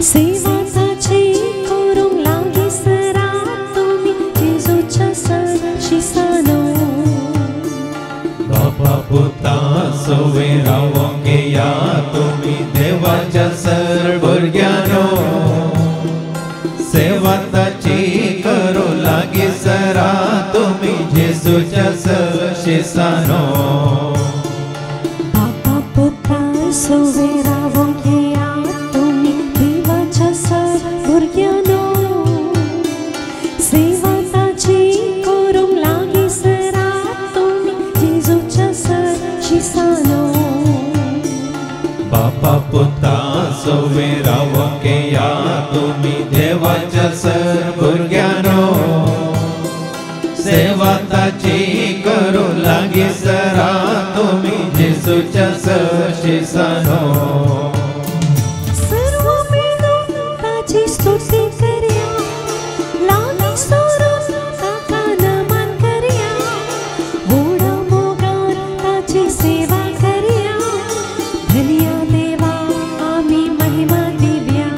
सेवा ताची करूंक लागी सरा तुमी जेजूच्या शिसानो बापा पुता सोवे रावोंक या तुमी देवाच्या सर भुरग्यानो सेवा ताची करू लागी सरा तुमी जेजूच्या शिसानो बापा पुता सोवे रावोंक या तुमी देवाच्या सर भुरग्यानो सेवा ताची करूंक लागी सरा तुमी जेजूच्या शिसानो बापा पुता सोवे रावोंक या तुमी देवाच्या सर भुरग्यानो सेवा ताची करू लागी सरा तुमी जेजूच्या शिसानो सर्व मिळून ताची स्तुती करया लागी सोडून ताका नमन करया व्हडा मोगान ताची सेवा करया धन्य देवा आमी महिमा दिव्या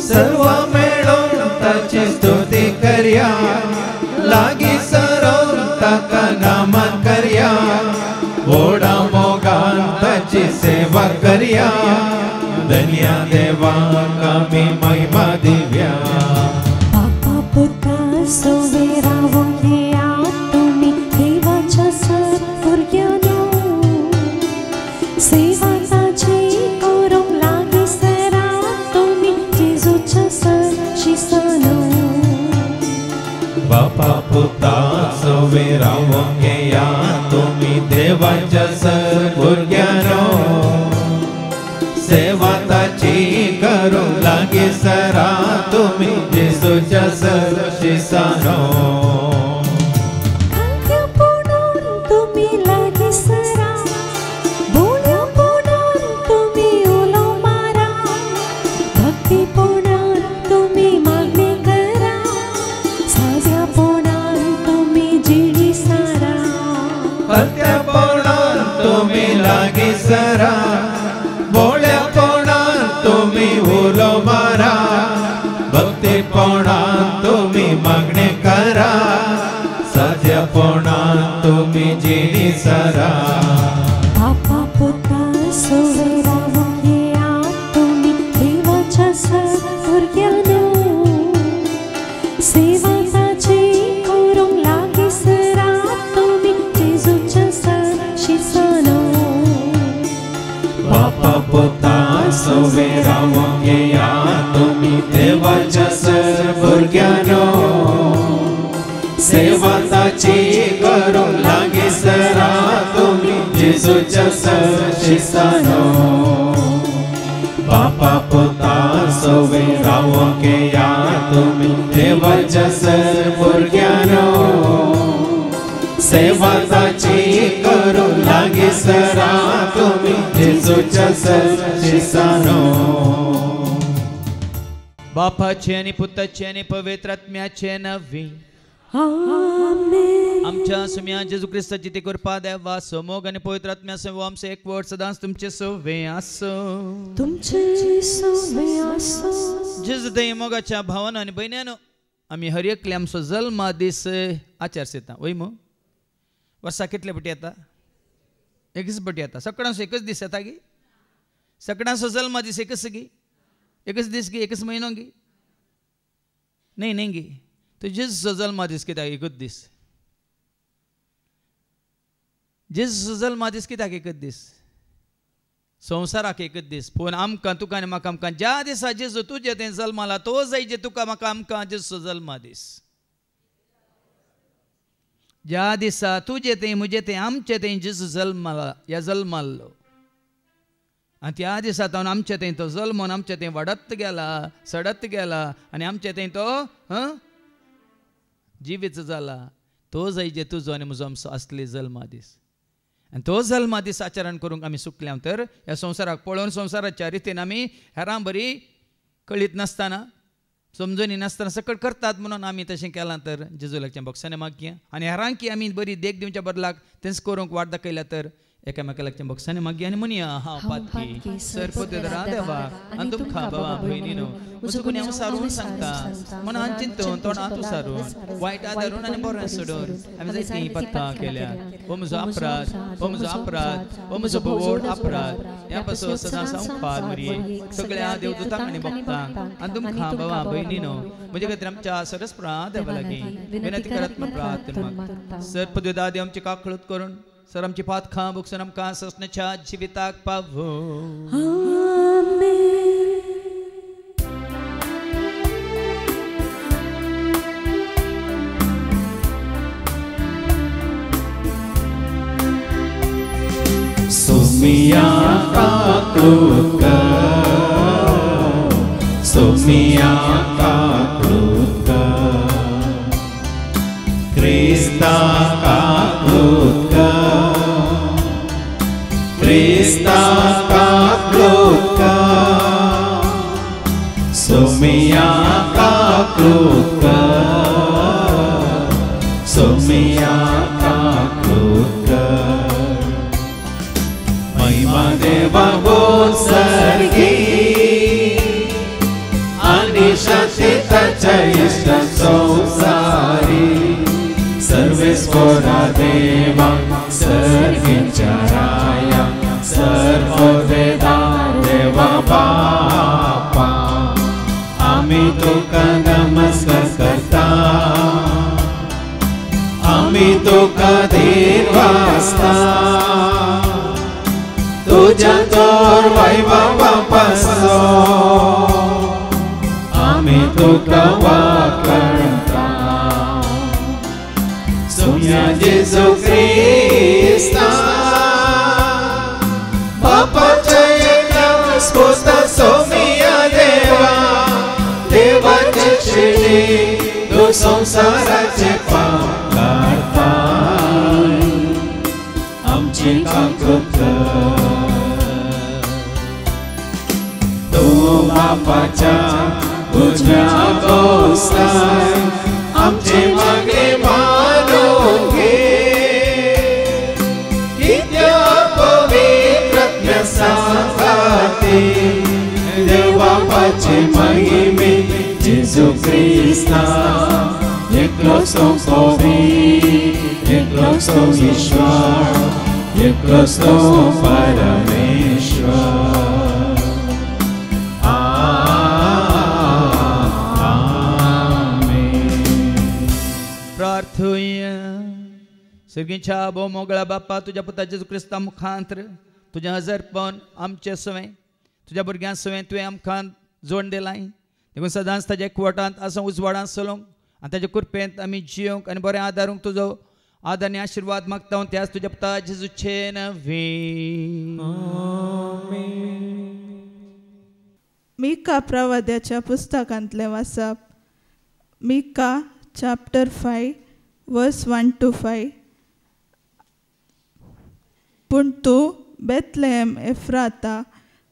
सर्व मिळून ताची स्तुती करया लागी सरून ताका नमन करया व्हडा मोगान ताची सेवा करया धन्य देवाक आमी महिमा दिव्या बापा पुता सोवे रावोंक या तुमी देवाच्या सर भुरग्यानो सेवा ताची करूंक लागी सरा तुमी जेजूच्या शिसानो बापा पुता सोवे रावोंक या तुमी देवाच्या सर भुरग्यानो सेवा ताची करू लागी सरा तुमी जेजूच्या शिसानो खाद्यपणान तुमी लागी सरा बोलपणान तुमी उलो मारा भक्तीपणान तुमी मागणी करा साध्यापणान तुमी जिणी सारा सत्यपणान तुमी लागी सरा भोळ्यापणान तुमी उलो मारा भक्तीपणान तुमी मागणे करा साध्यपणान तुमी जिणी सरा बापा पुता सोवे रावोंक या तुमी देवाच्या सर भुरग्यानो सेवा ताची करूंक लागी सरा तुमी जेजूच्या शिसानो बापा पुता सोवे रावोंक या तुमी देवाच्या सर भुरग्यानो सेवा ताची करू लागी सरा तुमी जेजूच्या शिसानो बापा पुता सोवे रावोंक या तुमी देवाच्या सर भुरग्यानो सेवा ताची करू लागी सरा तुमी जेजूच्या शिसानो बापाचे आणि पुताचे आणि पवित्र आत्म्याचे नवी आमेन आमच्या सुम्या जेजू ख्रिस्ताची ती कृपा देवा समोग आणि पवित्र आत्म्या सेवा आमचे एक वड सदांच तुमचे सोवे आसो तुमचे सोवे आसो जेजू दे मोगाच्या भावानं आणि बहिण्यानो आम्ही हर एकले आमचो जल्मा दीस आचार येता वय मग वर्सा कितले पटी येता एकच पटी येता सगळ्यांचो एकच दीस येता गी सगळ्यांचो जल्मा दीस एकच गी एकच दीस गी एकच म्हयनो गी नाही गी तो जेजूचो जल्मा दीस कित्याक एकच दीस जेजूचो जल्मा दीस कित्याक एकच दीस संवसाराक एकच दीस पूण आमकां तुका आनी म्हाका आमकां ज्या दिसा जेजू तुजे थंय जल्माला तो जाय जे तुका म्हाका आमकां जेजूचो जल्मा दीस ज्या दिसा तुजे थंय म्हजे थंय आमचे थंय जेजू जल्माला ह्या जल्माल्लो आनी त्या दिसा तावन आमचे थंय तो जल्मोन आमचे थंय वाडत गेला सडत गेला आनी आमचे थंय तो जिवीत जाला तो जाय जे तुजो आनी म्हजो आमचो असली जल्मा दीस आनी तो जल्मा दीस आचरण करूंक आमी सुकल्या तर ह्या संवसाराक पळोवन संवसाराच्या रितीन आमी हेरां बरी कळीत नासतना समजुनी नासतना सकट करतात म्हणून आमी तशें केलां तर जेजू लागचें भोगसाने मागया आनी हेरांकी आमी बरी देख दिवच्या बदलाक तेंच करूंक वाट दाखयल्या तर एकामेका लागच्या बॉक्साने मागे आणि म्हणया हा पातकी सरपदरा देवा आणि तुमका बाबा भयणीनो मुझे कोणी सारून सांगता मनान चिंतून तोंडात उसारून वाईट आदारून आणि बरें सोडून आम्ही जायती पत्ता केल्या हो म्हजो अपराध हो म्हजो बोवड अपराध या पासून सदां संपाद मरी सगळ्या देवदूतांक आनी भक्तांक आणि तुमका बाबा भयणीनो म्हजे खातीर आमच्या सरस्प्रा देवा लागीं विनंती करत प्रार्थना सरपददा देव आमची काकळूत करून सर आमची पात खा बुकसन आमकां ससण्याच्या जिविताक पावो Sumia kakluka Sumia kakluka Krista kakluka Krista kakluka Sumia kakluka Sumia kakluka महिमा देवा गोसर्गी आणि शक्तीच्या इष्ट संसारी सर्वेश्वरा देवा सर्गीच्या राया सर्ववेदा देवा बापा आम्ही तुका नमस्कार करता आम्ही तुका देवास्ता तुझ्या तोर वैभवा पासो आम्ही तुका वाकणता सोम्या जेजू ख्रिस्ता बापाच्या एकल्या स्पोस्ता सोम्या देवा देवाचे शिणी तो संसाराचे पाप आमची काकूत बापाच्या उजव्या गोसाय आमचे मागे मानून घे कित्या पवित्र सांगाते देव बापाचे महिमे जेजू ख्रिस्ता एकलो सो पवित्र एकलो सो ईश्वर एकलो सो परमेश्वर सर्गीच्या भोव मोगळा बाप्पा तुझ्या पुता जेजू क्रिस्ता मुखांतर तुझ्या हजरपण आमचे सवें तुझ्या भुरग्यां सवें तुवें आमकां जोड दिलाय देखून सदांच ताज्या एकवटांत आसूं उजवाडांत चलोवंक आनी ताज्या कृपेंत आमी जियोंक आनी बरें आदारूंक तुजो आदार आनी आशिर्वाद मागता हांव त्याच तुज्या पुता जेजूचे नवी मिका प्रवाद्याच्या पुस्तकांतले वाचप मिका चॅप्टर 5 वर्स 1 to 5 पूण तूं बेथलेम एफ्राता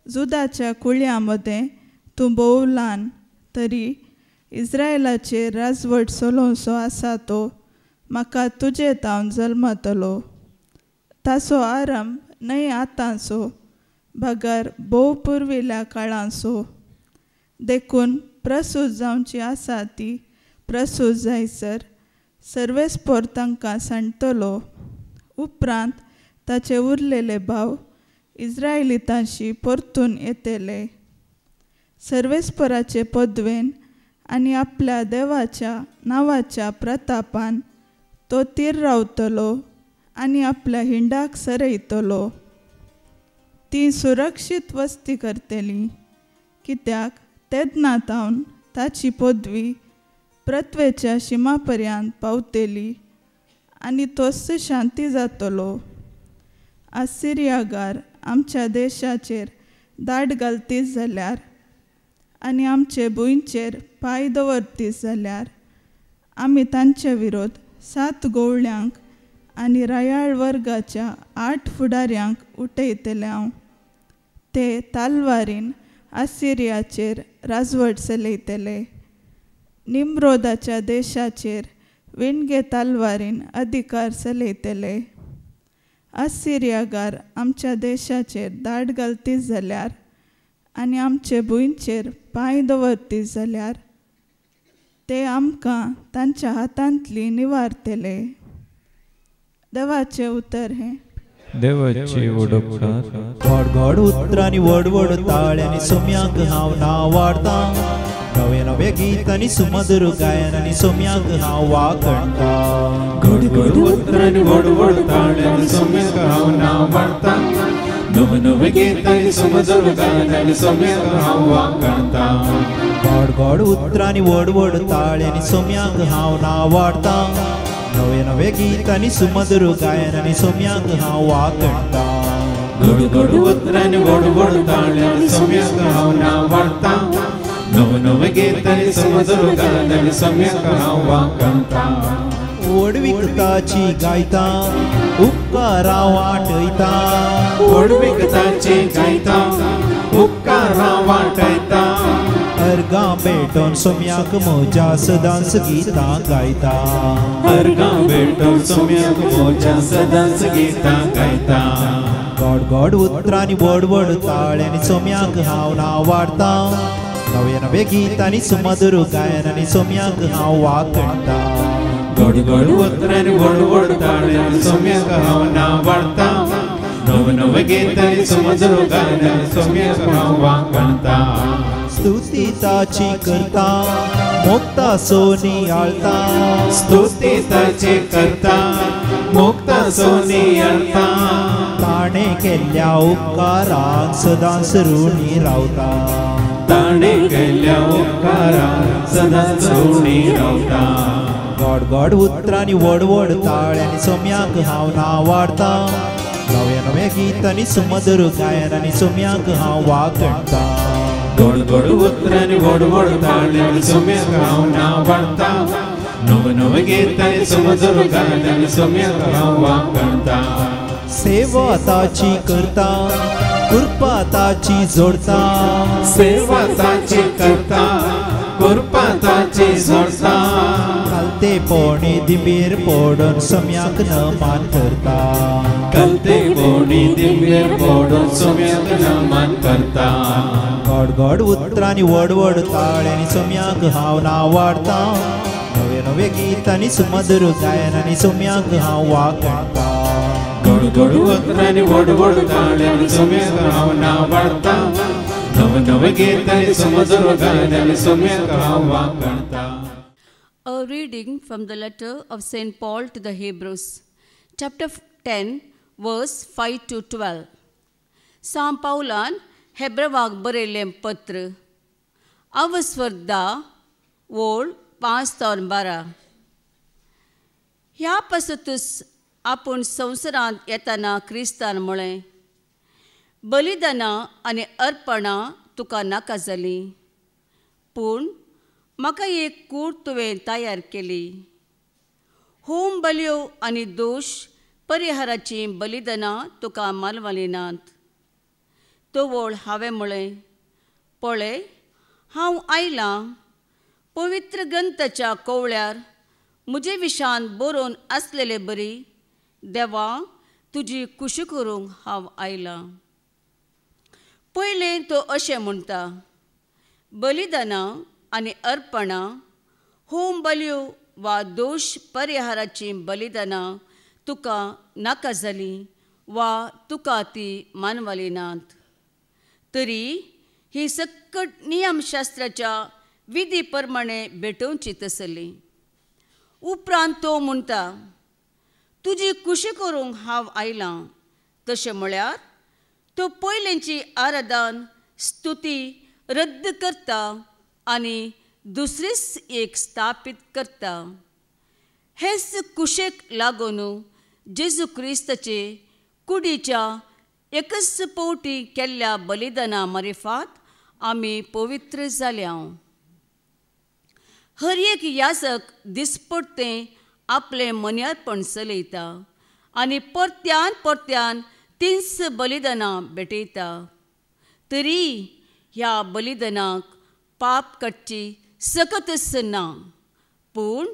जुदाच्या कुळ्यामध्ये तूं भोव ल्हान तरी इस्रायलाचेर राजवट चलोवचो आसा तो म्हाका तुजे तावन जल्मतलो ताचो आरंभ न्हय आतांचो भागर भोव पुर्विल्या काळांचो देखून प्रसूत जावची आसा ती प्रसूत जायसर सर्वेस्पोर तांकां सांडटलो उपरांत ताचे उरलेले भाव इस्रायलितांशी परतून येतले सर्वेस्पराचे पदवेन आनी आपल्या देवाच्या नांवाच्या प्रतापान तो तीर रावतलो आनी आपल्या हिंडाक सरयतलो ती सुरक्षीत वस्ती करतली कित्याक तेदनातावन ताची पदवी पृथ्वेच्या शिमापर्यंत पावतली आनी तोच शांती जातलो आसिरियागार आमच्या देशाचेर दाड घालतीस जाल्यार आनी आमचे भुंयचेर पांय दवरतीस जाल्यार आमी तांचे विरोध 7 गवळ्यांक आनी रायाळ वर्गाच्या 8 फुडाऱ्यांक उठयतले हांव ते तालवारीन आसिरियाचेर राजवट चलयतले निम्रोदाच्या देशाचेर विणगे तालवारीन अधिकार चलयतले आसिरियागार आमच्या देशाचेर दाड घालतीत जाल्यार आनी आमचे भुंयचेर पांय दवरतीत जाल्यार ते आमकां तांच्या हातांतली निवारतले. देवाचें उतर हें. देवाची वडोवकार. गोड गोड उतरांनी व्हड व्हड ताळ्यांनी सोम्याक हांव नांव वाडतां. नवे नवे गीत आनी सुमधुर गायन आनी सोम्याक हांव वाकणटां. गोड गोड उतरांनी व्हड व्हड ताळ्यांनी सोम्याक हांव नांव वाडटां. नवे नवे गीत आनी सुमधुर गायन आनी सोम्याक हांव वाकणटां. गोड गोड उतरांनी व्हड व्हड ताळ्यांनी सोम्याक हांव नांव वाडतां. नवे नवे गीत आनी सुमधुर गायन आनी सोम्याक हांव वाकणटां. गोड गोड उतरांनी व्हड व्हड ताळ्यांनी सोम्याक हांव नांव वाडटां. नवे नवे गीत आनी सुमधुर गायन आनी सोम्याक हांव वाकणटां. व्हड विकताची गायतां उपकारां वाटयतां. व्हड विकताची गायतां उपकारां वाटयतां. अर्गां भेटोन सोम्याक म्हज्या सदांच गितां गायतां. अर्गां भेटोन सोम्याक म्हज्या सदांच गितां गायतां. गोड गोड उतरांनी व्हड व्हड ताळ्यांनी सोम्याक हांव नांव वाडतां. नवे नवे गीत आनी सुमधुर गायन आनी सोम्याक हांव वाकणटां. गोड गोड उतरांनी व्हड व्हड ताळ्यांनी सोम्याक हांव नांव वाडटां. नवे नवे गीत आनी सुमधुर गायन आनी सोम्याक हांव वाकणटां. स्तुती ताची करतां मोक्ता सोनी आळतां. स्तुती ताची करतां मोक्ता सोनी आळतां. ताणें केल्ल्या उपकारांक सदांच ऋणी रावतां. ताणें केल्ल्या उपकारांक सदांच ऋणी रावतां. गोड गोड उतरांनी व्हड व्हड ताळ्यांनी सोम्याक हांव नांव वाडतां. नवे नवे गीत आनी सुमधुर गायन आनी सोम्याक हांव वाकणटां. गोड गोड उतरांनी व्हड व्हड ताळ्यांनी सोम्याक हांव नांव वाडटां. नवे नवे गीत आनी सुमधुर गायन आनी सोम्याक हांव वाकणटां. सेवा ताची करतां कृपा ताची जोडतां. सेवा ताची करतां कृपा ताची जोडतां. कालतेपणी दिबेर पडोन सोम्याक नमान करतां. कालतेपणी दिबेर पडोन सोम्याक नमान करतां. गोड गोड उतरांनी व्हड व्हड ताळ्यांनी सोम्याक हांव नांव वाडतां. नवे नवे गीत आनी सुमधुर गायन आनी सोम्याक हांव वाकणटां. गोड गोड उतरांनी व्हड व्हड ताळ्यांनी सोम्याक हांव नांव वाडटां. नवे नवे गीत आनी सुमधुर गायन आनी सोम्याक हांव वाकणटां. A reading from the letter of St. Paul to the Hebrews, chapter 10, verse 5 to 12. St. Paulan हेब्रेवाक बरयल्लें पत्र. अवस्वर 10 ओळ 5-12. ह्या पासतूच आपूण संवसारांत येतना क्रिस्तान म्हळें, बलिदानां आनी अर्पणां तुका नाका जालीं, पूण म्हाका एक कूड तुवें तयार केली. होम बल्यो आनी दोश परिहाराचीं बलिदानां तुका मानवलीं नात. तोवळ हांवें म्हळें, पळय हांव आयलां. पवित्र ग्रंथाच्या कवळ्यार म्हजे विशान बरोवन आसलेले बरी, देवा तुजी कुशी करूंक हांव आयलां. पयलें तो अशें म्हणटा, बलिदानां आनी अर्पणां, होम बल्यो वा दोश परिहाराचीं बलिदानां तुका नाका जालीं वा तुका ती मानवलीं नात. तरी ही सकट नियमशास्त्राच्या विधी प्रमाणे भेटोवची तसली. उपरांत तो म्हणटा, तुजी कुशी करूंक हांव आयलां. तशें म्हळ्यार तो पयलींची आराधन स्तुती रद्द करता आनी दुसरीच एक स्थापीत करता. हेच कुशेक लागून जेजू क्रिस्ताचे कुडीच्या एकच पावटी केल्ल्या बलिदाना मार्फत आमी पवित्र जाल्या. हर एक याजक दिसपट्टें आपलें मन्यारपण चलयता आनी परत्यान परत्यान तीच बलिदानां भेटयता. तरी ह्या बलिदानाक पाप काडची सकतच ना, पूण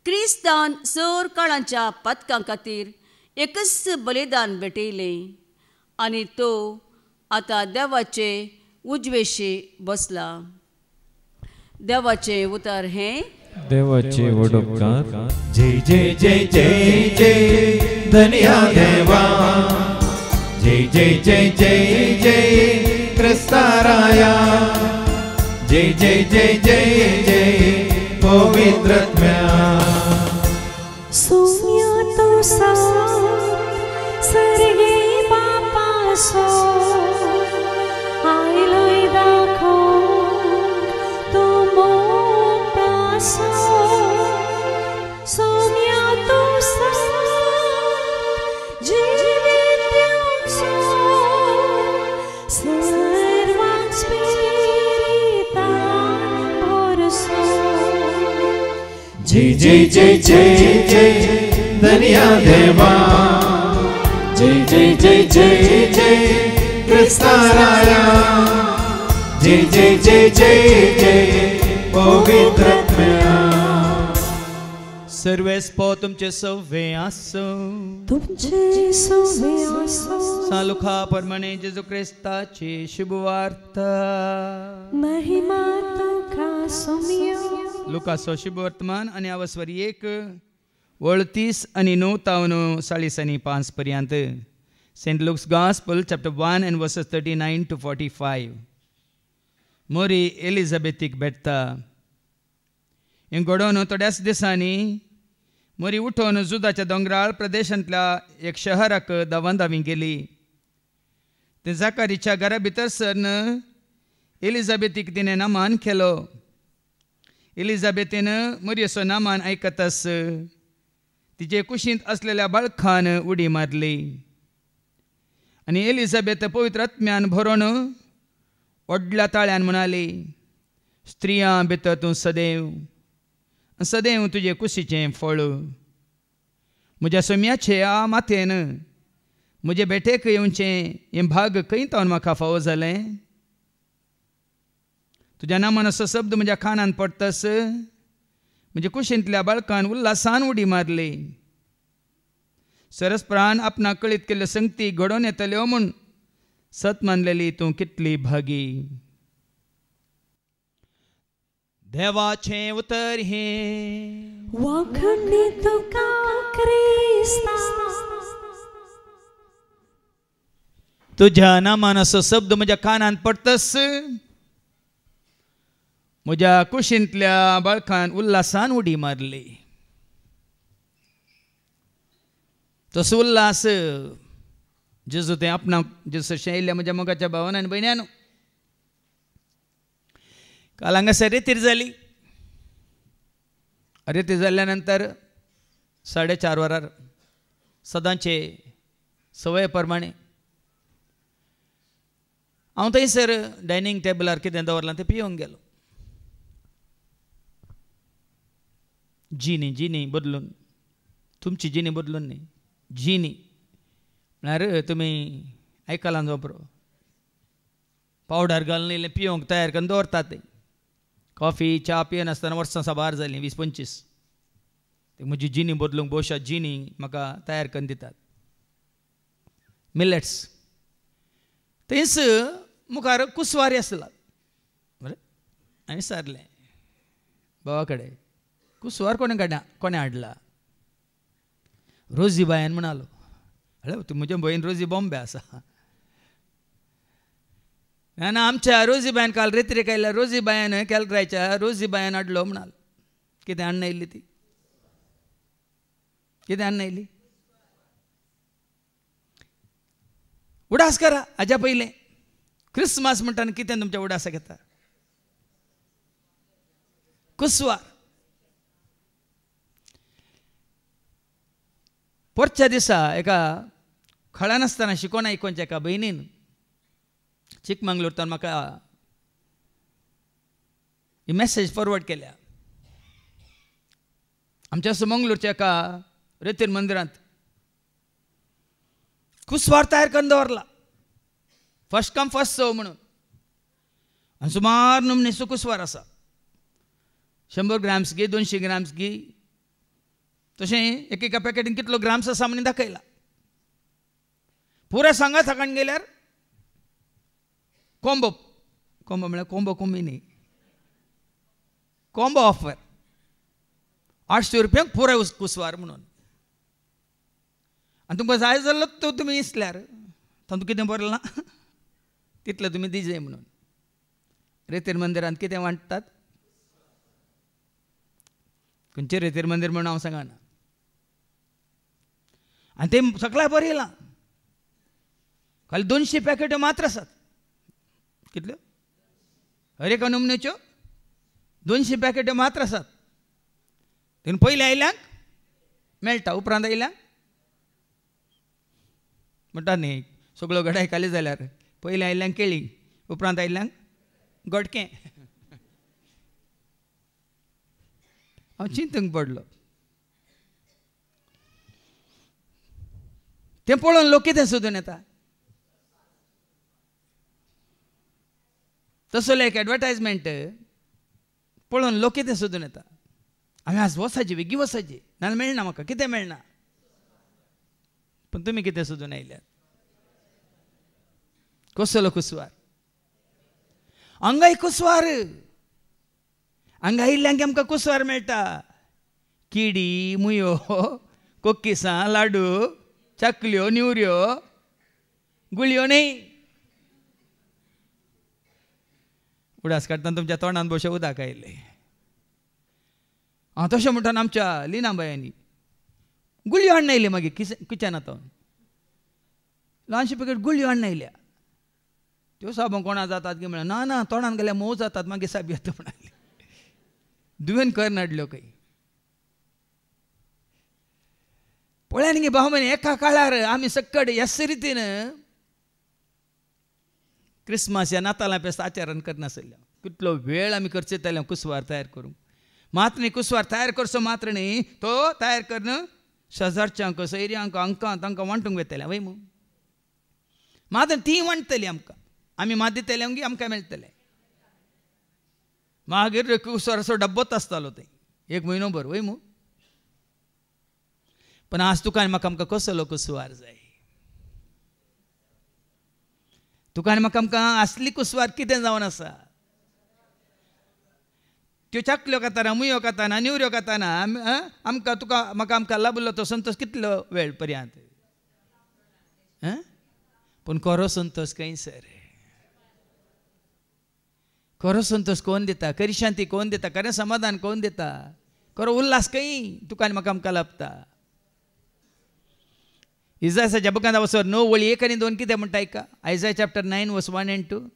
क्रिस्तान चड काळांच्या पथकां खातीर एकच बलिदान भेटयलें आनी तो आतां देवाचे उजवेशी बसला. देवाचें उतर हें देवाचे वडोपकार. जय जय जय जय जय धन्या देवा. जय जय जय जय जय क्रिस्ताराया. जय जय जय जय जय पवित्रात्म्या. सोम्या तो सा सर्गे बापा सो आयलोय दाखो तो मोक्ता सो. सोम्या तो सा जिवित्यो सो सर्वांग स्पिरिता भरसो. जय जय जय जय जय धन्या देवा. जय जय जय जय जय क्रिस्ताराया. जय जय जय जय जय पवित्रात्म्या. सर्वेस्पो तुमचे सव्वे आसो. तुमचे सव्वे आसो. सालुखा परमणे जेजू क्रिस्ताची शुभवार्ता. महिमा तुका सोम्या. लुकासो शुभवर्तमान आणि आवस्वरी 1 38 आणि 9 तावन 40 आणि 5 पर्यंत. Saint Luke's gospel chapter 1 and verses 39 to 45. मोरी एलिझाबेथीक भेटता. हें घडोवन थोड्याच दिसांनी मोरी उठोन जुदाच्या दोंगराळ प्रदेशांतल्या एक शहराक धांवी गेली. ते जाकारीच्या घरा भितर सरन एलिझाबेथीक तिणें नामान केलो. एलिझाबेथीन मोरयेचो नामान आयकतास तिचे कुशींत असलेल्या बाळखान उडी मारली. आनी एलिझाबेथ पवित्र आत्म्यान भरोन व्हडल्या ताळ्यान म्हणाली, स्त्रियां भितर तूं सदैव सदैव तुजे कुशीचें फळ. म्हज्या सोम्याचे माथेन म्हजे बेटेक येवचें हें भाग खंय तावन म्हाका फावो जालें. तुज्या नामान असो शब्द म्हज्या कानान पडटस म्हणजे कुशींतल्या बाळकान उल्हासान उडी मारली. सरस्प्रान आपणाक कळीत केल्ल्यो संगती घडोवन येतल्यो म्हूण सत मानलेली तूं कितली भागी. देवाचें उतर हें वखणी तुका क्रिस्ता. तुज्या नामान असो शब्द म्हज्या कानान पडटस म्हज्या कुशींतल्या बाळकान उल्हासान उडी मारली. तसो उल्हास जेजू तें आपणाक जेजू शेयल्या म्हज्या मोगाच्या भावान आनी भयण्यानो. काल हांगासर रेतीर जाली. रेतीर जाल्ल्या नंतर 4:30 वरार सदांचे सवय प्रमाणे हांव थंयसर डायनींग टेबलार कितें दवरलां तें पिवंक गेलो. जिनी बदलून, तुमची जिनी बदलून न्ही, जिनी म्हळ्यार तुमी आयकलां वापरो पावडर घालून इल्लें पिवंक तयार करून दवरतात. ते कॉफी च्या पियनासतना वर्सां साबार जालीं 20-25. ते म्हजी जिनी बदलूंक भोवशा जिनी म्हाका तयार करून दितात. मिलेट्स. थंयच मुखार कुसवारी आसला. बरें हांवें विचारलें भावा कडेन, कुसवार कोणे हाडला? रोजी बायान म्हणालो. अरे म्हज्या भयण रोजी बॉम्बे आसा. ना आमच्या रोजी बायन काल रेत्रेक आयल्या रोजी बायन कॅलकराच्या रोजी बायन हाडलो म्हणाल. कितें हाडून येयली ती? कितें हाडून येयली? उडास करा हाज्या पयलें. क्रिस्मस म्हणटा कितें तुमच्या उडासा घेता? कुसवार. परच्या दिसा एका खळान आसतना शिकोन आयकोनच्या एका भयणीन चिकमंगळूरतान म्हाका ही मॅसेज फॉरवर्ड केल्या. आमच्या मंगळूरच्या एका रेतीर मंदिरांत कुसवार तयार करून दवरला. फर्स्ट कम फर्स्ट सर्व म्हणून. आनी सुमार नमनेचो कुसवार आसा. 100 ग्राम्स घे, 200 ग्राम्स घे, तशें एकेका पॅकेटीन कितलो ग्राम्स आसा म्हणून दाखयला. पुरे सांगा सकाळी गेल्यार कॉम्बो कॉम्बो म्हळ्यार कॉम्बो कमी न्ही, कॉम्बो ऑफर 800 रुपयांक पुराय कुसवार म्हणून. आनी तुमकां जाय जाल्लो तो तुमी इसल्यार तातूंत कितें बरयलें ना तितलें तुमी दिजय म्हणून. रेतीर मंदिरांत कितें वांटतात? खंयचें रेतीर मंदीर म्हणून हांव सांगना. आनी तें सगळ्या बरयलां. खाली 200 पॅकेट्यो मात्र आसात. कितल्यो? हर एका नमुन्याच्यो 200 पॅकेट्यो मात्र आसात. तेन्ना पयलीं आयल्यांक मेळटा, उपरांत आयल्यांक म्हणटा न्ही सगळ्यो घडाय खाली जाल्यार पयलीं आयल्यांक केळी, उपरांत आयल्यांक गडकें. हांव चिंतूंक पडलो. तें पळोवन लोक कितें सोदून येता? तसलो एक एडवर्टायजमेंट पळोवन लोक कितें सोदून येता? हांवें आज वसाची बेगी वसाची नाजाल्यार मेळना म्हाका, कितें मेळना. पूण तुमी कितें सोदून आयल्यात? कसलो कुसवार? हांगाय कुसवार. हांगा आयिल्ल्यांक आमकां कुसवार मेळटा. किडी, मुयो, कोक्किसां, लाडू, चकल्यो, निवऱ्यो, गुळयो न्ही. उडास काडटना तुमच्या तोंडान बशें उदक आयलें. हांव तशें म्हणटाना आमच्या लिनाबायांनी गुळयो हाडून आयले मागीर किचनांत. ल्हानशे पॅकेट गुळयो हाडून आयल्या. त्यो साबण कोणा जातात की म्हळ्यार ना ना तोंडान गेल्यार मोव जातात मागीर साब येता म्हणाले. दुवेन कर नाडल्यो खंय. पळयात गे भाव म्हणे एका काळार आमी सकड ह्या रितीन क्रिस्मस या नातालां फेस्त आचरण करनासल्यो. कितलो वेळ आमी करचेताले कुसवार तयार करूंक. मात्र न्ही कुसवार तयार करचो मात्र न्ही तो तयार करून शेजारच्यांक, सयऱ्यांक, हांकां तांकां वांटूंक वयतले वय मू. मात्र ती वांटतली आमकां, आमी मात दितले आमकां मेळटले. मागीर कुसवार असो डब्बोच आसतालो थंय 1 म्हयनोभर वय मू. पण आज तुका आनी म्हाका आमकां कसलो कुसवार जाय? तुका आनी म्हाका आमकां असली कुसवार कितें जावन आसा? त्यो चकल्यो खाताना, मुयो खाताना, निवऱ्यो खाताना आमकां तुका म्हाका आमकां लाभलो तो संतोश कितलो वेळ पर्यंत. पूण खरो संतोश खंय सर? खरो संतोष कोण दिता? खरी शांती कोण दिता? खरें समाधान कोण दिता? खरो उल्हास खंय तुका आनी म्हाका आमकां लाभता? इजायाच्या बुकांत वचोन 9 वळी 1 आनी 2 कितें म्हणटा आयका. आयजाया चॅप्टर 9 वर्स 1 and 2.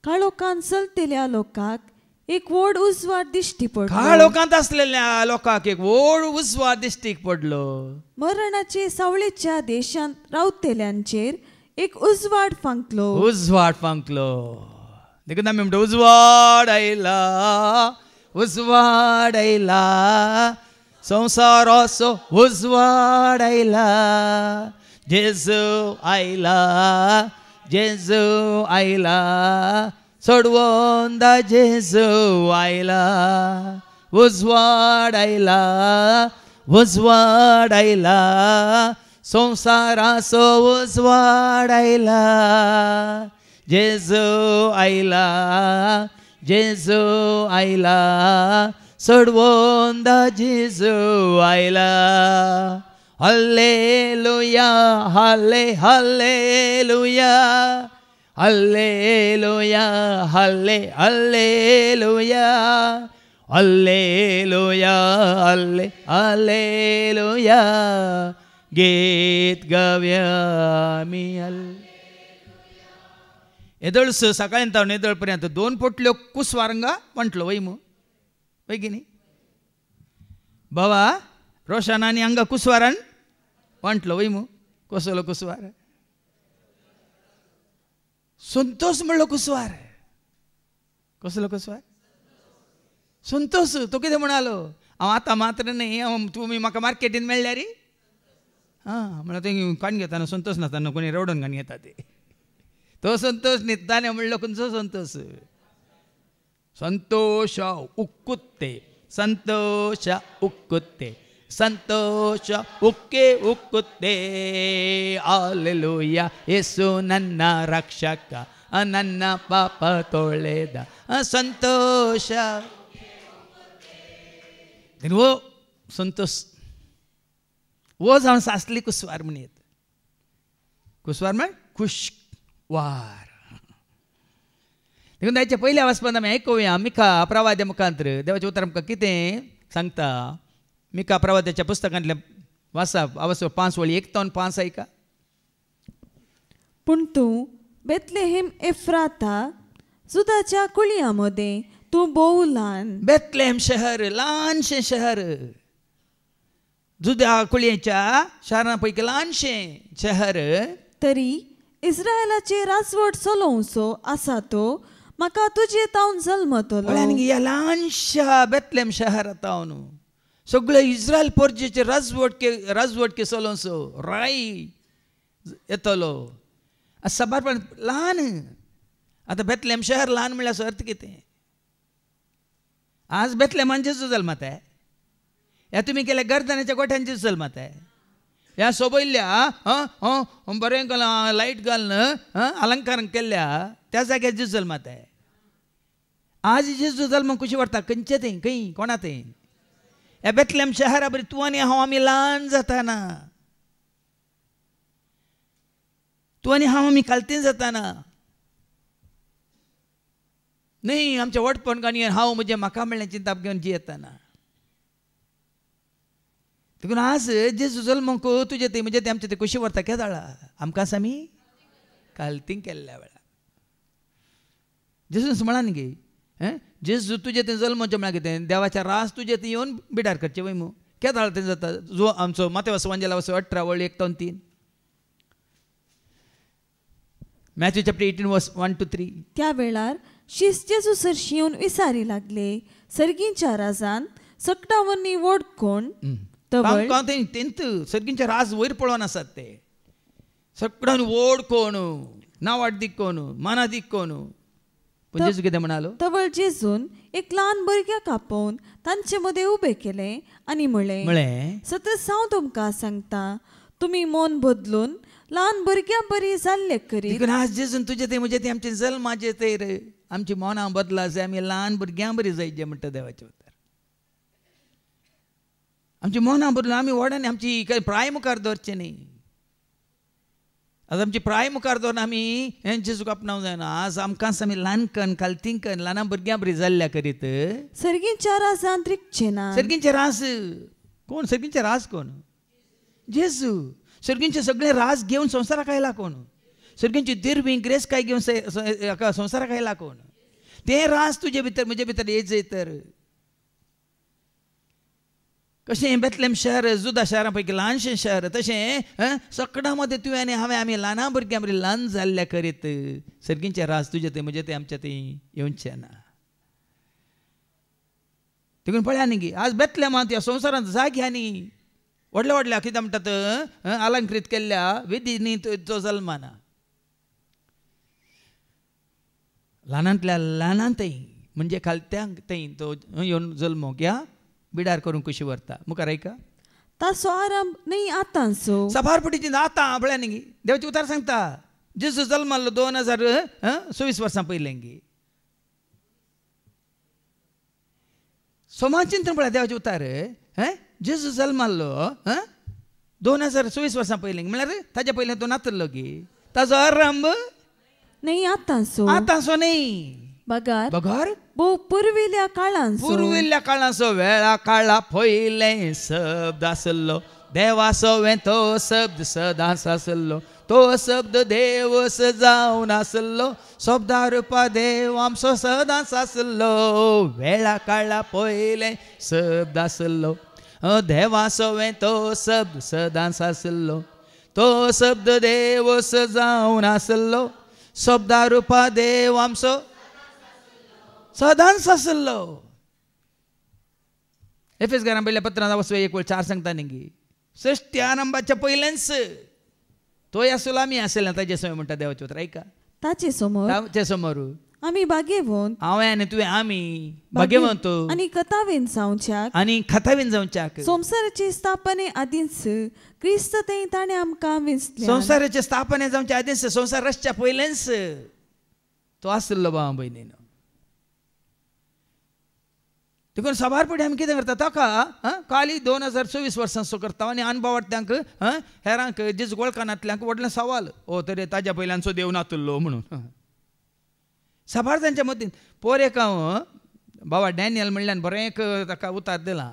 काळोखांत चलतेल्या लोकांक एक व्हड उजवाड दिश्टी पडलो. काळोखांत आसलेल्या लोकांक एक व्हड उजवाड दिश्टीक पडलो. मरणाचे सावळेच्या देशांत रावतेल्यांचेर एक उजवाड फांकलो. उजवाड फांकलो. देखून आमी म्हणटा उजवाड आयला, उजवाड आयला, संवसाराचो उजवाड आयला. जेजू आयला, जेजू आयला, सोडवोंदा जेजू आयला. उजवाड आयला, उजवाड आयला, संवसाराचो उजवाड आयला. जेजू आयला, जेजू आयला, सोडवोंदा जेजू आयला. हल्लेलुया, हल्ले हल्लेलुया, हल्लेलुया, हल्ले हल्लेलुया, हल्लेलुया, हल्ले हल्लेलुया. गीत गावया आमी एदळस सकाळीं तावन एदळ पर्यंत 2 पोटल्यो कुसवारंगा म्हटलो वय मू वय की न्ही. बाबा रोशनानी हांगा कुसवारान म्हटलो वय मू. कसलो कुसवार? संतोष म्हणलो कुसवार. कसलो कुसवार? संतोष. तो कितें म्हणालो? हांव आतां मात्र न्ही, तुमी म्हाका मार्केटीन मेळ्ळ्या रे. म्हणल्यार ते काण घेता न्हू संतोष नासतना कोणी रवडून घालून घेता ते. तो संतोष न्हिदताले म्हणलो खंयचो संतोष? संतोष उक्कुत्ते, संतोष उक्कुत्ते. ಸಂತೋಷ ಉಕ್ಕೆ ಉಕ್ಕುತ್ತೆ ಹಲ್ಲೆಲೂಯಾ ಯೇಸು ನನ್ನ ರಕ್ಷಕ ನನ್ನ ಪಾಪ ತೊಳೆದ ಸಂತೋಷ वो संतोष वो जाऊन सासली कुसवार म्हण येत कुसवार म्हण खुशवार देखून त्याच्या पहिल्या वाचपान आमी आयकुया मिका प्रवाद्या मुखांतर देवाचें उतर आमकां कितें सांगता मिका प्रवाद्याच्या पुस्तकांतल्या वाचप आवश्यक 5 वळी 1 ते 5 ऐका पण तू बेथलेहेम एफ्राता जुदाच्या कुळयामध्ये तू बहु लहान बेथलेहेम शहर ल्हानशें शहर जुदा कुळयेच्या शहरांपैकी ल्हानशें शहर तरी इस्रायलाचे राजवट चलोवचो आसा तो म्हाका तुजे तावन जल्मतलो ह्या ल्हानशा बेथलेहेम शहरांत तावन सगळे इस्रायल पोरजेचे राजवट के चलोवचो राय येतलो साबारपण ल्हान आतां बेथलेहेम शहर ल्हान म्हणल्यार अर्थ कितें आज बेथलेहेमान जेजू जल्मात आहे ह्या तुमी केल्या गर्दनाच्या गोठ्यान जेजू जल्मात आहे ह्या सोबयल्ल्या बरें लायट घालून अलंकार केल्ल्या त्या जाग्यार जेजू जल्मात आहे आज जेजू जल्म कशी व्हरता खंयचे तें खंय कोणा तें ह्या बेथलेहेम शहरा बरी तूं आनी हांव आमी ल्हान जाताना तूं आनी हांव आमी कालतें जाताना नाही आमच्या वडपणकांनी हांव म्हणजे म्हाका म्हणल्याची ताप घेवन जियेताना देखून आज जेजू जल्मक तुजे ते म्हणजे ते आमचे ते कशी व्हरता केदाळा आमकां आमी कालतीं केल्ल्या वेळार जेजूस म्हणा न्ही गे जेजू तुजे ते जल्मचे म्हळ्यार कितें देवाच्या रास तुजे ते येवन बिडार करचे वय मू केदाळ तें जाता जो आमचो मातेवास वांजेला 18 वळी 1 ते 3 मॅथ्यू चॅप्टर 18 वर्स 1 to 3 त्या वेळार शीस जेजू सरशी येवन विचारी लागले सर्गींच्या राजान सकटावरनी वोड कोण तेंत सर्गींचे राज वयर पळोवन आसात ते सकडान वोड कोण नांवाड दीक कोण माना दीक कोण पूण जेजू कितें म्हणालो तवळ जेजून एक ल्हान भुरग्याक आपोवन तांचे मदें उबें केलें आनी म्हळें सतत हांव तुमकां सांगता तुमी मन बदलून ल्हान भुरग्यां बरी जाल्ले करी आज जेजून तुजे ते म्हणजे ते आमचे जल्माचे ते आमची मनां बदला जाय आमी ल्हान भुरग्यां बरी जायचे म्हणटा देवाचे उतर आमची मनां बदलून आमी व्हडांनी आमची प्राय मुखार दवरचे न्ही आज आमची प्राय मुखार दवरून आमी हें जेजूक आपणावंक जायना आज आमकांच आमी ल्हानकन कालतींकन ल्हान भुरग्यां बरी जाल्ल्या करीत सर्गींच्या राजान रिगचे ना सर्गींचे रास कोण सर्गींचे रास कोण जेजू सर्गींचे सगळे राज घेवन संवसाराक आयला कोण सर्गींची दिर्वी ग्रेस काय घेवन संवसाराक आयला कोण ते राज तुजे भितर म्हजे भितर येजय तर कशें बेथलेहेम शहर जुदा शहरां पैकी ल्हानशें शहर तशें सकडां मदें तुवें आनी हांवें आमी ल्हाना भुरग्यां बरी ल्हान जाल्ल्या करीत सर्गींचे राज तुजे ते म्हणजे ते आमच्या थंय येवचे ना देखून पळया न्ही गे आज बेथलेहेमांत ह्या संवसारांत जाग्यांनी व्हडल्या व्हडल्या कितें म्हणटात अलंकृत केल्ल्या विधींनी तो जल्माना ल्हानांतल्या ल्हानांतय म्हणजे खालत्यांक थंय तो येवन जल्मोक या बिडार करून कशी व्हरता मुखार ऐका ताचो आरंभ न्ही आतांचो सभारपटीची आतां पळया न्ही देवाचे उतार सांगता जेजू जल्मालो 2024 वर्सां पयलें गे सोमाचिंतन पळया देवाचे उतार जेजू जल्मालो 2024 वर्सां पयलें म्हळ्यार ताच्या पयलें तो नातल्लो गे ताचो आरंभ न्ही आतांचो न्ही बगार भोव पुर्विल्ल्या काळांचो वेळा काळा पयलें शब्द आसलो देवाचो तो शब्द सदांच आसलो तो शब्द देव जावन आसलो शब्दा रुपा देव आमचो सदांच आसलो वेळा काळा पयलें शब्द आसलो देवाचो तो शब्द सदांच आसलो तो शब्द देव जावन आसलो शब्दा रुपा देव आमचो सदांच आसलो एफेसकारां पयल्या पत्रांत 1:4 सांगता न्ही सृश्टी आरंभाच्या पयलेंच तोय आसलो आमी आसले ताचे समोर म्हणटा देवाचे उतर ऐका ताचे समोर आमी भाग्यवंत हांवें आनी तुवें आमी भाग्यवंत आनी कथावेन जावच्याक आनी खतावेन जावच्याक संसाराचे स्थापने आदींच क्रिस्त थंय ताणें आमकां वेंचल्या. संसाराचे स्थापने जावच्या आदींच संसार रचच्या पयलेंच तो आसलो भाव भयणीनो. देखून सभारपडी आमी कितें करता ताका काली 2024 वर्सांचो करता आनी अणभवार्थ्यांक हेरांक जेजू गोळकानांतल्यांक व्हडलें सवाल ओ तरी ताज्या पयल्यांचो देव नातुल्लो म्हणून. सभार तांच्या मदीं पोर एक हांव बाबा डॅनियल म्हणल्यान बरें एक ताका उतार दिला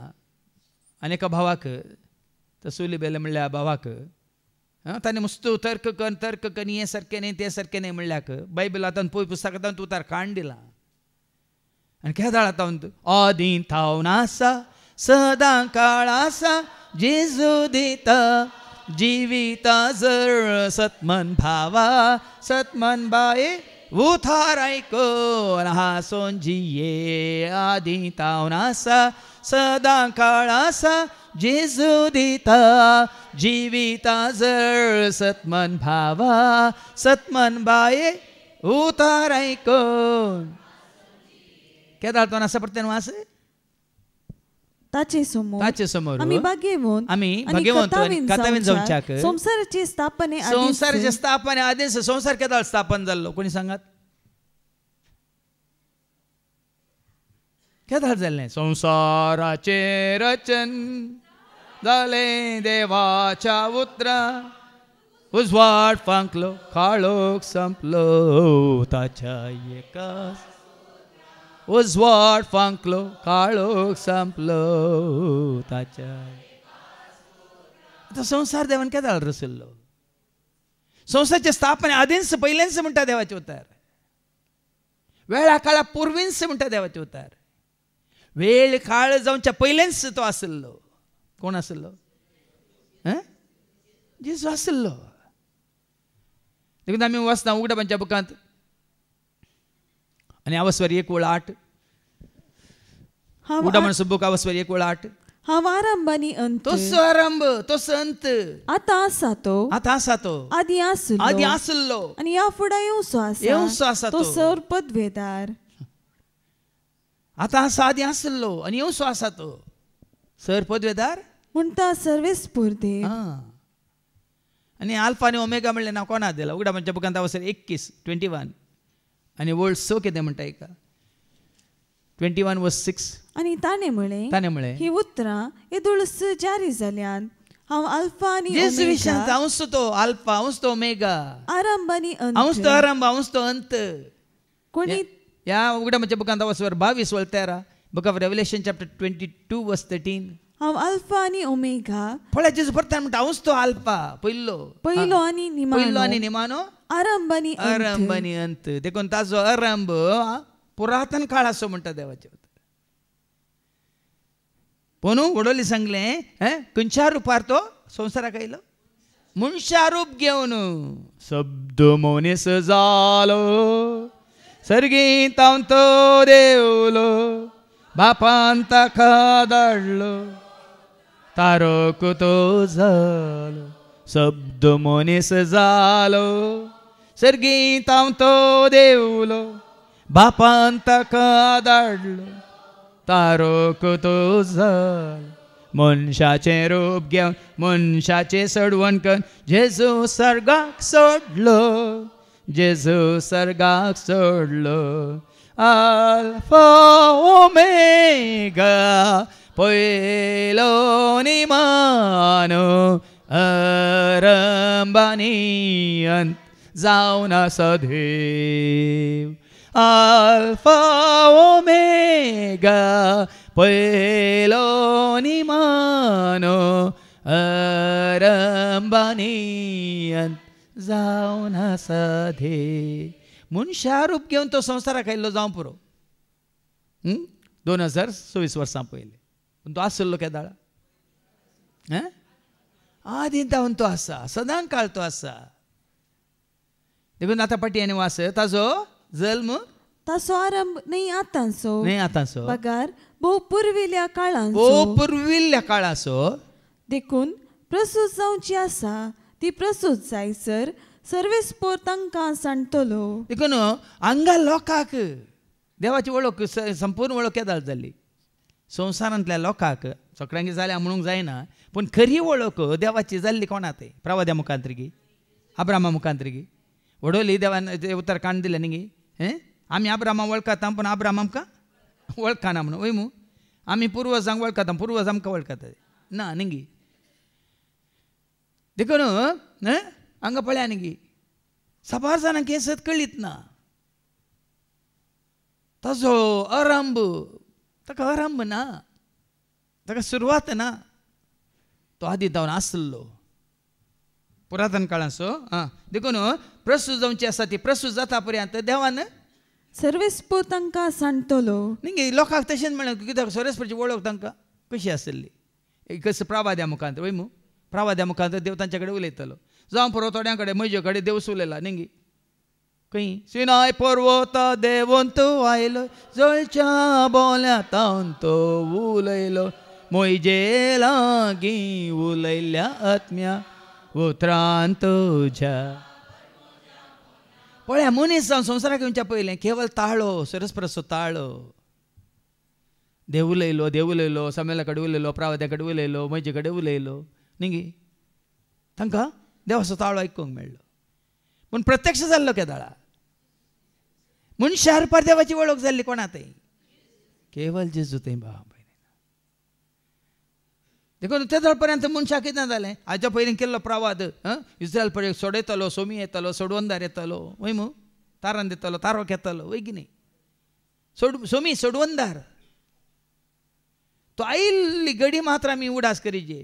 आनी एका भावाक तसुली बेले म्हणल्या भावाक ताणें मस्तो तर्क कर हें सारकें न्ही तें सारकें न्ही म्हणल्याक बायबलांत पळय पुस्तकांत उतार काण दिला आनी केदाळ तावन आदीं थावन आसा सदां काळ आसा जेजू दिता जिविता जर सतमन भावा सतमन बाये उथार आयकोन हांसून जिये. आदीं थावन आसा सदां काळ आसा जेजू दिता जिविता जर सतमन भावा सतमन बाये उथार आयकोन. केदाळ तो आसा परतेन वास ताचे समोर आमी भाग्यवंत आनी कथावेन जावच्याक संसाराचे स्थापने संसाराचे स्थापने आदींच संसार केदाळ स्थापन जाल्लो कोणी सांगात. केदाळ जाल्लें संसाराचे रचन जालें देवाच्या उतरा उजवाड फांकलो काळोख संपलो ताच्या एकाच उजवाड फांकलो काळोख संपलो ताच्या. आतां संसार देवान केदाळ रचयल्लो. संसाराचे स्थापने आदींच पयलेंच म्हणटा देवाचे उतार. वेळा काळा पुर्वींच म्हणटा देवाचे उतार. वेळ काळ जावच्या पयलेंच तो आसलो. कोण आसलो? जेजू आसलो. देखून आमी वाचता उगडापांच्या बुकांत आनी आवस्वारी 1:8 उगडापांचो बूक आवस्वारी 1:8 हांव आरंभ आनी अंत तोच आरंभ तोच अंत आतां आसा तो आदी आसलो आनी ह्या फुडें येवचो आसा तो सर्वपदवेदार. आतां आसा आदी आसलो आनी येवचो आसा तो सर्वपदवेदार म्हणटा सर्वेस्फूर्ती. आनी आल्फा आनी ओमेगा म्हणलें नांव कोणा दिलां? उगडापांच्या बुकांत आवस्वारी 21 आनी वर्ड 6 कितें म्हणटा एका 21:6 आनी ताणें म्हळें ही उतरां येदुळस जारी जाल्यान हांव अल्फा आनी जेजू विशयांत हांवूच तो अल्फा हांवूच तो ओमेगा आरंभ आनी अंत हांवूच तो आरंभ हांवूच तो अंत. कोणी ह्या उगडापांच्या बुकांत आवस्वारी 22:13 बुक ऑफ रेव्हलेशन चॅप्टर 22:13 हांव अल्फा आनी ओमेगा पळय जेजू परत म्हणटा हांवूच तो अल्फा पयलो आनी निमानो आरंभ आनी अंत. देखून ताजो आरंभ पुरातन काळ असो म्हणटा देवाचे. पूण वडोली सांगलें खंयच्या रुपार तो संवसाराक आयलो? मनशा रूप घेवन शब्द मनीस जालो सर्गींत हांव तो देवलो बापान ताका धाडलो तारक तो जालो शब्द मनीस जालो सर्गींत हांव तो देवलो बापान ताका धाडलो तारक तो जालो. मनशाचें रूप घेवन मनशाचें सडवण करून जेजू सर्गाक सोडलो अल्फा ओमेगा पयलो निमानो आरंभ आनी अंत जावन आसा देव. अल्फा ओमेगा पयलो निमानो आरंभ आनी अंत जावन आसा देव. मनशा रूप घेवन तो संवसाराक आयिल्लो जावं पुरो 2024 वर्सां पयलीं. पूण तो आसलो केदाळ आदीं तावन तो आसा सदां काळ तो आसा. देखून आतां पाटी आनी वास ताजो जल्म ताचो आरंभ न्ही आतांचो पगार भोव पुर्विल्ल्या काळाचो. देखून प्रसूत जावची आसा ती प्रसूत जायसर सर्वेस्पोर तांकां सांगतलो. देखून हांगा लोकांक देवाची वळख संपूर्ण वळख केदार जाली. संवसारांतल्या लोकांक सगळ्यांक जाल्या म्हणूंक जायना, पूण खरी वळख देवाची जाल्ली कोणात प्रवाद्या मुखांतरगी, अब्रामा मुखांतरगी वडोली देवान उतर काण दिलें न्ही. आमी अब्रामा वळखता पूण अब्राम आमकां वळखना म्हणून वय मू. आमी पुर्वजांक वळखता, पुर्वज आमकां वळखता ना न्ही. देखून हांगा पळया न्ही, साबार जाणांक हें सत कळीत ना. ताजो आरंभ, ताका आरंभ ना, ताका सुरवात ना. तो आदी जावन आसलो पुरातन काळांचो. देखून प्रस्तूत जावची आसा ती प्रस्तूत जाता पर्यंत देवान सर्वेस्पोर तांकां सांगतलो. न्ही. लोकांक तशेंच म्हणलें कित्याक सर्वेस्परची वळख तांकां कशी आसली. कस प्रवाद्या मुखांत वय मू. प्रवाद्या मुखांत देव तांचे कडेन उलयतलो. जावं पुरो थोड्यां कडेन म्हजे कडेन देव उलयला न्ही. खंय सिनाय पर्वत देवंत आयलो, जळच्या बोल्यातावन तो उलयलो, मोइजे लागीं उलयल्या आत्म्या उतरांत तुज्या. पळया मनीस जावन संवसाराक येवच्या पयलें केवळ ताळो, सरस्परसो ताळो. देव उलयलो, सामेला कडेन उलयलो, प्रावाद्या कडेन उलयलो, म्हजे कडेन उलयलो न्ही. तांकां देवाचो ताळो आयकूंक मेळ्ळो. पूण प्रत्यक्ष जाल्लो केदाळा. मनशार पर देवाची वळख जाल्ली कोणात केवळ जेजू थंय भाव. देखून ते पर्यंत मनशाक कितें जालें. हाच्या पयलीं केल्लो प्रवाद इस्रायल पर्यंत सोडयतलो, सोमी येतलो, सोडवंदार येतलो वय मू. तारण दितलो, तारोक येतलो वय की न्ही. सोमी सोडवंदार तो आयिल्ली घडी मात्र आमी उडास करीजे.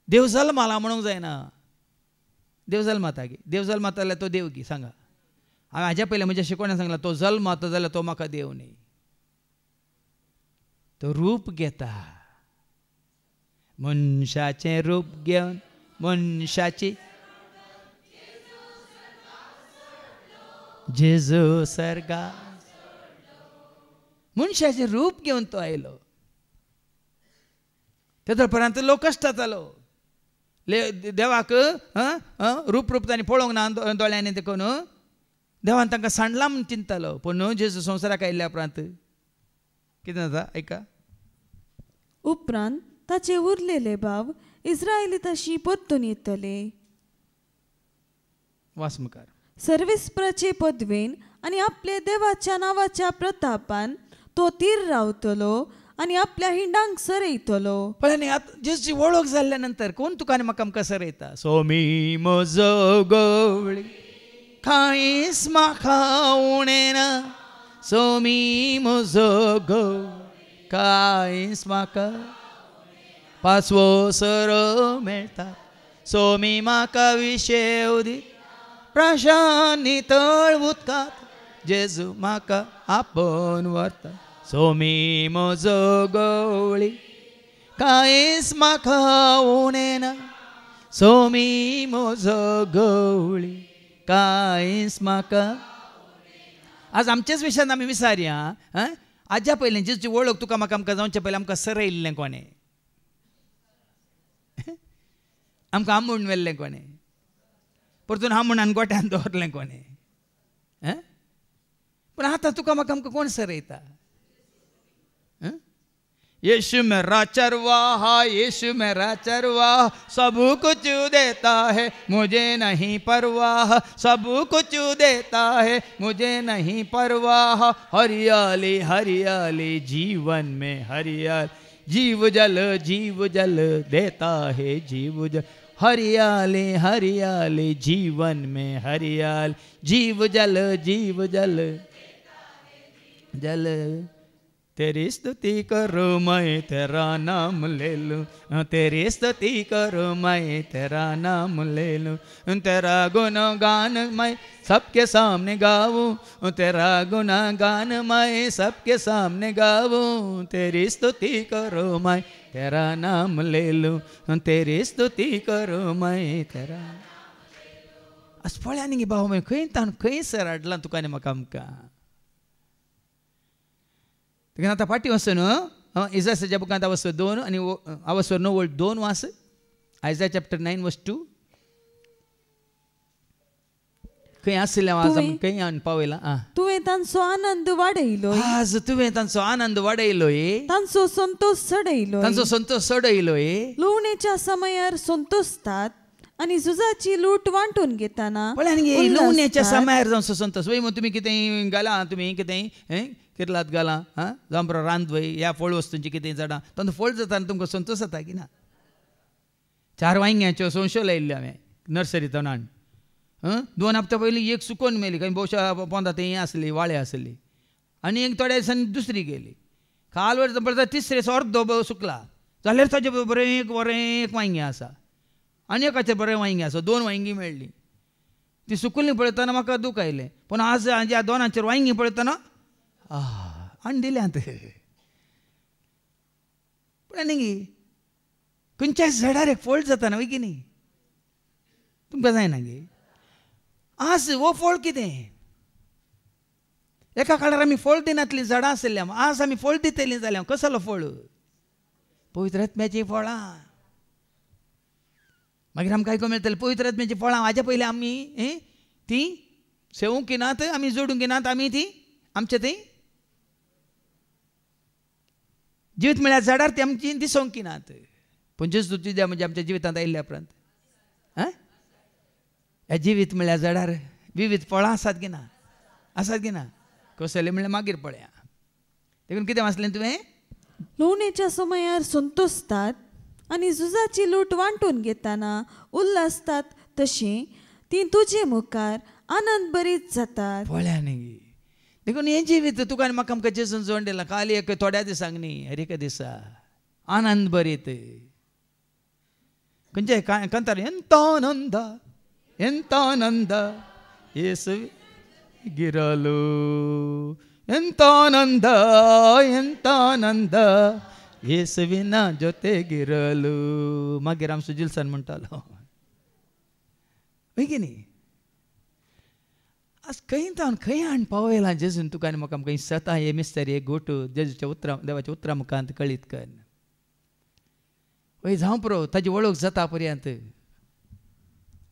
देव जल्माला म्हणूंक जायना. देव जल्माता गे, देव जल्माता जाल्यार तो देव गी सांगा. हांवें हाज्या पयलीं म्हज्या शिकवण्यान सांगला तो जल्माता जाल्यार तो म्हाका देव न्ही. तो रूप घेता, मनशाचें रूप घेवन मनशाची जेजू सर्गा मनशाचें रूप घेवन तो आयलो. तेदो पर्यंत लोक कश्ट जातालो. देवाक रूप तांणी पळोवंक ना दोळ्यांनी. देखून देवान तांकां सांडला म्हूण चिंततालो. पूण जेजू संवसाराक आयिल्ल्या उपरांत कितें जाता ऐका. उपरांत ताचे उरलेले भाव इस्रायली तशी परतून येतले. वास मुखार. सर्वेस्पराचे पदवेन आनी आपले देवाच्या नांवाच्या प्रतापान तो तीर रावतलो आनी आपल्या हिंडांक सरयतलो. पण जेची वळख जाल्ल्या नंतर कोण तुका आनी म्हाका आमकां सरयता. सोमी म्हजो गवळी कांयच म्हाका उणें ना. सोमी म्हजो गवळी कांयच म्हाका पांचवो सरो मेळटा. सोमी म्हाका विशेव दी प्राशान नितळ उदकांत जेजू म्हाका आपोवन व्हरता. सोमी म्हजो गवळी कांयच म्हाका उणें ना. सोमी म्हजो गवळी कांयच म्हाका. आज आमच्याच विशयान आमी विचारया. हाज्या पयलीं जेची वळख तुका म्हाका आमकां जावचे पयलीं आमकां सरयल्लें कोणें. आमकां आंबूण व्हेल्लें कोणें. परतून आंबूणान गोट्यान दवरलें कोणें. पूण आतां तुका म्हाका आमकां कोण सरयता. यीशु मेरा चरवाहा, यीशु मेरा चरवाहा, सब कुछ देता है मुझे नहीं परवाह. सब कुछ देता है मुझे नहीं परवाह. हरियाली हरियाली जीवन में हरियाली, जीव जल देता है जीव जल. हरियाली हरियाली जीवन में हरियाली, जीव जल जल. तेरी स्तुति करो मैं तेरा नाम ले लूँ. तेरी स्तुति करो मैं तेरा नाम ले लूँ. तेरा गुणगान मैं सबके सामने गाऊँ. तेरा गुणगान मैं सबके सामने गाऊँ. तेरी स्तुति करो मैं तेरा नाम ले लूँ. तेरी स्तुति करो मैं तेरा. अस पळया न्ही भाव मैं खंय ताण खंय सर हाडला तुका आनी म्हाका आमकां. देखीन आतां फाटी वचून इसायाच्या बुकांत अवस्वर 2 आनी अवस्वर 9 2 वास. आयझाया चॅप्टर 9 वर्स 2. खंय आसल्या आज खंय हाडून पावयला तुवें तांचो आनंद वाडयलोय आज तुवें तांचो आनंद वाडयलोय तांचो संतोष चडयलोय तांचो संतोष चडयलोय लुवणेच्या समयार संतोषतात आनी झुजाची लूट वांटून घेताना लुवण्याच्या समयार जावन संतोष वय मग तुम्ही कितें घाला तुम्ही कितें किरलात घाला जावं बरो रांद वय ह्या फळ वस्तूंची कितें झाडां तांचो फळ जाता आनी तुमकां संतोष जाता की ना 4 वांयग्याच्यो संशय लायिल्ल्यो हांवें नर्सरींतल्यान हाडून 2 हप्ते पयलीं एक सुकोवन मेली खंय भोवशा पोंदा तें आसली वाळे आसली आनी एक थोड्या दिसांनी दुसरी गेली काल वर तिसरे अर्दो सुकला जाल्यार ताचे बरें एक वांयगें आसा आनी एकाचेर बरें वांयगें आसा 2 वांयगीं मेळ्ळीं ती सुकल्लीं पळयतना म्हाका दूख आयलें पूण आज ह्या 2 वांयगीं पळयतना आनी दिल्यांत पूण आनी खंयच्याय झाडार एक फळ जाता ना वय की न्ही तुमकां जायना गे आज हो फळ कितें एका काळार आमी फळ दिनातलीं झाडां आसलें आज आमी फळ दितलीं जाल्यार कसलो फळ पवित्र आत्म्याचीं फळां मागीर आमकां आयकूंक मेळटलें पवित्र आत्म्याचीं फळां हाज्या पयलीं आमी तीं सेवूंक नात आमी जोडूंक नात आमी तीं आमचें तीं जिवीत म्हळ्यार झाडार ती आमची दिसोंक नात पूण जेजू तुज्या म्हणजे आमच्या जिवितांत आयिल्ल्या उपरांत ह्या जिवीत म्हळ्यार झाडार विविध फळां आसात की ना कसले म्हळ्यार मागीर पळया देखून कितें वाचलें तुवें लुवणेच्या समयार संतोषतात आनी झुजाची लूट वांटून घेताना उल्हासतात तशीं ती तुजे मुखार आनंद बरीच जातात पळया न्ही देखून हें जिवीत तुका आनी म्हाका आमकां जेजून जोड दिला खाली एक थोड्या दिसांक न्ही हर एका दिसा आनंद बरीत खंयचे कंतार ಎಂತ ಆನಂದ ಯೇಸುವೆ ಗಿರಲು ಎಂತ ಆನಂದ ಯೇಸುವಿನ ಜೊತೆಗಿರಲು मागीर आम सुजिलसान म्हणटालो वय की न्ही आज खंय जावन खंय हाडून पावयला जेजून तुका आनी म्हाका आमकां सता हे मिस्तर हे गोटू जेजूच्या उतरां देवाच्या उतरां मुखांत कळीत कर वय जावं पुरो ताजी वळख जाता पर्यंत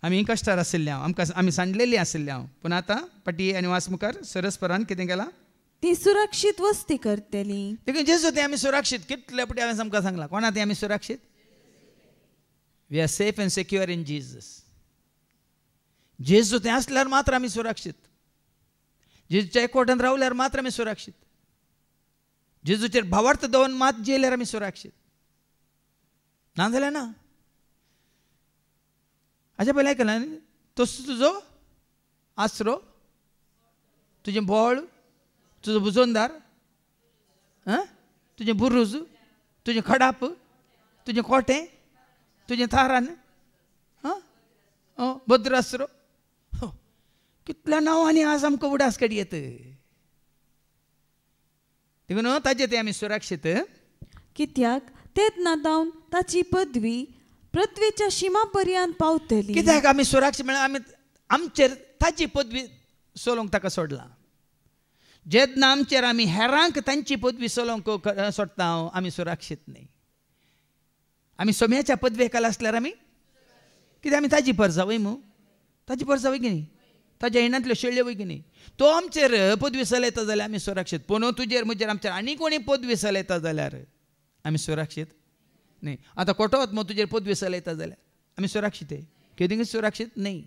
आमी कश्टार आशिल्ल्या आमकां आमी सांडलेलीं आशिल्ल्या पूण आतां पाटी आनी वास मुखार सरस्परान कितें केलां ती सुरक्षीत वस्ती करतली देखून जेजू ते आमी सुरक्षीत कितले फावटी हांवें आमकां सांगलां कोणा ते आमी सुरक्षीत we are safe and secure in Jesus जेजू ते आसल्यार मात्र आमी सुरक्षीत जेजूच्या एकवटांत रावल्यार मात्र आमी सुरक्षीत जेजूचेर भावार्थ दवरून मात जेल्यार आमी सुरक्षीत ना जाल्यार ना हाच्या पयलीं आयकलां तसो तुजो आसरो तुजें बोळ तुजो बुजोनदार तुजें बुरूज तुजें खडाप तुजें कोटें तुजें थारान भद्र आसरो कितल्या नांवांनी आज आमकां उडास काडयेत देखून ताजे ते आमी सुरक्षीत कित्याक तेच नादावन ताची पदवी पृथ्वीच्या शिमा पर्यंत पावतली कित्याक आमी सुरक्षीत म्हळ्यार आमी आमचेर ताची पदवी सोलोवंक ताका सोडला जेन्ना आमचेर आमी हेरांक तांची पदवी सोलोवंक सोडटा आमी सुरक्षीत न्ही आमी सोम्याच्या पदवेक आसल्यार आमी कित्याक आमी ताजी परजा वय मू ताजी परजा वय की न्ही ताज्या येणांतल्यो शेळ्यो वय की न्ही तो आमचेर पदवी चलयता जाल्यार आमी सुरक्षीत पूण तुजेर म्हजेर आमचेर आनी कोणी पदवी चलयता जाल्यार आमी सुरक्षीत न्ही आतां कोटोत मग तुजेर पदवी चलयता जाल्यार आमी सुरक्षीत केदींच सुरक्षीत न्ही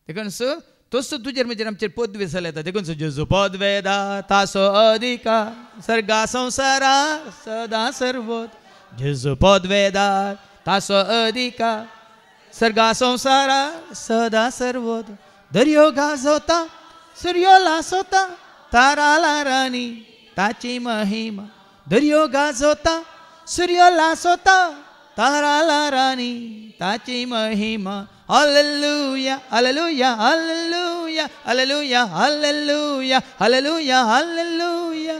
देखून तसो तुजेर म्हजेर आमचेर पदवी चलयता देखून जेजू पदवेदा तासो अधिका सर्गा संवसारा सदा सर्वोत जेजू पदवेदा तासो अधिका सर्गा संवसारा सदा सर्वोत दर्यो गाजोता सूर्यो लासोता तारा लारांनी ताची महिमा दर्यो गाजोता सूर्यो लासोता तारा लारांनी ताची महिमा हालेलुया हालेलुया हालेलुया हालेलुया हालेलुया हालेलुया हालेलुया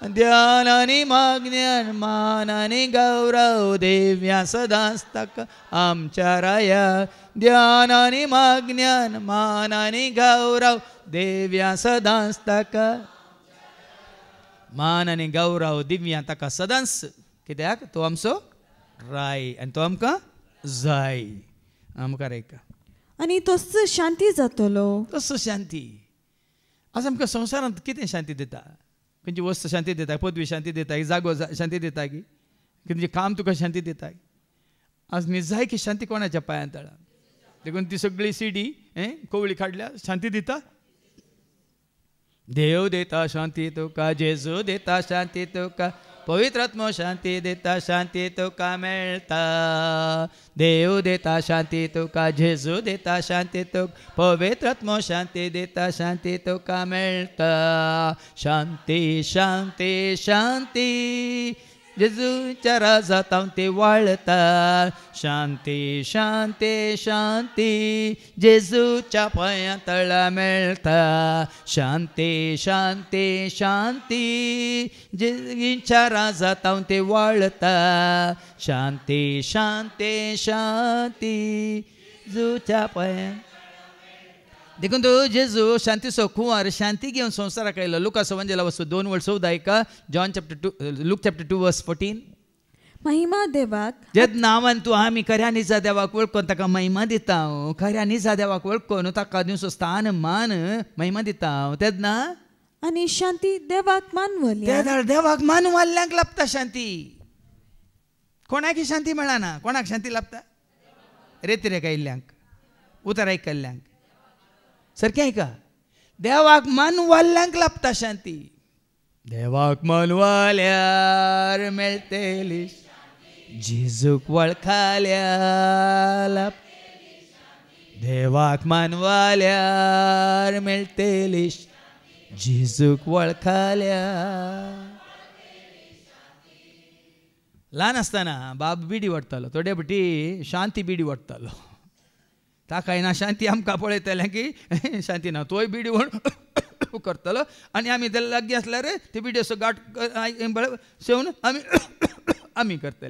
ध्यानाने मागण्यान मानाने गौरव देव्या सदांस्तक आमच्या राया ध्यानाने मागण्यान मानाने गौरव देव्या सदांस्तक मान आनी गौरव दिव्या ताका सदांच कित्याक तो आमचो राय आनी तो आमकां जाय मुखार ऐका आणि तोच शांती जातलो. तसो शांती. आज आमकां संवसारांत कितें शांती दिता? खंयची वस्त शांती दिता, पदवी शांती दिता, जागो शांती दिता की खंयचें काम तुका शांती दिता? आज जाय की शांती कोणाच्या पांयां तळा? देखून ती सगळी सीडी कवळी काडल्या शांती दिता. देव देता शांती तुका, जेजू देता शांती तुका, पवित्र आत्मो शांती देता, शांती तुका मेळटा. देव देता शांती तुका, जेजू देता शांती तुका, पवित्र आत्मो शांती देता, शांती तुका मेळटा. शांती शांती शांती जेजूच्या राजात हांव ते वाळटा. शांती शांती शांती जेजूच्या पांयां तळा मेळटा. शांती शांती शांती जेजूच्या राजात हांव ते वाळटा. शांती शांती शांती जेजूच्या पांयां. देखून तो जेजू शांतीचो कुंवार शांती घेवन संवसाराक आयलो. लुकास एवंजेला वचून 2:14 ऐका. John chapter 2, look chapter 2:14. महिमा देवाक जे नांवान तूं आमी खऱ्या निजा देवाक वळखून ताका महिमा दिता. खऱ्या निजा देवाक वळखून ताका दिवचो स्थान मान महिमा दिता. तेच ना. आणि शांती देवाक मानवली. देवाक मानवाल्यांक लाभता शांती. कोणाक शांती मेळना. कोणाक शांती लाभता? रेतिरेक आयिल्ल्यांक, उतर आयकल्ल्यांक. सारकें ऐका. देवाक मानवाल्यांक लाभता शांती. देवाक मानवाल्यार मेळटली. जेजूक वळखल्यार लाभ. देवाक मानवाल्यार मेळटली. जेजूक वळखल्यार. ल्हान आसतना बाब बिडी वाडटालो. थोडे फाटी शांती बिडी वाडटालो. ताका ना शांती आमकां पळयतलें की शांती ना. तोय बिडी व्हरून करतलो आनी आमी तें लागीं आसल्यार ती बिडी असो गाठ सेवन आमी करतले.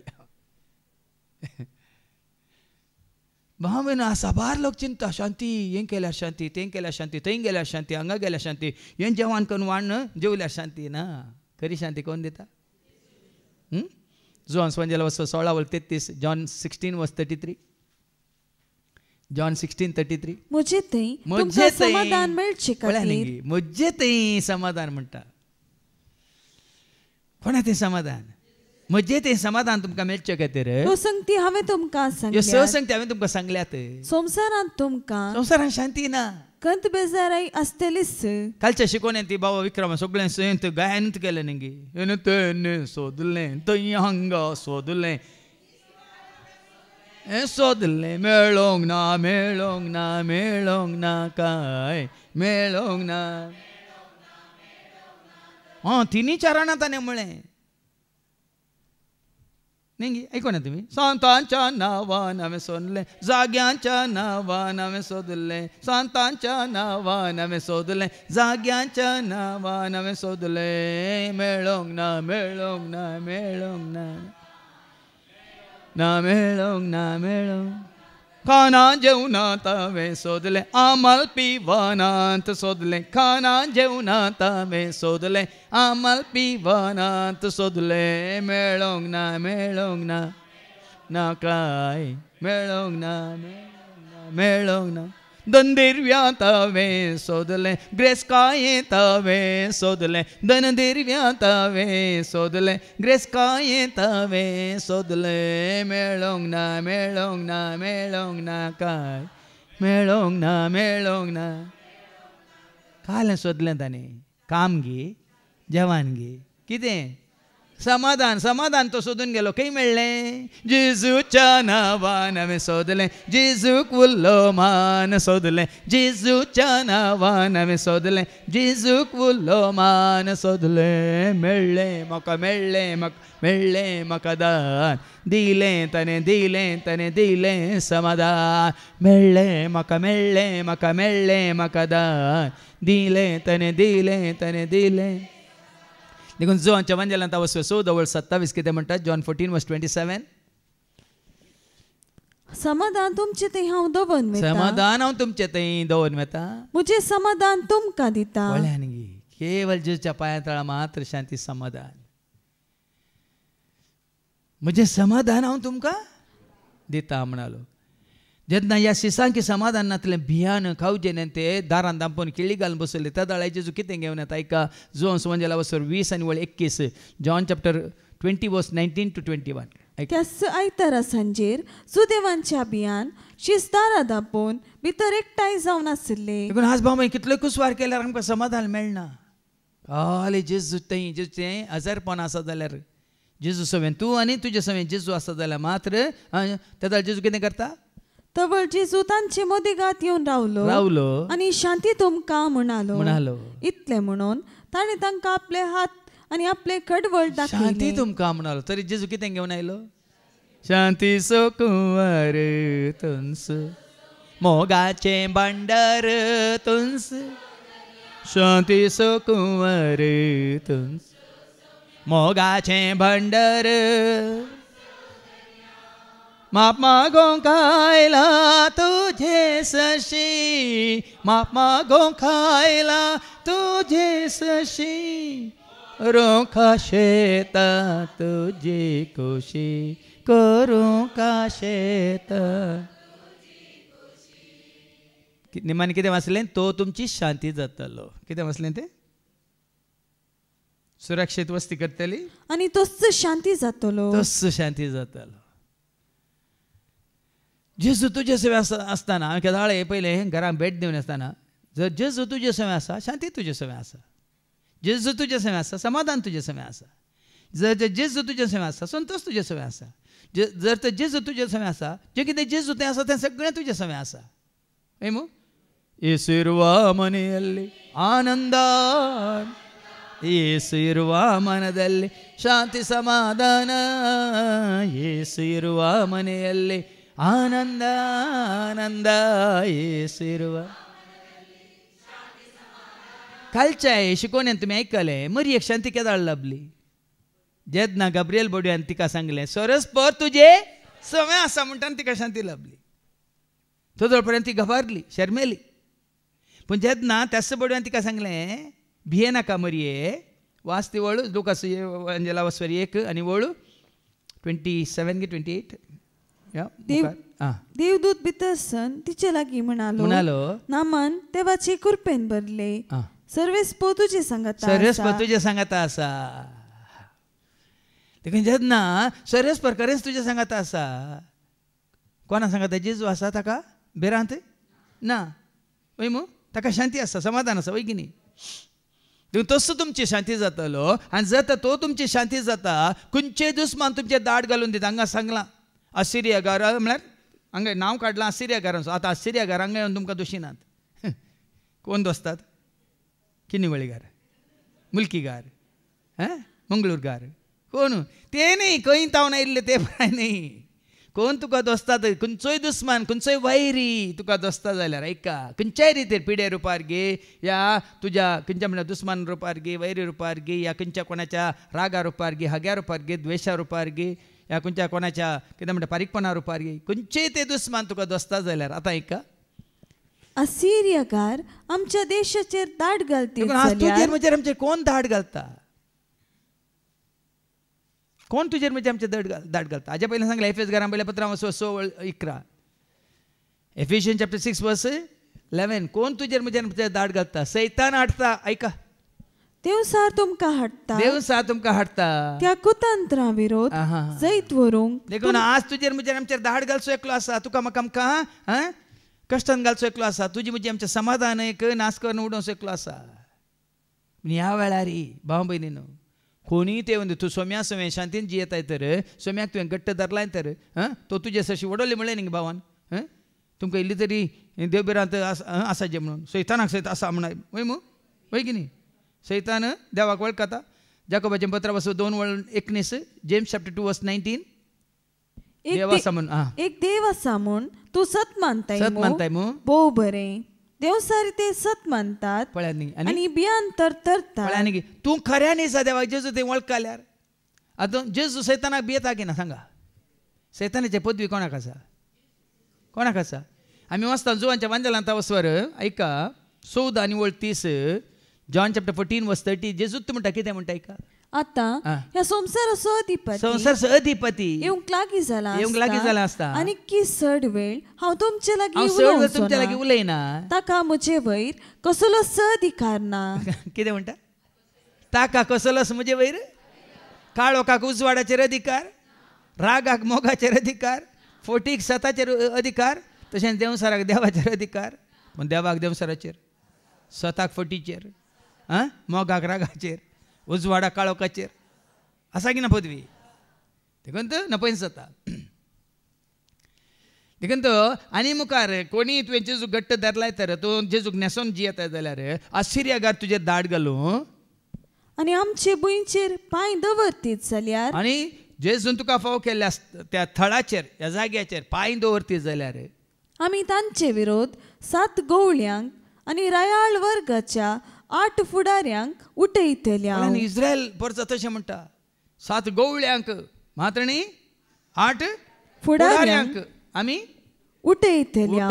भाव भयण आसा बार लोक चिंता शांती. हें केल्यार शांती, तें केल्यार शांती, थंय गेल्यार शांती, हांगा गेल्यार शांती, हें जेवण करून वाडन जेवल्यार शांती ना. खरी शांती कोण दिता? जॉन एवंजेला वचो 16:33. जॉन 16:33. जॉन 16:33. म्हजे थंय तुमकां समाधान मेळचे खातीर. म्हजे थंय समाधान म्हणटा. कोणा तें समाधान? म्हजे तें समाधान तुमकां मेळचे खातीर. ह्यो संगती हांवें तुमकां सांगल्यात. ह्यो संगती हांवें तुमकां सांगल्यात. संवसारांत शांती ना. कंत बेजाराई आसतलीच. कालच्या शिकोवण्यात ती बाबा विक्रम सगळें गायनूच केलें न्ही गे. तें सोदलें थंय हांगा सोदलें सोदलें मेळोंक ना मेळोंक ना मेळोंक ना काय मेळोंक ना. तिनी चारां ताणें म्हळें न्ही. ऐको ना तुमी. सांतांच्या नांवान हांवें सोदलें, जाग्यांच्या नांवान हांवें सोदलें, सांतांच्या नांवान हांवें सोदलें, जाग्यांच्या नांवान हांवें सोदलें. मेळोंक ना मेळोंक ना मेळोंक ना ना मेळोंक ना मेळोंक. खाना जेवणांत हांवें सोदलें, आमाल पिवानांत सोदलें, खाना जेवणांत हांवें सोदलें, आमाल पिवानांत सोदलें. मेळोंक ना मेळोंक ना ना काय मेळोंक ना मेळोंक ना मेळोंक ना. दनदिरव्यांत हांवें सोदलें, ग्रेस्कायेंत हांवें सोदलें, दनदिरव्यांत हांवें सोदलें, ग्रेस्कायेंत हांवें सोदलें. मेळोंक ना मेळोंक ना मेळोंक ना काय मेळोंक ना मेळोंक ना. काल सोदलें ताणें काम गे, जेवण गे, कितें समाधान. समाधान तो सोदून गेलो. खंय मेळ्ळें? जेजूच्या नांवान हांवें सोदलें, जेजूक उरलो मान सोदलें, जेजूच्या नांवान हांवें सोदलें, जेजूक उरलो मान सोदलें. मेळ्ळें म्हाका मेळ्ळें म्हाका मेळ्ळें म्हाका दान, दिलें ताणें दिलें ताणें दिलें समाधान. मेळ्ळें म्हाका मेळ्ळें म्हाका मेळ्ळें म्हाका दान, दिलें ताणें दिलें ताणें दिलें. देखून जॉनच्या एवंजेलांत वचून 14:27 कितें म्हणटा? जॉन 14:27. समाधान तुमचे थंय हांव दवरून वेता. समाधान हांव तुमचे थंय दवरून वेता. म्हजें समाधान तुमकां दिता. कळ्ळें न्ही? केवळ जेजूच्या पांया तळा मात्र शांती समाधान. म्हजें समाधान हांव तुमकां दिता म्हणालो. जेन्ना ह्या सिसांकी समाधानांतले भियान खावचे न्ही ते दारान दांपोवन किळी घालून बसले त्या दाळा जेजू कितें घेवन येता ऐका जोन सुमंजला वसर 20 आनी 21 जॉन चॅप्टर 20 वर्स 19 to 21. त्याच आयतारा सांजेर सुदैवांच्या बियान शिस्तारा दापोवन भितर एकठांय जावन आशिल्ले. देखून आज भाव कितलो कुसवार केल्यार आमकां समाधान मेळना. खाली जेजू तें आजारपण आसा जाल्यार जेजू सवें तूं आनी तुजे सवें जेजू आसा जाल्यार मात्र त्या जेजू कितें करता. तवळ जेजू तांचे मदेगात येवन रावलो आनी शांती तुमकां म्हणालो. इतले म्हणून ताणें तांकां आपले हात आनी आपले कडवळ दाखयले. शांती तुमकां म्हणालो तरी जेजू कितें घेवन आयलो. शांती सो कुंवर तुंस मोगाचे भांडार तुंस शांती सो कुंवर तुंस मोगाचे भांडार माप मागोंक आयला तुझे सशी माप मागोंक आयला तुझे सशी रोखा शेता तुझी खुशी करूं का शेत. निमाने कितें वाचलें तो तुमची शांती जातलो. कितें वाचलें तें सुरक्षीत वस्ती करतली आनी तोच शांती जातलो. जेजू तुजे सेवे आसतना हांवें केदाळे पयलें घरांत भेट दिवन आसतना जर जेजू तुजे सेवे आसा शांती तुजे सेवे आसा. जेजू तुजे सेवे आसा समाधान तुजे सेवे आसा. जर जेजू तुजे सेवे आसा संतोष तुजे सेवे आसा. जर तर जेजू तुजे सेवे आसा जें कितें जेजू तें आसा तें सगळें तुजे सेवे आसा. मू येसुवा मनेಯಲ್ಲಿ आनंदान येसुवा मनದಲ್ಲಿ ಶಾಂತಿ ಸಮಾಧಾನ येसुवा ಮನೆಯಲ್ಲಿ आनंद आनंद येसुवा. कालच्या शिकवण्यान तुमी आयकलें मरी एक शांती केदाळ लाभली. जेन्ना गब्रियल बोडयान तिका सांगलें सरस्पर तुजे सवें आसा म्हणटान तिका शांती लाभली. थोडे पर्यंत ती घाबरली शर्मेली. पूण जेन्ना त्याच बोडयान तिका सांगलें भिये नाका मरये वाच ती वळू लुकास अंजला वस्वरी 1 आनी वळू 27 की 28. देवदूत भितर तिचे लागीं म्हणालो नामान देवाचे कृपेन भरले सर्वेस्प तुजे सांगाता आसा. देखून जेन्ना सर्वेस्पर खरेंच तुजे सांगाता आसा कोणा सांगाता जेजू आसा ताका बेरांत ना वय मू ताका शांती आसा समाधान आसा वय की न्ही. देखून तसो तुमची शांती जातलो आनी जर तो तुमची शांती जाता खंयचेय दुस्मान तुमचे दाट घालून दिता. हांगा सांगलां असिरिया घार म्हळ्यार हांगा नांव काडलां असिरिया घारांचो. आतां असिरिया घार हांगा येवन तुमकां दोशिनात. कोण दोसतात किन्नीवळी घार मुल्की घार मंगळूर घार कोण ते न्ही खंय तावन आयिल्ले ते पळय न्ही. कोण तुका दोसतात खंयचोय दुस्मान खंयचोय वैरी तुका दोसता जाल्यार ऐका खंयच्याय रितीर पिडे रुपार घे या तुज्या खंयच्या म्हणल्यार दुस्मान रुपार घे वैरी रुपार घे या खंयच्या कोणाच्या रागा रुपार घे हग्या रुपार घे द्वेशा रुपार घे या खंयच्या कोणाच्या कितें म्हणटा पारीकपणा रुपार घे खंयचेय ते दुस्मान तुका दोसता जाल्यार आतां ऐका असिरियाकार आमच्या देशाचेर दाड घालतील तुजेर म्हजेर आमचेर कोण दाड घालता. कोण तुजेर म्हणजे आमचे दाट घालता. हाज्या पयलीं सांगलें एफेस घरां पयल्या पत्रां 6:11 एफिशियन चॅप्टर 6 वर्स 11 कोण तुजेर म्हणजे आमचे दाट घालता. सैतान हाडटा ऐका देवसार तुमकां हाडटा त्या कुतंत्रां विरोध जैत व्हरूंक. देखून आज तुजेर म्हणजे आमचेर दाड घालचो एकलो आसा तुका म्हाका आमकां कश्टान घालचो एकलो आसा. तुजी म्हणजे आमचें समाधान एक नाश करून उडोवचो एकलो आसा. ह्या वेळार भाव भयणीनो कोणी ते म्हणजे तूं सोम्या सवें शांतीन जियेताय तर सोम्याक तुवें घट्ट धरलाय तर तो तुजे सशी वडोली म्हणलें न्ही भावान. तुमकां इल्ली तरी देवबिरांत आसा जे म्हणून सैतानाक सयत आसा म्हणाय वय मू वय की न्ही. सैतान देवाक वळखता. जाकोबाचें पत्र 2:19 जेम्स चॅप्टर 2 वर्स 19 एक देव आसा म्हूण तूं सत मानताय मू भोव बरें. देवसारी ते सत मानतात आनी भियान तरतरतात. तूं खऱ्यान दिसा देवाक जेजू ते वळखल्यार आतां जेजू सैतानाक भियेता की ना सांगा. सैतानाचे पदवी कोणाक आसा. आमी वाचता जुवांच्या वांजलांत वसवर ऐका 14 आनी 30 जॉन चॅप्टर 14 वर्स 30 जेजूच म्हणटा कितें म्हणटा ऐका आता ह्या संसाराचो अधिपती येवंक लागीं जाला आसता आनी की चड वेळ हांव तुमचे तुमच्या लागीं उलयना ताका म्हजे वयर कसलोच अधिकार ना. कितें म्हणटा ताका कसलोच म्हजे वयर काळोखाक उजवाडाचेर अधिकार, रागाक मोगाचेर अधिकार, फोटीक सताचेर अधिकार, तशेंच देवसाराक देवाचेर अधिकार. पूण देवाक देवसाराचेर, सताक फटीचेर, मोगाक रागाचेर, उजवाडाक काळोखाचेर आसा की ना पदवी. देखून नपयस जाता. देखून आनी मुखार कोणी तुवें जेजूक घट्ट धरलाय तर तूं जेजूक नेसोन जियेता जाल्यार आश्चर्यागार तुजेर दाड घालूं आनी आमचे भुंयचेर पांय दवरतीत जाल्यार आनी जेजून तुका फाव केल्ल्या त्या थळाचेर ह्या जाग्याचेर पांय दवरतीत जाल्यार आमी तांचे विरोध 7 गवळ्यांक आनी रायाळ वर्गाच्या 8 फुडाऱ्यांक उठयतल्या. इस्रायल परचा तशें म्हणटा 7 गवळ्यांक मात्र न्ही 8 फुडाऱ्यांक आमी उठयतल्या.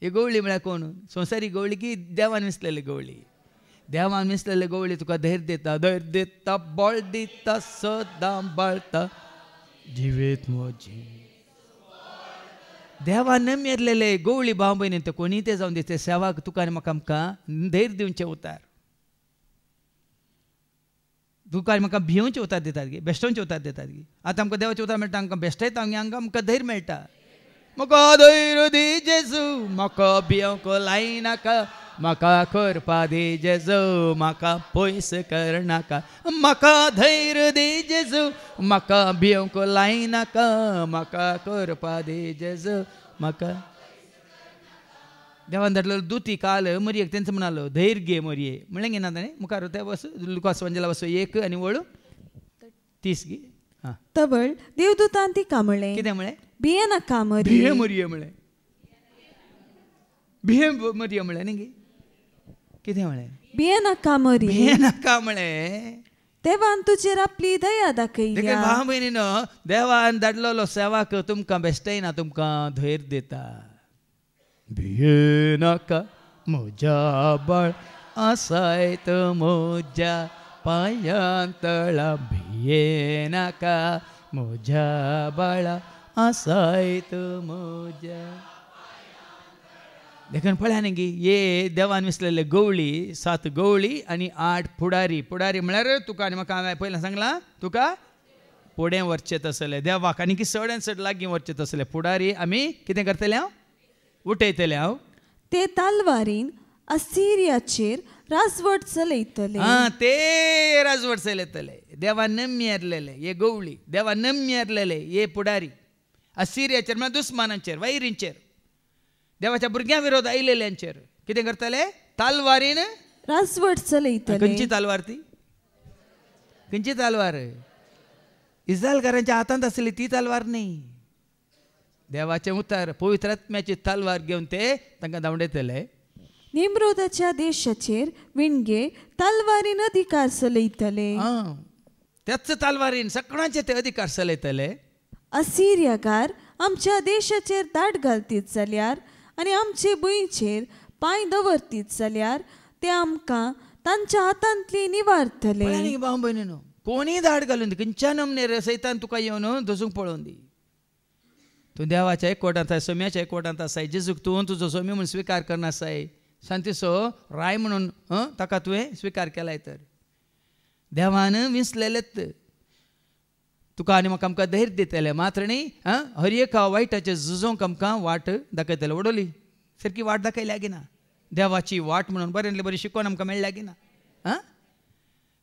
ही गवळी म्हळ्यार कोण? संवसारी गवळी की देवान विसलेली गवळी? देवान विसलेली गवळी तुका धैर्य दिता बळ दिता सदां बाळता जिवेत म्हजी. देवान मेरलेले गवळी भाव भयणी ते कोणी ते जावन दिसते सेवाक तुका आनी म्हाका आमकां धैर्य दिवचे उतार, तुका आनी म्हाका भिवचे उतार दितात गे, बेश्टोवचे उतार दितात गे. आतां आमकां देवाचे उतार मेळटा, आमकां बेश्टायता हांगा आमकां धैर्य मेळटा. म्हाका धैर्य दी जेजू, म्हाका भिवंक लायनाका, म्हाका करपा दी जेजू, म्हाका पयस करनाका. म्हाका धैर्य दी जेजू, म्हाका भिवंक लायनाका, म्हाका करपा दी जेजू, म्हाका. देवान धाडलेलो दुती काल मरयेक तेंच म्हणालो धैर्य घे मरये म्हणलें घेना ताणें. मुखार ते बस लुकास वंजला बस 1 आनी वळू 30 गे. तवळ देवदूतान तिका म्हळें कितें म्हळें? भिये नाका भिये मरये म्हळें. भिये मरये म्हळें न्ही गे. कितें म्हळें? भिये नाका मरये. भिये नाका म्हळें. देवान तुजेर आपली दया दाखयल्या. भाव भयणीनो, देवान धाडलेलो सेवाक तुमकां बेश्टायना, तुमकां धैर्य दिता. भिये नाका म्हज्या बाळ आसायत म्हज्या पांयांतळा. भिये नाका म्हज्या बाळा आसायत म्हज्या. देखून पळया न्ही गे, ये देवान विसलेले गवळी 7 गवळी आनी 8 फुडारी. फुडारी म्हळ्यार तुका आनी म्हाका हांवें पयलें सांगलां तुका फुडें वरचें तसलें, देवाक आनी की चड चड लागीं वरचें तसलें. फुडारी आमी कितें करतले? हांव उठयतले. हांव ते तालवारीन असिरियाचेर राजवट चलयतले. ते राजवट चलयतले. देवान नम्मी हारलेले ये गवळी, देवान नम्मी हारलेले ये फुडारी. असिरियाचेर म्हळ्यार दुस्मानांचेर, वैरींचेर, देवाच्या भुरग्यां विरोध आयिल्ल्यांचेर कितें करतले? तालवारीन राजवट चलयतले. खंयची तालवार ती? खंयची तालवार? इस्रायलकारांच्या हातांत आसली ती तालवार न्ही. देवाचें उतार पवित्र आत्म्याची तालवार घेवन ते तांकां धांवडयतले. निम्रोदाच्या देशाचेर विणगे तालवारीन अधिकार चलयतले. त्याच तालवारीन सगळ्यांचे ते अधिकार चलयतले. असिरियाकार आमच्या देशाचेर दाड घालतीत जाल्यार आनी आमचे भुंयचेर पांय दवरतीत जाल्यार ते आमकां तांच्या हातांतली निवारतले. भाव भयणीनो, कोणी धाड घालून दी, खंयच्या नमनेर सैतान तुका येवन दसूंक पळोवन दी. तूं देवाच्या एकवटांत आसाय, सोम्याच्या एकवटांत आसाय, जेजूक तूं तुजो सोम्य म्हणून स्विकार करनासाय, शांतीचो राय म्हणून ताका तुवें स्विकार केलाय, तर देवान विसलेलेत तुका आनी म्हाका आमकां धैर्य दितले. मात्र न्ही हर एक वायटाचे झुजोवंक आमकां वाट दाखयतले. वडोली सारकी वाट दाखयल्या गी ना. देवाची वाट म्हणून बरेंतले बरी शिकोवन आमकां मेळ्ळ्या गी ना.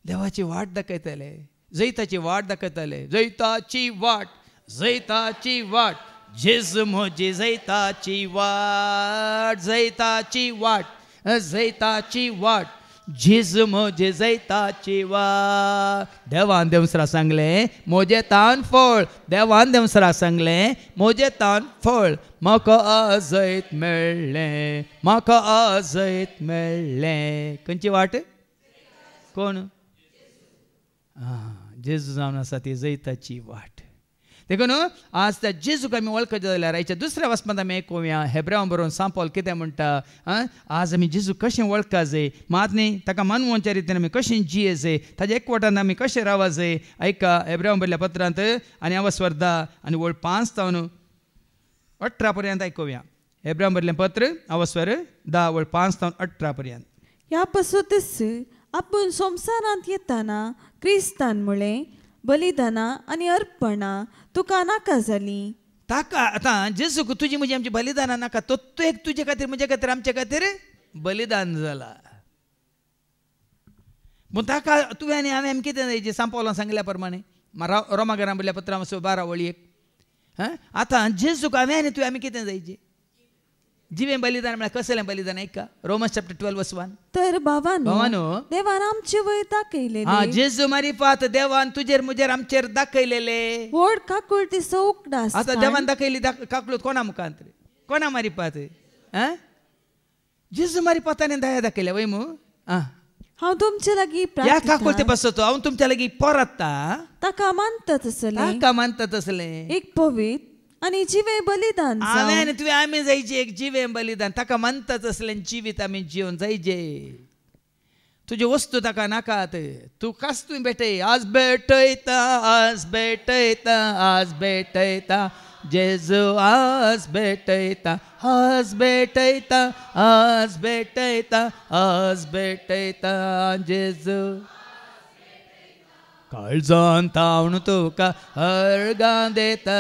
देवाची वाट दाखयतले, जैताची वाट दाखयतले. जैताची वाट, जैताची वाट, जेजू म्हजी जैताची वाट, जैताची वाट, जैताची वाट, जेजू म्हजी जैताची वाट. देवान देवसरा सांगले म्हजे तान फळ, देवान देवसरा सांगले म्हजे तान फळ. म्हाका आजैत मेळ्ळें, म्हाका आजैत मेळ्ळें. खंयची वाट? कोण? जेजू जावन आसा ती जैताची वाट. देखून आज त्या जेजूक आमी वळखत जाल्यार आयच्या दुसऱ्या वचपांत आमी आयकुया हेब्रेवांक बरोवन सांपॉल कितें म्हणटा आज आमी जेजू कशें वळखा जाय मात न्ही ताका मानवच्या रितीन आमी कशें जिये जाय ताज्या एकवटान आमी कशें रावूं जाय ऐका हेब्रेवांक बरयल्ल्या पत्रांत आनी हांव स्वर्धा आनी वळ 5 तावन 18 पर्यंत आयकुया हेब्रेवांक बरयल्लें पत्र अवस्वर 10 वळ 5 तावन 18 पर्यंत ह्या पासूनच आपूण संवसारांत येताना क्रिस्तान मुळे बलिदाना आनी अर्पणां तुका नाका जाली ताका आतां जेजूक तुजी म्हजी आमची बलिदानां नाका तो एक तुजे खातीर म्हजे खातीर आमचे खातीर बलिदान जाला पूण ताका तुवें आनी हांवें आमी कितें जायचें सांपवलां सांगल्या प्रमाणे रोमाकारां बरयल्ल्या पत्रां 12 वळी आतां जेजूक हांवें आनी तुवें आमी कितें जायचें जिवे बलिदान म्हळ्यार कसलें बलिदान ऐका रोमन्स चॅप्टर 12 वर्स 1 तर भावानो देवान आमचे वयर दाखयलेले जेजू मारिफात देवान तुजेर मुजेर आमचेर दाखयलेले व्हड काकुळटी सौकडा आतां देवान दाखयली काकुळत कोणा मुखांत कोणा मारिफात जेजू मारिफाताने दया दाखयल्या वय मू हांव तुमचे लागीं ह्या काकुळते बसतो हांव तुमच्या लागीं परतता ताका मानतात असले एक पवित्र आणि जिवे बलिदान हांवें आनी तुवें आमी जायचे एक जिवे बलिदान ताका मानतात असलें जिवीत आमी जिवन जायचे तुज्यो वस्तू ताका नाकात तूं कास्तूय भेटय आज भेटयता आज भेटयता आज भेटयता जेजू आज भेटयता आज भेटयता आज भेटयता आज भेटयता जेजू काळजान तावन तुका हळगां देता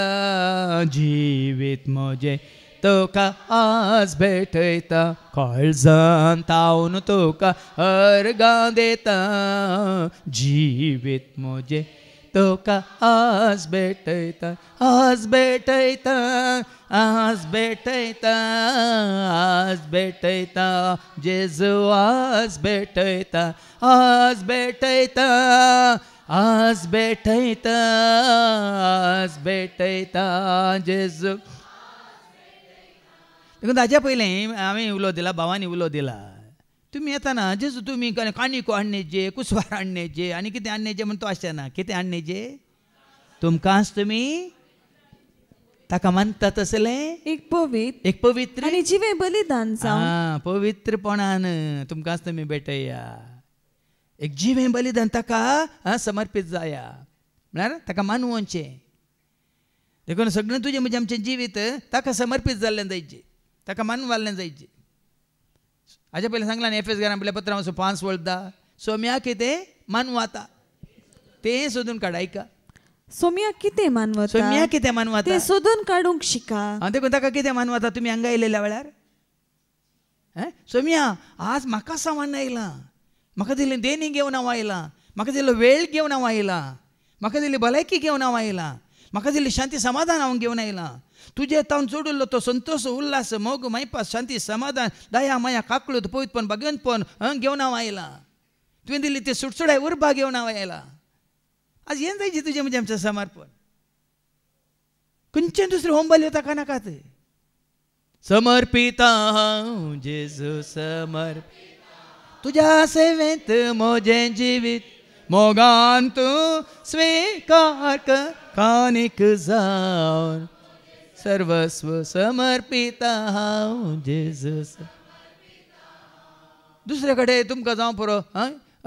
जिवीत म्हजें तुका आज भेटयता काळजान तावन तुका हळगां देता जिवीत म्हजें तुका आज भेटयता आज भेटयता आज भेटयता आज भेटयता जेजू आज भेटयता आज भेटयता आज भेटयता आज भेटयता जेजू देखून ताच्या पयलें हांवें उलो दिला भावानी उलो दिला तुमी येताना जेजू तुमी काणिको हाडणेचे कुसवार हाडणेचे आनी कितें हाडणेचे म्हण तो आसना कितें हाडणेचे तुमकांच तुमी ताका मानतात असलें एक पवित्र आनी जिवे बलिदान पवित्रपणान तुमकांच तुमी भेटया एक जिवे बलिदान ताका समर्पीत जाया म्हळ्यार ताका मानवचें देखून सगळें तुजें म्हणजे आमचें जिवीत ताका समर्पीत जाल्लें जायचें ताका मानवाल्लें जायचें हाज्या पयलीं सांगलां न्ही एफेसकारां आपल्या पत्रां 5 वळख 10 सोम्या कितें मानवाता तें सोदून काड ऐका सोम्या कितें मानवता तें सोदून काडूंक शिका देखून ताका कितें मानवता तुमी हांगा आयलेल्या वेळार सोम्या आज म्हाका सामान आयलां म्हाका दिल्लें देणी घेवन हांव आयलां म्हाका दिल्लो वेळ घेवन हांव आयलां म्हाका दिल्ली भलायकी घेवन हांव आयलां म्हाका दिल्ली शांती समाधान हांव घेवन आयलां तुजे तावन जोडिल्लो तो संतोष उल्हास मोग मैपास शांती समाधान दया माया काकळूत पवित्रपण भगवंतपण घेवन हांव आयलां तुवें दिल्ली ती सुटसुडाय उर्बा घेवन हांव आयलां आज हें जायचें तुजें म्हणजे आमचें समर्पण खंयचें दुसरें होंबल्यो ताका नाकात समर्पिता हांव जेजू समर्पिता तुज्या सेवेंत म्हजें जिवीत मोगान तूं स्वीकार कर कानीक जावन सर्वस्व समर्पिता हांव जेजू दुसरे कडेन तुमकां जावं पुरो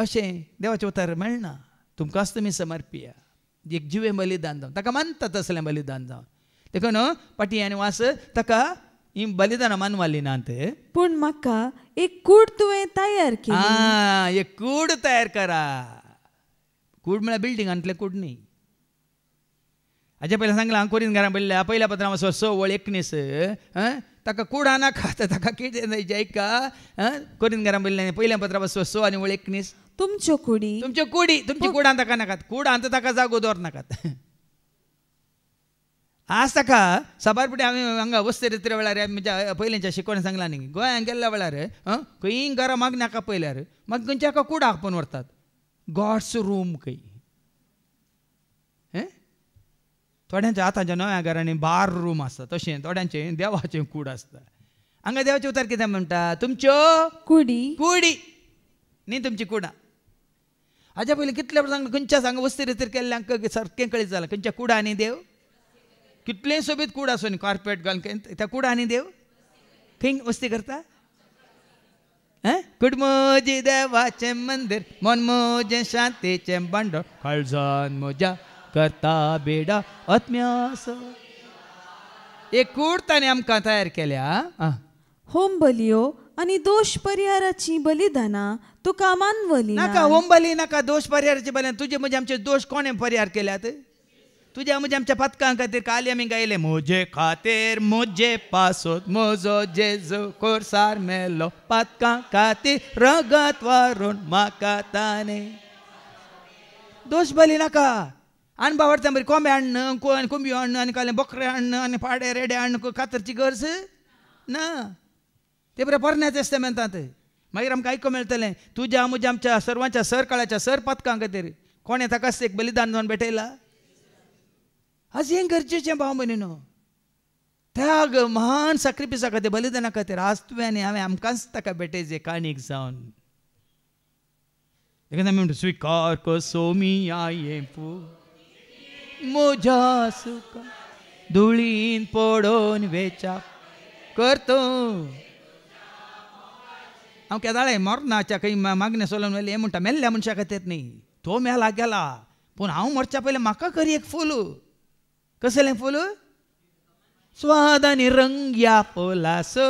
अशें देवाचें उतर मेळना तुमकांच तुमी समर्पिया एक जिवे बलिदान जावन ताका मानतात असलें बलिदान जावन देखून पाटी आनी वास ताका ही बलिदानां मानवाली नात पूण म्हाका एक कूड तुवें तयार केली एक कूड तयार करा कूड म्हळ्यार बिल्डिंगांतलें कूड न्ही हाजे पयलीं सांगलां हांव कोरिंथकारांक बरयल्ल्या पयल्या पत्रां 6 वळ 19 ताका कुडा नाका ताका कितें जायचें ऐका कोरिंथकारांक बरयल्लें पयल्या पत्रां 6 आनी वळ 19 तुमच्यो कुडी तुमची कुडां ताका नाकात कुडांत ताका जागो दवरनाकात आज ताका साबारपटी हांवें हांगा वस्ते रित्रे वेळार म्हज्या पयलींच्या शिकवण सांगलां न्ही गोंयांत गेल्ल्या वेळार खंयी घरा माग नाका पयल्यार म्हाका खंयच्या हाका कुडा आपोवन व्हरतात गॉड्स रूम खंय थोड्यांच्या आतांच्या नव्या घरांनी बार रूम आसता तशें थोड्यांचें देवाचें कूड आसता हांगा देवाचें उतर कितें म्हणटा तुमच्यो कुडी न्ही तुमची कुडां हाज्या पयलीं कितले सांगलें खंयच्या सांग वस्ती रितीर केल्ल्यांक सारकें कळीत जालां खंयच्या कुडा न्ही देव कितलेय सोबीत कूड आसूं न्ही कार्पेट घालून त्या कूड आनी देव खंय वस्ती करता कुड मोजे देवाचें मंदिर मन मोजे शांतीचें भांडोळ काळजान म्हज्या करता बेडा आत्म्यास एक कूड ताणें आमकां तयार केल्या होम बलियो आणि दोष परिहाराची बलिदाना तुका मानवली नाका होम बली नाका दोष परिहाराची बलिदान तुझे म्हणजे आमचे दोष कोणे परिहार केल्यात तुझ्या म्हणजे आमच्या पथकां खातीर काली आमी गायले म्हजे खातीर म्हजे पासोत म्हजो जेजू कोरसार मेलो पथकां खातीर रगत वारून म्हाका ताणें दोष बली नाका आनी बावडटा बरी कोंबे हाडन कोंबयो हाडन आनी काले बकरे हाडन आनी पाडे रेडे हाडन कातरची गरज ना ते बरें परण्या तेस्तामेंतांत मागीर आमकां आयको मेळटलें तुज्या म्हज्या आमच्या सर्वांच्या सर काळाच्या सर पथकां खातीर कोणें ताकाच एक बलिदान जावन भेटयला आज हें गरजेचें भाव भयणीनो त्याग महान सॅक्रिफिसा खातीर बलिदाना खातीर आज तुवें आनी हांवें आमकांच ताका भेटयचे काणीक जावन देखून आमी म्हणटा स्विकार कसो मी आये म्हज्या सुका धुळीन पडोवन वेचा करतो हांव केदाळे मरनाच्या खंय मागणे सोलून व्हेले हें म्हणटा मेल्ल्या मनशा खातीर न्ही तो मेला गेला पूण हांव मरच्या पयलें म्हाका करी एक फूल कसलें फूल स्वाद आनी रंग या फुलासो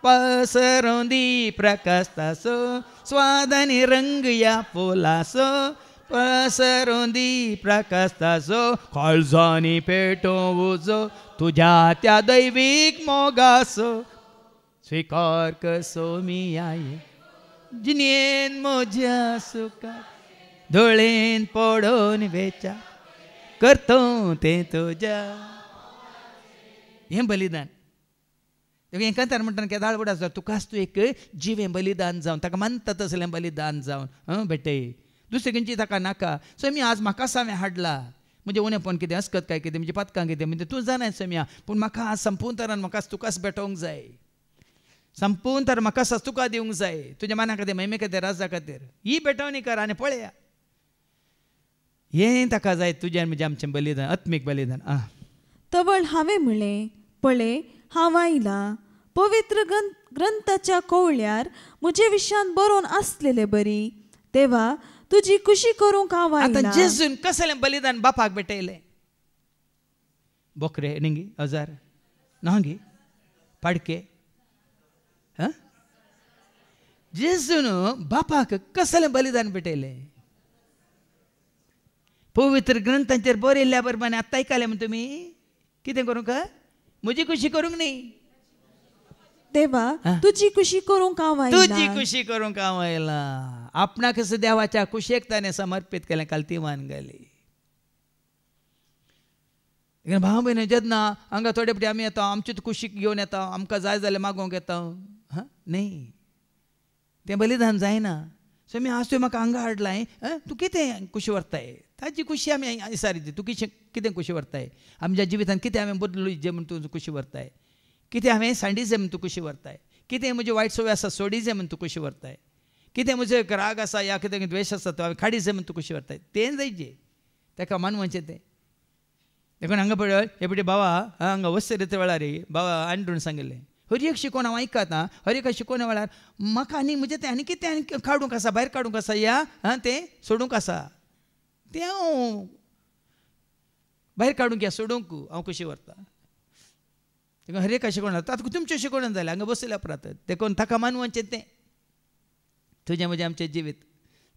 पसरून दी प्रकाशतासो स्वाद आनी रंग या फुलासो पसरून दी प्रकाशतासो काळजांनी पेटोवन उजो तुज्या त्या दैवीक मोगासो स्वीकार कसो मी आये जिनेन म्हज्या सुका धुळेन पडोवन वेचा करतो तें तुज्या हें बलिदान हें कंतार म्हणटा केदाळ बुड आसा तुकाच तूं एक जिवें बलिदान जावन ताका मानता तसलें बलिदान जावन भेटय दुसरें खंयची ताका नाका सो मी आज म्हाकाच हांवें हाडला म्हणजे उणेपण कितें अस्कत काय कितें म्हणजे पथकां कितें म्हणजे तूं जाणाय समिया पूण म्हाका आज संपूर्ण तरान म्हाकाच तुकाच भेटोवंक जाय संपूर्ण तर म्हाकाच तुका दिवंक जाय तुज्या मना खातीर महिमे खातीर राजा खातीर ही भेटवणी कर आनी पळया हें ताका जाय तुज्यान म्हणजे आमचें बलिदान आत्मीक बलिदान तवळ हांवें म्हळें पळय हांव आयला पवित्र ग्रंथाच्या कवळ्यार म्हजे विशयान बरोवन आसलेले बरी तेव्हा तुजी खुशी करूंक हांव आयला आतां जेजून कसलें बलिदान बापाक भेटयलें बोकरे निंगी हजार नांगी पाडके जेजून बापाक कसलें बलिदान भेटयलें पवित्र ग्रंथांचेर बरयल्ल्या बरोबर आतां आयकलें म्हण तुमी कितें करूंक म्हजी खुशी करूंक न्ही देवा तुजी खुशी करूंक हांव आयला तुजी खुशी करूंक हांव आयला आपणाक देवाच्या कुशेक ताणें समर्पीत केलें काल ती मान घाली भाव भयण जेन्ना हांगा थोडे फावटी आमी येता आमची कुशीक घेवन येता आमकां जाय जाल्यार मागोवंक येता न्ही तें बलिदान जायना सो मी आज तुवें म्हाका हांगा हाडलाय तूं कितें खुशी व्हरताय ताची खुशी आमी विचारी तूं कितें खुशी व्हरताय आमच्या जिवितांत कितें हांवें बदलुचें म्हण तूं खुशी व्हरताय कितें हांवें सांडिचें म्हण तूं खुशी व्हरताय कितें म्हजे वायट सवय आसा सोडिचें म्हण तूं खुशी व्हरताय कितें म्हजे राग आसा या कितें द्वेश आसा तो हांवें काडिचें म्हण तूं खुशी व्हरताय तें जायचें ताका मानवाचें तें देखून हांगा पळय हे पटी बाबा हांगा वस्त येते वेळार बाबा आंड्रून सांगिल्लें हर एक शिकोवन हांव आयकता हर एका शिकोवण्या वेळार म्हाका आनी म्हणजे तें आनी कितें आनी काडूंक आसा भायर काडूंक आसा या तें सोडूंक आसा तें हांव भायर काडूंक या सोडूंक हांव कशी व्हरता देखून हर एका शिकोवण आतां तुमचें शिकोवण जालें हांगा बसयल्या उपरांत देखून ताका मानवाचें तें तुजें म्हजें आमचें जिवीत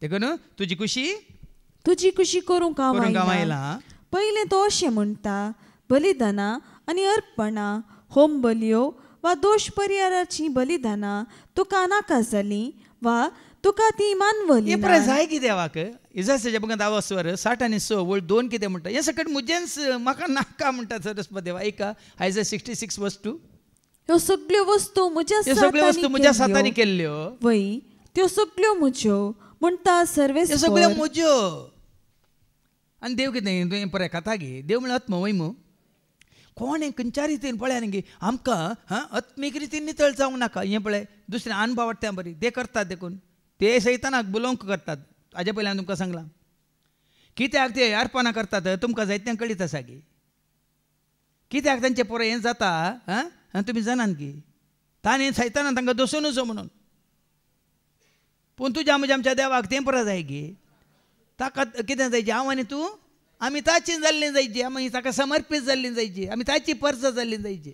देखून तुजी खुशी करूंक हांव आयला पयलें तो अशें म्हणटा बलिदाना आनी अर्पणां होम बलियो वा दोश परिहाराची बलिदाना तुका नाका जाली वा तुका ती मानवली हे जाय कितें देवाक इजासाच्या बघा 10 स्वर 60 आनी 6 वळ 2 कितें म्हणटा हे सकट मुजेंच म्हाका नाका म्हणटा सरस्वती देवा ऐका आयज 66 वस्तू ह्यो सगळ्यो वस्तू म्हज्या सातांनी केल्ल्यो वय त्यो सगळ्यो म्हज्यो म्हणटा सर्वेस्वर सगळ्यो म्हज्यो आनी देव कितें पळय कथा गे देव म्हळ्यार आत्म वैमू कोण हें खंयच्या रितीन पळय न्ही आमकां आत्मीक रितीन नितळ जावंक नाका हें पळय दुसरें अनुभव वाटता बरी ते करतात देखून ते सैतानाक बुलोवंक करतात हाजे पयलीं हांवें तुमकां सांगलां कित्याक ते अर्पणां करतात तुमकां जायत्यांक कळीत आसा गे कित्याक तांचे पोरं हें जाता आं तुमी जाणात की ताणें सैतानान तांकां दसूं नजो म्हणून. पूण तुज्या म्हज्या आमच्या देवाक तें पुरो जाय गे. ताका कितें जायचें हांव आनी तूं आमी ताचीं जाल्लीं जायचीं. आमी ताका समर्पीत जाल्लीं जायचीं. आमी ताची परज जाल्लीं जायचीं.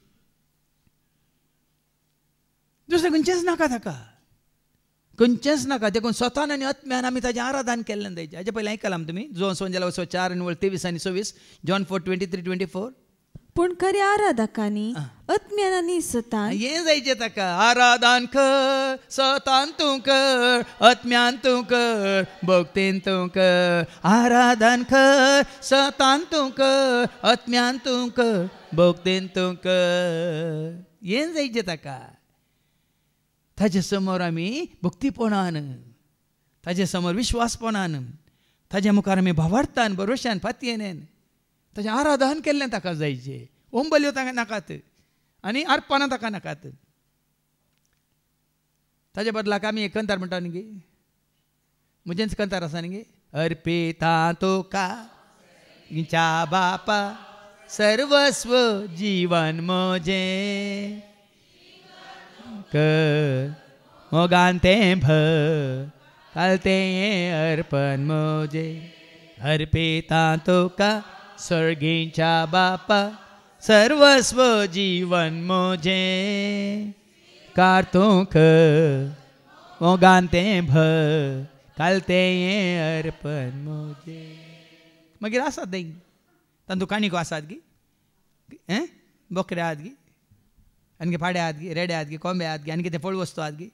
दुसरें खंयचेंच नाका ताका. खंयचेंच नाका. देखून स्वतान आनी आत्म्यान आमी ताजें आराधन केल्लें जायचें. हाजे पयलीं आयकलां तुमी जोन संवजाला 4:23 आनी 26 जॉन 4:23-24. पूण खऱ्या आराधकांनी आत्म्यान आनी सतान हें जायचें ताका. आराधन कर सतान तूं कर आत्म्यान तूं कर भक्तीन तूं कर. आराधन कर सतान तूं कर आत्म्यान तूं कर भक्तीन तूं कर. हें जायचें ताका. ताजे समोर आमी भक्तीपणान ताजे समोर विश्वासपणान ताजे मुखार आमी भावार्थान भरोशान पातयेन ताजें आराधन केल्लें ताका जायचें. ओंबल्यो ताका नाकात आनी अर्पणां ताका नाकात. ताजे बदलाक आमी एक कंतार म्हणटा न्ही गे. म्हजेंच कंतार आसा न्ही गे. अर्पिता तुका च्या बापा सर्वस्व जीवन म्हजें कर मोगान तें भर घालतें अर्पण म्हजें. अर्पिता तुका सर्गीच्या बापा सर्वस्व जीवन म्हजें कार तूं कर मोगान तें भर घालतें अर्पण म्हजें. मागीर आसात न्ही तांतूं काणिको आसात गी. बोकरे आहात गी आनी पाडे आहात गी रेडे आहात गी कोंबे आहात गी आनी कितें फळ वस्तू आहात गी.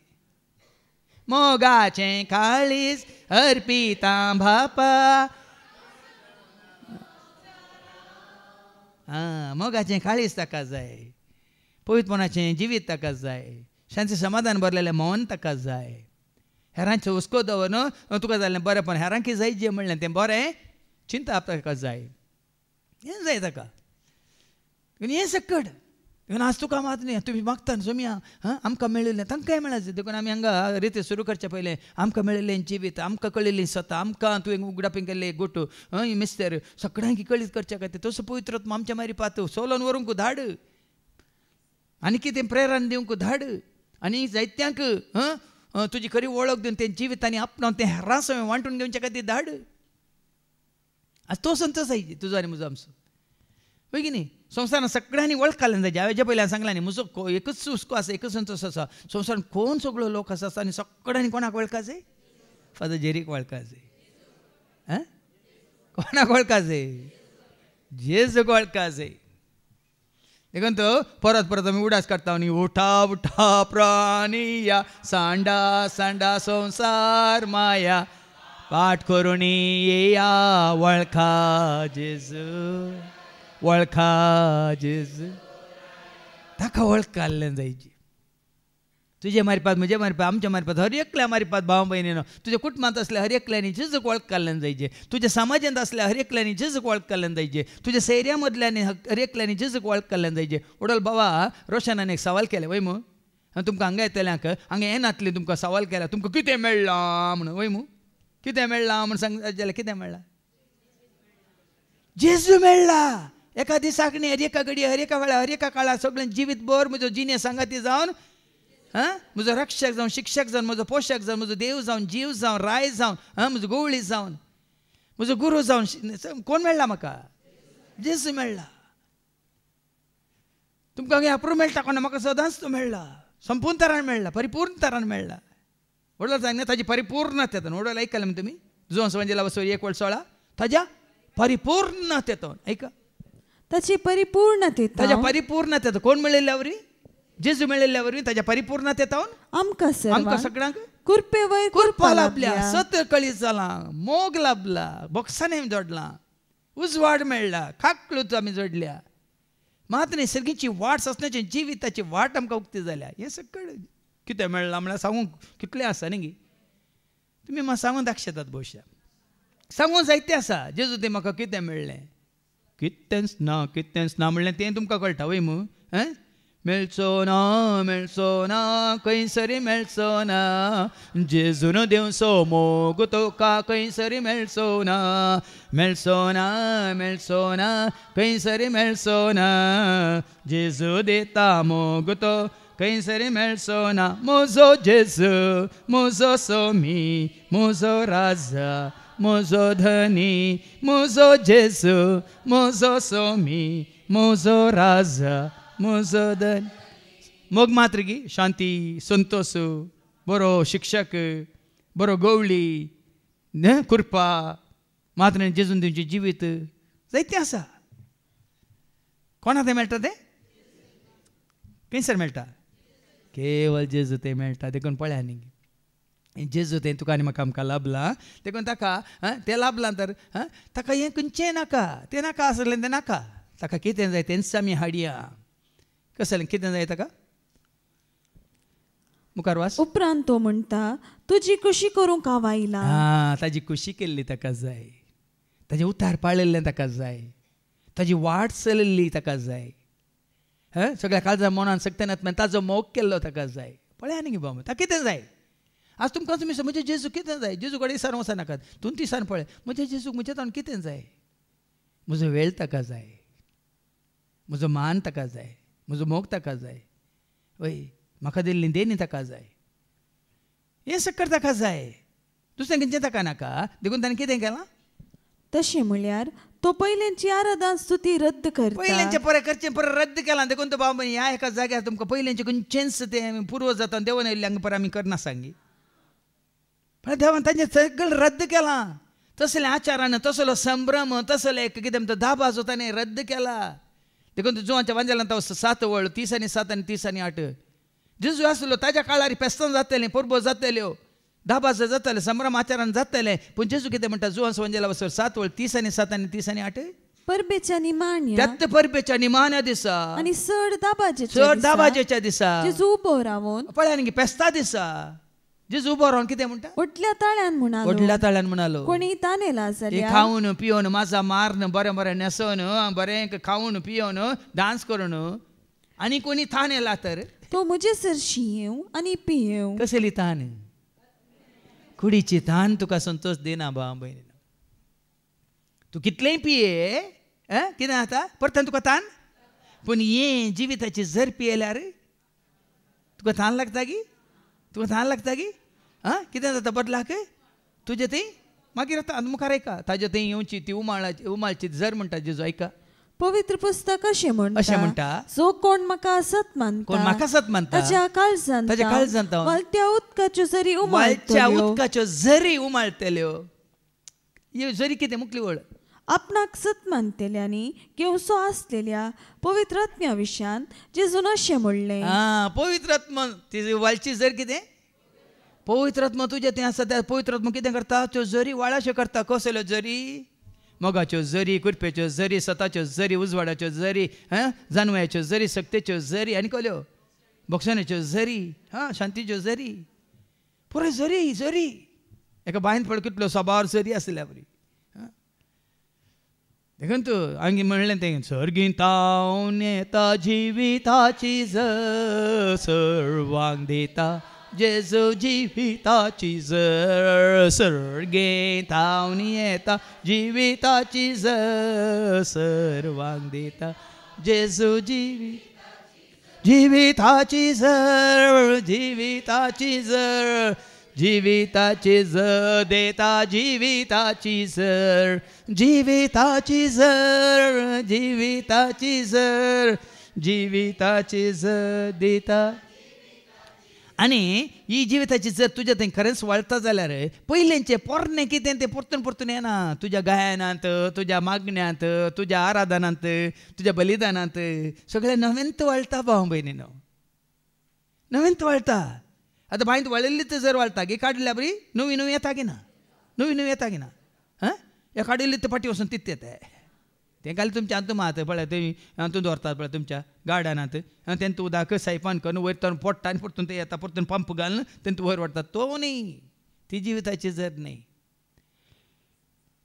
मोगाचें काळीज अर्पिता बापा. मोगाचें काळीज ताका जाय. पवित्रपणाचें जिवीत ताका जाय. शांती समाधान भरलेलें मौन ताका जाय. हेरांचो हुस्को दवरून तुका जाल्लें बरेंपण हेरांकी जाय जें म्हणलें तें बरें चिंता ताका जाय. हें जाय ताका. हें सकट आज तुका मात न्ही तुमी मागता सोम्या आमकां मेळिल्लें तांकांय मेळाचें. देखून आमी हांगा रिती सुरू करचे पयलें आमकां मेळिल्लें जिवीत आमकां कळिल्लीं सतां आमकां तुवें उगडापीन केल्लें गोटू मिस्तेर सगळ्यांक कळीत करचे खातीर तसो पवित्रत्व आमच्या मारी पात सोलोन व्हरूंक धाड आनी कितें प्रेरण दिवंक धाड आनी जायत्यांक तुजी खरी वळख दिवन तें जिवीत आनी आपणावन तें हेरां सवय वांटून घेवचे खातीर धाड. आज तो संत जायची तुजो आनी म्हजो आमचो पळय की न्ही. संवसारान सगळ्यांनी वळखालें जायचें. हांवें जे पयलीं सांगलां न्ही म्हजो एकच हुस्को आसा एकच संतोश आसा. संवसारान कोण सगळो लोक आसा आनी सगळ्यांनी कोणाक वळखाचें. फादर जेरीक वळखाचें. कोणाक वळखाचें. जेजूक वळखाचें. देखून तो परत परत आमी उडास काडटा न्ही. उठा उठा प्राणिया सांडा सांडा संवसार माया पाठ करून येया वळखा जेजू वळखा जेजू. ताका वळख काडलें जायची. तुजे मारपात म्हजे मारपात आमच्या मारपात हर एकल्या मारपात भाव भयणीनो. तुज्या कुटुंबांत असल्या हर एकल्यानी जेजूक वळख काडलें जायचें. तुज्या समाजांत असल्या हर एकल्यानी जेजूक वळख काडलें जायचें. तुज्या सैऱ्या मदल्यानी हर एकल्यानी जेजूक वळख काडलें जायचें. वडोल बाबा रोशनान एक सवाल केलें वय मू. तुमकां हांगा येतल्यांक हांगा येनातलें तुमकां सवाल केला तुमकां कितें मेळ्ळां म्हणून वय मू. कितें मेळ्ळां म्हणून सांग जाल्यार कितें मेळ्ळां. जेजू मेळ्ळा. एका दिसाक न्ही हर एका घडये हर एका वेळार हर एका काळार सगळें जिवीत भर म्हजो जिणे सांगाती जावन म्हजो रक्षक जावन शिक्षक जावन म्हजो पोशक जावन म्हजो देव जावन जीव जावन राय जावन म्हजो गवळी जावन म्हजो गुरू जावन कोण मेळ्ळा म्हाका. जेजू मेळ्ळा. तुमकां हें अप्रूव मेळटा कोणा म्हाका सदांच तो मेळ्ळा. संपूर्ण तरान मेळ्ळा परिपूर्ण तरान मेळ्ळा. वडलो सांग ताजी परिपूर्णतेतून वडलो ऐकलें तुमी जोन संवजाला 1:16 ताज्या परिपूर्णतेतून ऐका ताची परिपूर्णतेत ताज्या परिपूर्णतेत कोण मेळिल्ल्या वरी जेजू मेळिल्ल्या वरी ताज्या परिपूर्णतेतावन आमकां सगळ्यांक कुरपे वयर कुरपा लाभल्या. सत कळीत जालां मोग लाभला बोक्साने जोडलां उजवाड मेळ्ळा खाकळूच आमी जोडल्या. मात नैसर्गीची वाट ससण्याची जिविताची वाट आमकां उक्ती जाल्या. हें सगळें कितें मेळ्ळां म्हळ्यार सांगूंक कितलें आसा न्ही. तुमी म्हाका सांगून दाखयतात भविश्या सांगून जायतें आसा. जेजू तें म्हाका कितें मेळ्ळें कितेंच ना म्हणलें तें तुमकां कळटा वय मू. मेळचो ना खंयसरी मेळचो ना जेजून देवचो मोग तुका खंयसरी मेळचो ना खंयसरी मेळचो ना जेजू देता मोग तो खंयसरी मेळचो ना म्हजो जेजू म्हजो सोमी म्हजो राजा म्हजो धनी म्हजो जेजू म्हजो सोमी म्हजो राजा म्हजो धनी मोग मात्र गी शांती संतोष बरो शिक्षक बरो गवळी कृपा मात्र जेजून तुमचें जिवीत जायतें आसा कोणा तें मेळटा तें खंयसर मेळटा केवळ जेजू तें मेळटा देखून पळया न्ही जेजू तें तुका आनी म्हाका आमकां लाभलां देखून ताका तें लाभलां तर ताका हें खंयचें नाका तें नाका आसलें तें नाका ताका कितें जाय तेंच आमी हाडया कसलें कितें जाय ताका मुखार वास उपरांत तो म्हणटा तुजी कुशी करूंक हांव आयला ताजी कुशी केल्ली ताका जाय ताजें उतार पाळिल्लें ताका जाय ताजी वाट चलिल्ली ताका जाय सगळ्या काळजा मनान सगळ्यान ताजो मोग केल्लो ताका जाय पळया न्ही बाबा ताका कितें जाय आज तुमकां तुमी म्हजें जेजू कितें जाय जेजू कडेन दिसान वचनाकात तूं दिसान पळय म्हजें जेजूक म्हजें तोंड कितें जाय म्हजो वेळ ताका जाय म्हजो मान ताका जाय म्हजो मोग ताका जाय वय म्हाका दिल्ली देणी ताका जाय हें सकट ताका जाय दुसरें खंयचें ताका नाका देखून ताणें कितें केलां तशें म्हळ्यार तो पयल्यांची आराधना स्तुती रद्द करता पयल्यांचें परत करचें परत रद्द केलां देखून तो बाबा ह्या एका जाग्यार तुमकां पयल्यांचें खंयचेंच तें पूर्व जाता देवन येयल्ल्यांक परत आमी करना सांगी पण देवान तांचें सगळें रद्द केलां तसले आचारान तसलो संभ्रम तसले कितें म्हणटा दाबा जो ताणें रद्द केला देखून जुवांच्या वांजेलांत 7 वळ 30 आनी 7 आनी 30 आनी 8 जेजू आसलो ताज्या काळार फेस्तां जातलें परबो जातल्यो दाबास जातलें संभ्रम आचारान जातलें पूण जेजू कितें म्हणटा जुवांस वांजेला वसर 7 वळ 30 आनी 7 आनी 30 आनी 8 परबेच्या निमाण्या त्यात परबेच्या निमाण्या दिसा आनी चड दाबाजेच्या दिसा जेजू उबो रावून पळया न्ही फेस्ता दिसा जेजू उबो रावन कितें म्हणटा व्हडल्या ताळ्यान म्हणालो कोणी तानेला जाल्यार खावन पिवन माझा मारन बरें बरें न्हेसोन बरें खावन पिवन डान्स करून आनी कोणी थान येला तर तो म्हजेसर शिंयेव आनी पियेव कसली तान कुडीची तान तुका संतोष देना भाव भयणी तूं कितलेंय पिये कितें जाता परत तुका तान पूण हें जिविताची जर पियेल्यार तुका तान लागता गी कितें जाता बदलाक तुजें तें मागीर आतां मुखार ऐका ताजें तें येवची ती उमाळची जर म्हणटा जेजू ऐका पवित्र पुस्तक अशें म्हणटा जो कोण म्हाका सत मानता ताच्या काळजांत वळत्या उदकाच्यो जरी उमाळटल्यो ह्यो जरी कितें मुखली वळ आपणाक सत मानतेल्यांनी घेवचो आसलेल्या पवित्र आत्म्या विशयान जेजून अशें म्हणलें पवित्र आत्मा ती वालची जर कितें पवित्र आत्मा तुजें तें आसा त्या पवित्र आत्मा कितें करता त्यो जरी वाळाश्यो करता कसल्यो जरी मोगाच्यो जरी कुरपेच्यो जरी सताच्यो जरी उजवाडाच्यो जरी जानवयाच्यो जरी सक्तेच्यो जरी आनी कसल्यो बक्षणाच्यो जरी शांतीच्यो जरी पुराय जरी एका बायन पळय कितल्यो सबार जरी आसल्या बरी देखून तूं हांवें म्हणलें तें सर्गीतावन येता जिविताची जर सर्वांक दिता जेजू जिविताची जर सर्गीतावन येता जिविताची जर सर्वांक दिता जेजू जिविताची जर जिविताची जर देता जिविताची जर दिता आनी ही जिविताची जर तुज्या थंय खरेंच वळता जाल्यार पयलेंचें पोरणें कितें तें परतून येना तुज्या गायनांत तुज्या मागण्यांत तुज्या आराधनांत तुज्या बलिदानांत सगळें नवेंत वळटा भाव भयणीनो नवेंत वळटा आतां बांयत वळिल्लीच जर वळटा गे काडल्या बरी नवी येता गी ना हे काडिल्ली ते फाटी वचून तित्त येता तें घाल तुमच्या हातूंत मात पळय थंय हातूंत व्हरतात पळय तुमच्या गार्डनांत तें तूं उदक सायपान करून वयर तर पोडटा आनी परतून तें येता परतून पंप घालून तें तूं वयर व्हरतात तो न्ही ती जिविताची जर न्ही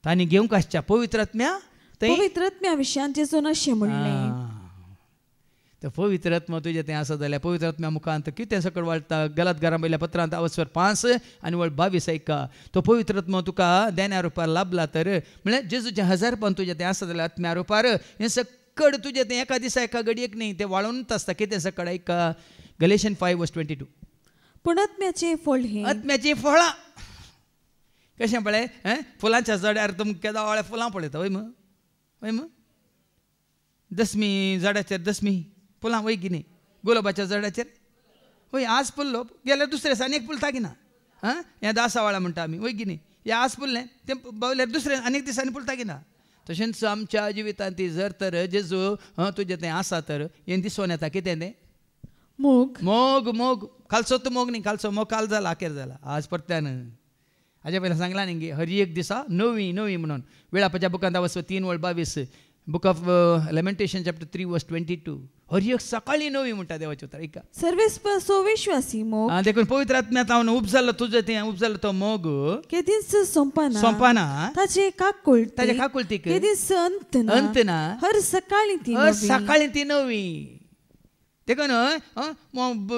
तांणी घेवंक आसच्या पवित्र आत्म्या विशयान जेजून अशें म्हणलें तर पवित्र आत्मा तुझे तें आसा जाल्यार पवित्र आत्म्या मुखांत कितें सकट वाळटा गलात घरांबयल्या पत्रांत अवस्वर 5 आनी वळ 22 ऐका तो पवित्र आत्मा तुका देण्या रुपार लाभला तर म्हळ्यार जेजूचे हजारपण तुझे तें आसा जाल्यार आत्म्या रुपार हें सकट तुझे तें एका दिसा एका घडयेक न्ही तें वाळूनच आसता कितें सकट ऐका गलेशियन 5:22 पूण आत्म्याचे फळ हे आत्म्याची फळां कशें पळय फुलांच्या झाडार तुमकां केदावळ्या फुलां पळयता वय मग दसमी झाडाचेर दसमी फुलां वय की न्ही गुलाबाच्या झाडाचेर वय आज फुल्लो गेल्यार दुसऱ्या दिसा आनी एक फुलता की ना हें दासावाळा म्हणटा आमी वय की न्ही हें आज फुल्लें तें बावल्यार दुसऱ्या आनीक दिसांनी फुलता की ना तशेंच आमच्या जिवितांत जर तर जेजू तुजें तें आसा तर हें दिसोन येता कितें तें मोग मोग मोग खालचो तो मोग न्ही खालचो मोग काल जाला आखेर जाला आज परत्यान हाज्या पयलीं सांगला न्ही हर एक दिसा नवी नवी म्हणून वेळापच्या बुकांत वचो 3:22 बुक ऑफ लेमेंटेशन चॅप्टर 3:22 हर एक सकाळी नवी म्हणटा देवाचें उतर ऐका सर्वेस्पर विश्वासी मोग देखून पवित्र आत्म्यांत हांव उपजाल्लो तुजें तें उपजाल्लो तो मोग केदीस सोंपना ताचे काकुळतीक केदीस अंत ना हर सकाळी ती नवी देखून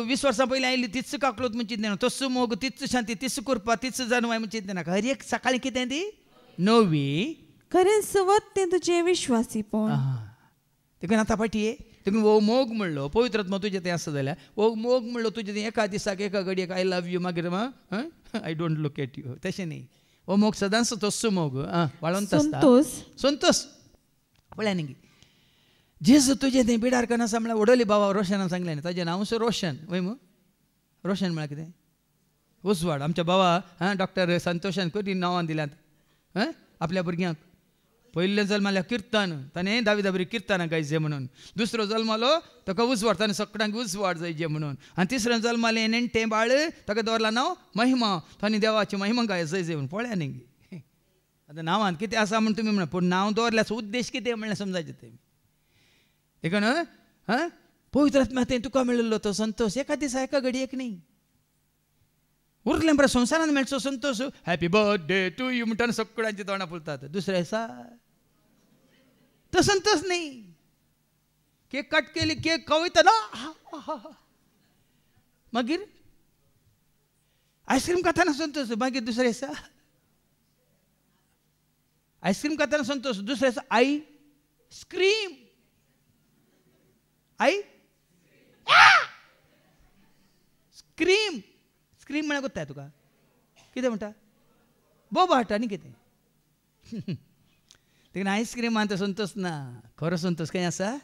20 वर्सां पयलीं आयली तीच काकूळत म्हणचित न्ही तस मोग तीच शांती तीच कृपा तीच जानवाय म्हणचित नाका हर एक सकाळी कितें ती नवी खरें सवत तें तुजें विश्वासीपण देखून आतां पाटी देखून वो मोग म्हणलो पवित्र आत्मा तुजें तें आसा जाल्यार वो मोग म्हणलो तुजें तें एका दिसाक एका घडयेक आय लव यू मागीर I don't look at you तशें न्ही वो मोग सदांच तस्सो मोग वाळोन संतोष पळय न्ही जेजू तुजें तें बिडार करून आसा म्हळ्यार वडोली बाबा रोशनान सांगलें न्ही ताजें नांव रोशन वय मग रोशन म्हळ्यार कितें उसवाड आमच्या बाबा डॉक्टर संतोशान कधी नांवां दिल्यांत आपल्या भुरग्यांक पयले जल्माल्या किर्तन ताणें दावी किर्तनां गायजे म्हणून दुसरो जल्मालो ताका उसवाड ताणें सगळ्यांक उसवाड जायजे म्हणून आनी तिसऱ्यान जल्मालें नेणटें बाळ ताका दवरलां नांव महिमा ताणें देवाची महिमा गाय जायजे म्हणून पळया न्ही आतां नांवांत कितें आसा म्हण तुमी म्हणा पूण नांव दवरल्याचो उद्देश कितें म्हणल्यार समजायचें तें देखून पवित्र आत्मा तें तुका मेळिल्लो तो संतोष एका दिसा एका घडयेक न्ही उरलें बरें संवसारान मेळचो संतोष हॅपी बर्थडे टू यू म्हणटा सगळ्यांची तोंडां फुलतात दुसऱ्या दिसा तो संतोष न्ही केक कट केली केक कवयता ना मागीर आयस्क्रीम खाताना संतोष मागीर दुसऱ्या दिसा आयस्क्रीम खाताना संतोष दुसऱ्या दिसा आई स्क्रीम स्क्रीम स्क्रीम म्हळ्यार कोत्ताय तुका कितें म्हणटा बोबा हाडटा न्ही कितें देखून आयस्क्रीमांत संतोष ना खरो संतोष खंय आसा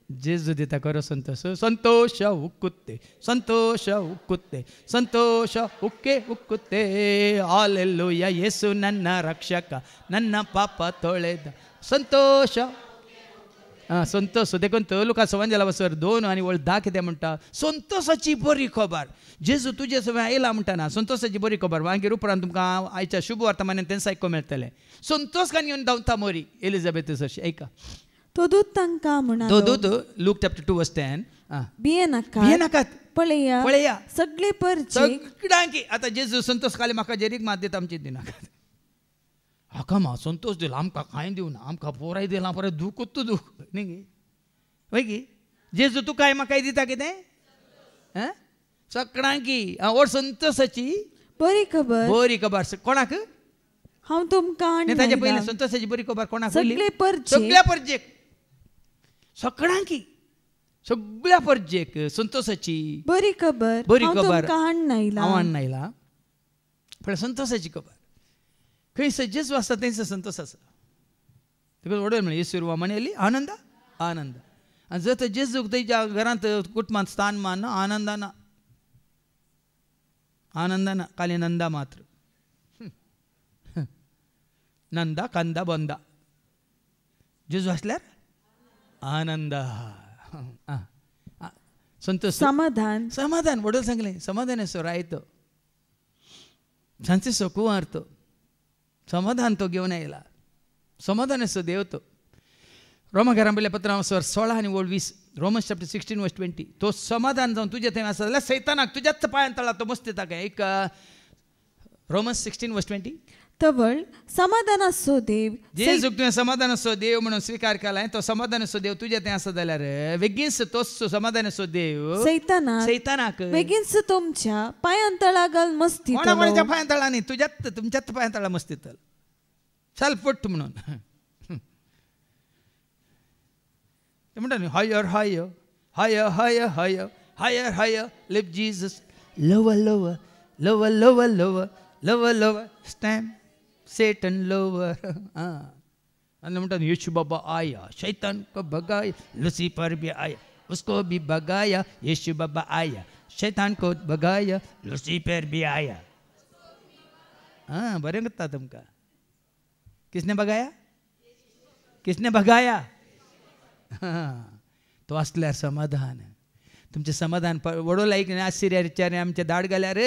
जेजू दिता खरो संतोष संतोष उक्कुत्ते संतोष उक्कुत्ते संतोष उक्के उक्कुत्ते हालेलुया येसु ನನ್ನ ರಕ್ಷಕ ನನ್ನ ಪಾಪ ತೊಳೆದ संतोष संतोष देखून तो लुका सवांजला बसर 2 आनी 10 कितें म्हणटा संतोषाची बरी खबर जेजू तुजे सवय आयला म्हणटाना संतोषाची बरी खबर मागीर उपरांत तुमकां आयच्या शुभ वर्तमानांत तें आयको मेळटलें संतोष कान येवन धांवता मोरी एलिझाबेथ सरशी ऐका तो दूत तांकां म्हणा तो दूत लूक चॅप्टर 2:10 भिये नाकात पळया सगळे परचे सगळ्यांकी आतां जेजू संतोष काले म्हाका जेरीक मात दिता आमची दिनाकात हाका मा संतोष दिला आमकां कांय दिवना आमकां पोराय दिला पळय दूख दूख न्ही वय की जेजू तुकाय म्हाकाय दिता कितें सगळ्यांकी ओर संतोषाची बरी खबर कोणाक हांव तुमकां ताजे पयलीं संतोषाची बरी खबर कोणाक सगळ्या परजेक सगळ्या परजेक संतोषाची बरी खबर हांव हाडनायला पण संतोषाची खबर खंय जेजू आसता थंयसर संतोष आसा देखून वडोळ म्हळ्यार येसू म्हणली आनंद आनी जर तर जेजूक तेच्या घरांत कुटुंबांत स्थान मान आनंद ना खाली नंदा मात्र नंदा कंदा बंदा जेजू आसल्यार आनंद संतोष समाधान वडोळ सांगलें समाधान असो रायतो सांचे सो कुंवार तो समाधान तो घेवन आयला समाधान असो देव तो रोमा घरांबल्या पत्रां 16 आनी 20 रोमन्स चॅप्टर 16:20 तो समाधान जावन तुजें थंय आसा जाल्यार सैतानाक तुज्याच पांयान तळा तो मस्ती ताका एक रोमन्स 16:20 तवळ समाधानाचो देव जेजूक तुवें समाधानाचो देव म्हणून स्वीकार केलाय. तो समाधानाचो देव तुझे तें आसा जाल्यार बेगीनच तोच समाधानाचो देव सैतानाक बेगीनच तुमच्या पांयांतळा घाल मस्ती कोणाच्या पांयांतळा न्ही, तुमच्याच पांयांतळा मस्तीतल चल पट म्हणून ते म्हणटा न्ही higher higher higher higher higher higher higher lift Jesus lower lower lower lower lower lower lower stand Satan lower आणि म्हणतात यीशु बाबा आया शैतान को भगाया लूसीफर भी आया उसको भी भगाया यीशु बाबा आया शैतान को भगाया लूसीफर भी आया. बरें करता तुमका. किसने भगाया? किसने भगाया? तो असल्यार समाधान. तुमचे समाधान वडो लायक आश्चर्याचार्य आमचे दाड घाल्यार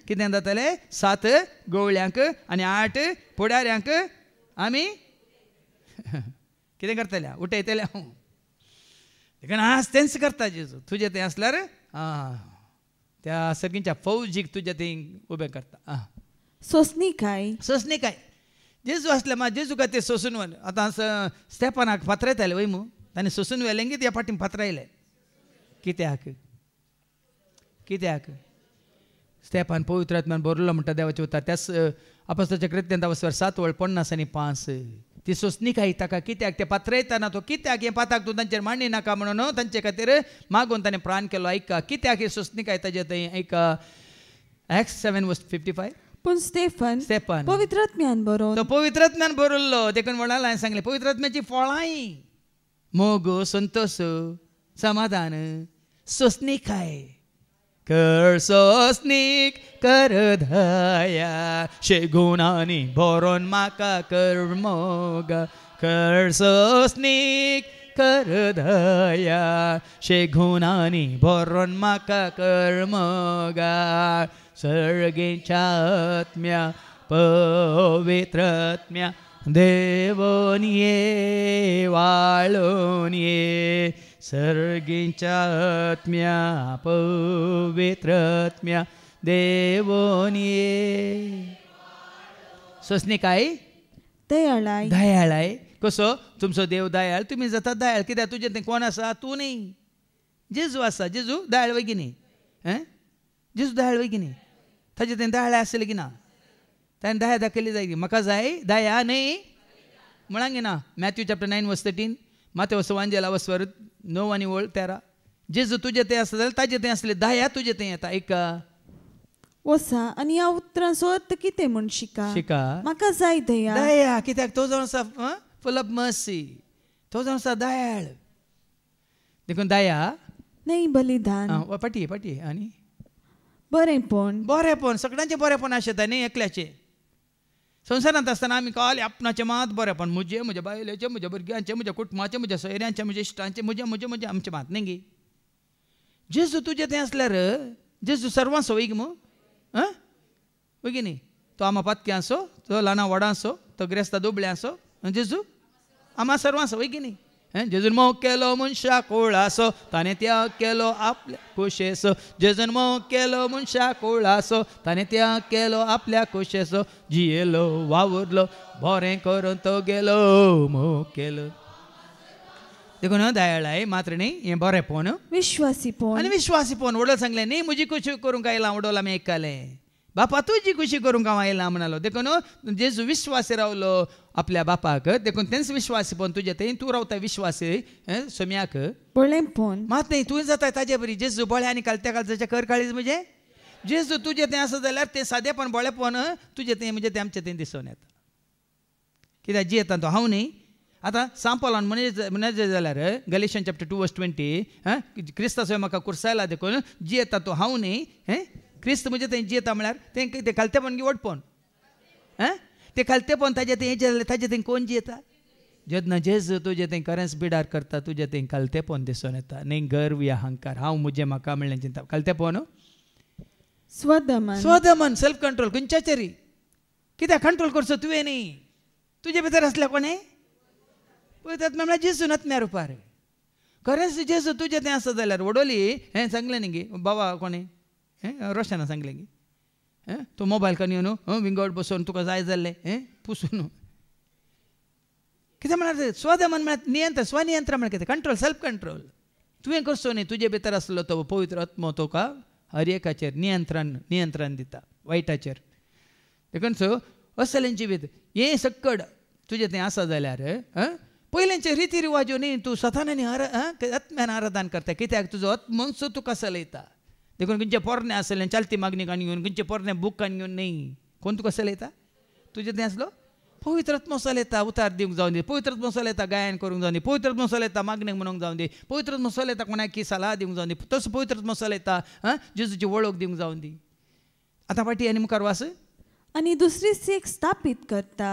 कितें जातालें 7 गवळ्यांक आनी 8 पोडाऱ्यांक आमी कितें करतले उठयतले. देखून आज तेंच करता जेजू. तुजें तें आसल्यार त्या सगळींच्या फौजीक तुजें तें उबें करता. सोसणीकाय जेजू असल्या मा जेजू काय ते सोसून व्हर. आतां स्टेफानाक फातरायताले वय मू ताणें सोसून व्हेलें की त्या फाटीं फातरायले. कित्याक स्टेफान पवित्र आत्म्यान बरयलो म्हणटा देवाच्या उतर त्याच अपोस्तलाच्या कृत्यांत 7:50 आनी 5 ती सोसणीकाय ताका कित्याक ते पात्रयतना तो कित्याक हे पाताक तूं तांचेर मांडी नाका म्हणून तांचे खातीर मागून ताणें प्राण केलो. ऐका कित्याक ही सोसणीकाय ताजे थंय ऐका Acts 7:55. पूण स्टेफन पवित्र आत्म्यान बरोवन तो पवित्र आत्म्यान बरयल्लो. देखून म्हणाला हांवें सांगलें पवित्र आत्म्याची फळांय मोग संतोष समाधान सोसणीकाय कर सोसणीक कर दया शेगुणांनी भरोन म्हाका कर मोग कर सोसणीक कर दया शेगुणांनी भरोन म्हाका कर मोगा सर्गेच्या आत्म्या पवित्र आत्म्या देवोन ये वाळून ये सर्गींच्या आत्म्या पवित्र आत्म्या देवोन ये. सोसणीकाय दयाळाय कसो तुमचो देव दयाळ तुमी जाता दयाळ कित्याक तुजें तें कोण आसा तूं न्ही जेजू आसा. जेजू दयाळ वय की न्ही जेजू दयाळ वय की न्ही ताजें तें दयाळ आसलें की ना ताणें दया दाखयली जाय. म्हाका जाय दया न्ही म्हणांग ना. मॅथ्यू चॅप्टर 9:13 मातेवस वांजेला वस्वर 9 आनी 13 जेजू तुजें तें आसा जाल्यार ताजें तें आसलें दया तुजें तें येता. ऐका वसा आनी ह्या उतरांचो अर्थ कितें म्हूण शिका. म्हाका जाय दया कित्याक तो जावन आसा फुल ऑफ मर्सी. तो जावन आसा दयाळ. देखून दया न्ही बलिदान पाटी आनी बरेंपण सगळ्यांचें बरेंपण आसता न्ही एकल्याचें. संवसारांत आसतना आमी काल आपणाचें मात बरेंपण म्हज्या बायलेचें म्हज्या भुरग्यांचें म्हज्या कुटुंबाचें म्हज्या सोयऱ्यांचें म्हज्या इश्टांचें म्हजें आमचें मात न्ही गे. जेजू तुजें तें आसल्यार जेजू सर्वांचो वय मू वय की न्ही. तो आमा पातक्यां आसो तो ल्हाना व्हडा आसो तो ग्रेस्ता दोबळ्या आसो जेजू आमा सर्वांचो वय की न्ही. जेजून मोग केलो मनशा कोळासो ताणें त्याग केलो आपल्या कुशेचो. जेजून मोग केलो मनशा कोळासो ताणें त्याग केलो आपल्या कुशेचो. जियेलो वावुरलो बरें करून तो गेलो मोग केलो. देखून दयाळाय मात्र न्ही हें बरेंपण विश्वासीपण वडोल सांगलें न्ही म्हजी खुशी करूंक आयलां. वडोल आमी आयकलें बापा तुजी खुशी करूंक हांव आयलां म्हणालो. देखून जेजू विश्वासी रावलो आपल्या बापाक. देखून तेंच विश्वासीपण तुजें तें तूं रावता विश्वासी सोम्याक मात न्ही तुवें जाता ताजे बरी. जेजू बळे आनी कालच्या कर काळीज म्हणजे जेजू तुजें तें आसा जाल्यार तें सादेपण बळेपण तुजें तें म्हणजे तें आमचें तें दिसून येता. कित्याक जी येता तो हांव न्ही. आतां सांपोलान म्हणजे जाल्यार गलेशियन चॅप्टर 2:20 क्रिस्ताचो म्हाका कुर्सायला. देखून जी येता तो हांव न्ही क्रिस्त म्हणजे तें जी येता म्हळ्यार तें खालतेपण गी वडपण तें खालतेपण ताजें तें हेजें जालें ताजें तें कोण जी येता. जेन्ना जेजू तुजें तें करन्स बिडार करता तुजें तें खालतेपण दिसून येता. न्ही गर्व या अहंकार हांव म्हजें म्हाका म्हणलें चिंता. खालतेपण स्वदमन सेल्फ कंट्रोल खंयच्याचेरी. कित्याक कंट्रोल करचो तुवें न्ही तुजे भितर आसल्या कोणें पळयतात म्हळ्यार जेजून आत्म्या रुपार. खरेंच जेजू तुजें तें आसा जाल्यार वडोली हें सांगलें न्ही गे बाबा कोणें रोशना सांगलें गे तो मोबायल कान येवन विंगड बसून तुका जाय जाल्लें पुसून कितें म्हळ्यार स्वदमन म्हळ्यार नियंत्रण स्वनियंत्रण म्हळ्यार कितें कंट्रोल सेल्फ कंट्रोल तुवें करचो न्ही तुजे भितर आसलो तो पवित्र आत्मो तुका हर एकाचेर नियंत्रण दिता वायटाचेर देखून असलें जिवीत हें सक्कड तुजें तें आसा जाल्यार पयलेंचे रिती रिवाज्यो न्ही तूं सतानांनी आत्म्यान आराधन करता कित्याक तुजो आत्मो तुका चलयता देखून खंयचें पोरणें आसलें चालती मागणी काण घेवन खंयचें पोरणें बूक काण घेवन न्ही कोण तुका चलयता तुजें तें आसलो पवित्र आत्मो चलयता उतार दिवंक जावन दी पवित्र आत्मो चलयता गायन करूंक जावन दी पवित्र आत्मो चलयता मागणेक म्हणूंक जावन दी पवित्र आत्मो चलयता कोणाक की सलाह दिवंक जावन दी तसो पवित्र आत्मो चलयता जेजूची वळख दिवंक जावन दी आतां फाटी आनी मुखार वास आनी दुसरी सेक स्थापीत करता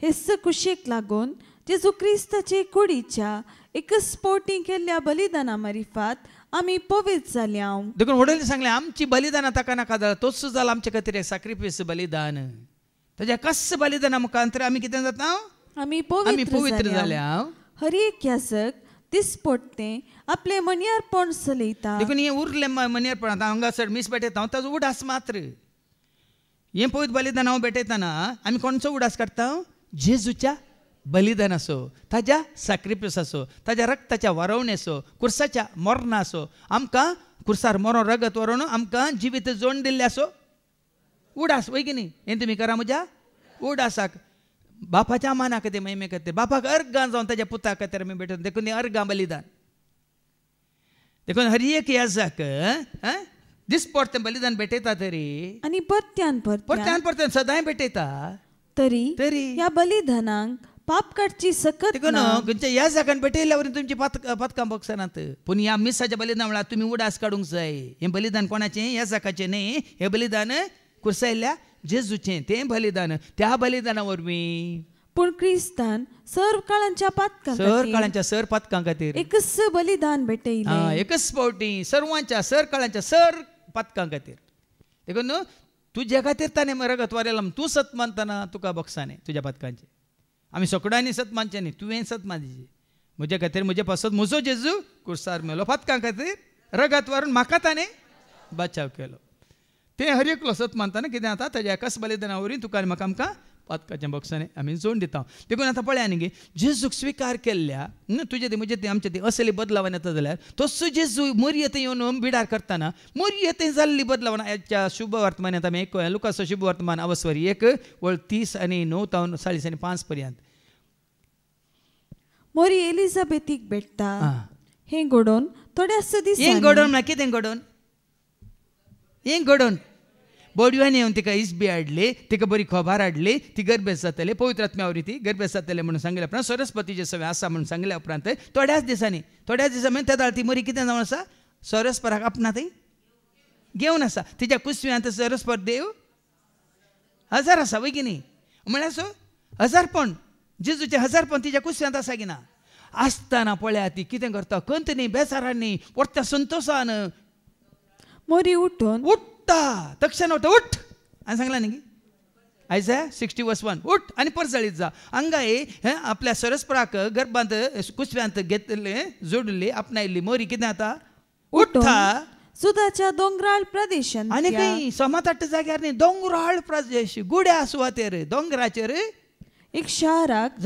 हेस कुशेक लागून जेजू क्रिस्ताचे कुडीच्या एकच पोटी केल्ल्या बलिदाना मारिफात आमी पवित्र जाल्या देखून वडील सांगलें आमची बलिदानां ताका नाका जाल्यार तोच जाला आमचे खातीर एक सॅक्रिफायस बलिदान ताज्या कस बलिदाना मुखांतर आमी कितें जाता आमी पवित्र जाल्या हर एक याजक दिसपट्टे आपले मणियारपण चलयता देखून हें उरलें मणियारपण आतां हांगासर मीस पेटयता ताजो उडास मात्र हें पवित्र बलिदान हांव भेटयतना आमी कोणचो उडास काडटा जेजूच्या बलिदान असो ताज्या सॅक्रिफायस असो ताज्या रक्ताच्या वारवणेचो कुर्साच्या मरणा असो आमकां कुर्सार मरण रगत व्हरून आमकां जिवीत जोड दिल्ले असो उडास वय की न्ही हें तुमी करा म्हज्या उडासाक बापाच्या माना खातीर महिमे खातीर बापाक अर्गां जावन ताज्या पुता खातीर आमी भेटून देखून अर्गां बलिदान देखून हर एक याजक दिसपट्टें बलिदान भेटयता तरी आनी परत्यान सदांय भेटयता तरी ह्या बलिदानांक पाप काडची सकत खंयच्या ह्या जागान भेटयल्या वरी तुमची पथकां बगसनात पूण ह्या मिसाच्या बलिदान म्हळ्यार तुमी उडास काडूंक जाय हें बलिदान कोणाचें ह्या जागाचें न्ही हें बलिदान कुर्सायल्ल्या जेजूचें तें बलिदान त्या बलिदाना वरवीं पूण क्रिस्तान सर्व काळांच्या सर पथकां खातीर एकच बलिदान भेटयलें एकच फावटी सर्वांच्या सर काळांच्या सर पथकां खातीर देखून तुज्या खातीर ताणें रगत वारयलां तूं सत मानतना तुका बक्षांनी तुज्या पथकांचे आमी सगळ्यांनी सत मानचें न्ही तुवें सत मानची म्हजे खातीर म्हजे पासत म्हजो जेजू कुर्सार मेलो पथकां खातीर रगत वारून म्हाका ताणें बचाव केलो तें हर एकलो सत मानतना कितें जाता ताज्या एकाच बलिदाना वरवीं तुका आनी म्हाका आमकां पथकाच्या बॉक्सांनी आमी जोड दिता देखून आतां पळया न्ही जेजूक स्विकार केल्ल्या तुजे ते म्हजे ते आमचे ते असली बदलावन येता जाल्यार तसो जेजू मर्यते येवन बिडार करतना मर्यते जाल्ली बदलावन हेच्या शुभ वर्तमानांत आमी एक लुकाचो शुभ वर्तमान अवस्वरी 1:30 आनी 9 40 आनी 5 पर्यंत मोरी एलिझाबेथीक भेटता हें घडोवन थोड्याच दिसांनी हें घडोवन म्हळ्यार कितें घडोवन हें घडोवन बोडव्यान येवन तिका इसबी हाडली तिका बरी खबर हाडली ती गर्भेस जातली पवित्र आत्म्यावरी ती गर्भेस जातले म्हणून सांगले उपरांत सरस्वतीचे सवय आसा म्हणून सांगल्या उपरांत थोड्याच दिसांनी त्या दाळ ती मरी कितें जावन आसा सरस्पराक आपणात घेवन आसा तिच्या कुसव्यांत सरस्पर देव हजार आसा वय की न्ही म्हळ्यार सो हजारपण जेजूचे हजारपण तिच्या कुसव्यांत आसा की ना आसतना पळया ती कितें करता कंत न्ही बेसारांनी परत्या संतोशान मोरी उठून तक्षण उठ उठ आणि सांगला न्ही आयजा 60:1 उठ आणि परत जाळीत जा हांगा आपल्या सरस्पराक गर्भांत कुसव्यांत घेतले जोडली आपणायल्ली मोरी कितें जाता उठता सुदाच्या दोंगराळ प्रदेशांत आनी खंय 7-8 जाग्यार न्ही दोंगराळ प्रदेश गुड्या सुवातेर दोंगराचेर एक शाराक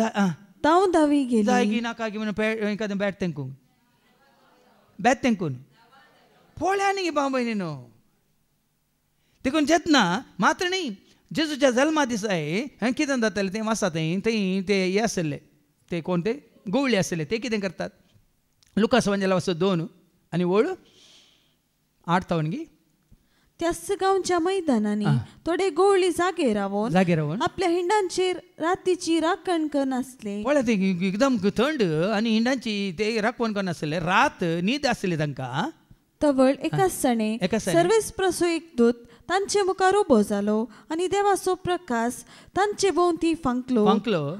धांवी गेली जागी नाका की म्हणून एखादें बॅट तेंकून पळया न्ही बाबा न्ही देखून जेतना मात्र न्ही जेजूच्या जल्मा दिसा कितें जातालें तें वाचता थंय ते हे आसले ते कोण ते गवळी आसले ते कितें करतात लुकास वांजेला वचत 2 आनी वळ 8 गी त्याच गांवच्या मैदानांनी थोडे गवळी जागे रावून आपल्या हिंडांचेर रातीची राखण करनासले पळय ते एकदम थंड आनी हिंडांची ते राखण करनासले रात न्हीद आसली तांकां तवळ एकाच सणे सर्वेस्प्रसो एक दूत तांचे मुखार उबो जालो आनी देवाचो प्रकाश तांचे भोवती फांकलो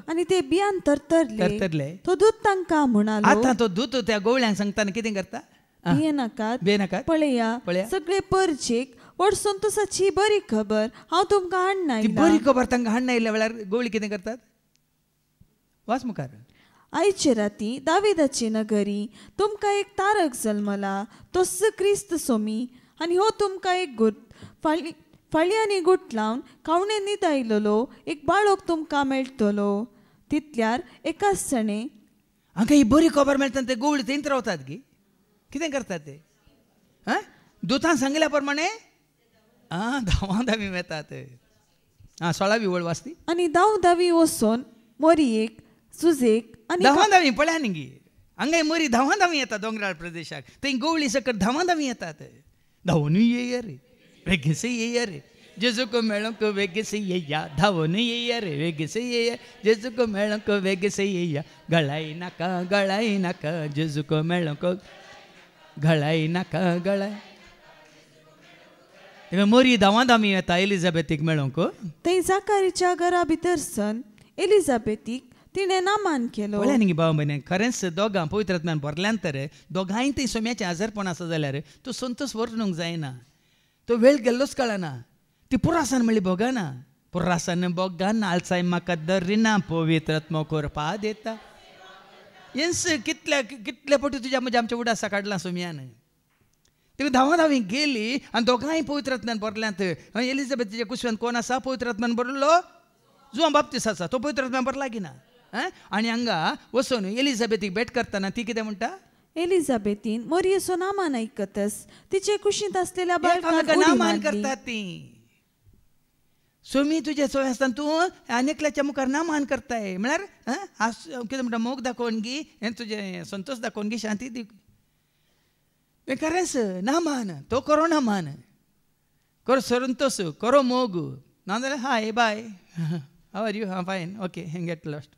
आनी ते भियान तरतरले तो दूत तांकां म्हणालो आतां तो दूत त्या गवळ्यांक सांगताना कितें करता भियेनाकात पळया सगळे परजेक व्हड संतोषाची बरी खबर हांव तुमकां हाडून ती बरी खबर तांकां हाडून आयिल्ल्या वेळार गवळी कितें करतात वाच मुखार आयचे राती दाविदाची नगरी तुमकां एक तारक जल्मला तोच क्रिस्त सोमी आनी हो तुमकां एक फळयांनी गुट लावन कावण्यांनी दायलोलो एक बाळोक तुमकां मेळटलो. तितल्यार एकाच सणे हांगा ही बरी खबर मेळटा ते गोवळी थंयच रावतात गी. कितें करतात ते? दुतान सांगल्या प्रमाणे धांवाधावी येतात. 16वी वळ वाचती. आनी धांवधावी वचून मोरयेक सुजेक आनी धांवाधावी पळया न्ही गी. हांगा मरी धांवाधावी येतात दोंगराळ प्रदेशाक. थंय गोवळी सकट धांवाधावी येतात. धांवूनय येया रे वेगीस येया रे जेजूक मेळोंक वेगीस येया. धांवून येया रे वेगीस येया जेजूक मेळोंक वेगीस येया. गळाय नाका जेजूक मेळोंक गळाय नाका गळाय. मोरी धांवाधावी येता एलिझाबेथीक मेळोंक. थंय जाकारीच्या घरा भितर सन एलिझाबेथीक तिणें नामान केलो. पळया न्ही भाव भयणी खरेंच दोगां पवित्रात्म्यान भरल्यान तर दोगांय थंय सोम्याचें आजारपण आसा जाल्यार तो संतोश वर्तूंक जायना. तो वेळ गेल्लोच कळना. ती पुरासान म्हणली बोगाना. पुरासान बोगान आलसाय म्हाका दरिना पवित्रात्मो करपा देता. येस कितले पटी तुज्या म्हज्या आमच्या उडासा काडला सोम्यान. ती धांवाधावी गेली आनी दोगांय पवित्रात्म्यान भरल्यांत. एलिझाबेथीच्या कुशव्यान कोण आसा? पवित्रात्म्यान भरलो जुआं बाप्तिस्त आसा तो पवित्रात्म्यान भरला की ना. आनी हांगा वचून एलिझाबेथीक भेट करतना ती कितें म्हणटा? एलिझाबेथीन मोरयेचो नामान आयकतच तिचे कुशींत आसलेल्या नामान करतात ती. सोमी तुजे सोय आसतना तूं आनेकल्याच्या मुखार नामान करताय म्हळ्यार कितें म्हणटा मोग दाखोवन गी हें तुजें संतोश दाखोवन गी शांती दी. खरेंच नामान तो करो नामान करो संतोश करो मोग नाजाल्यार hi bye how are you fine okay get lost.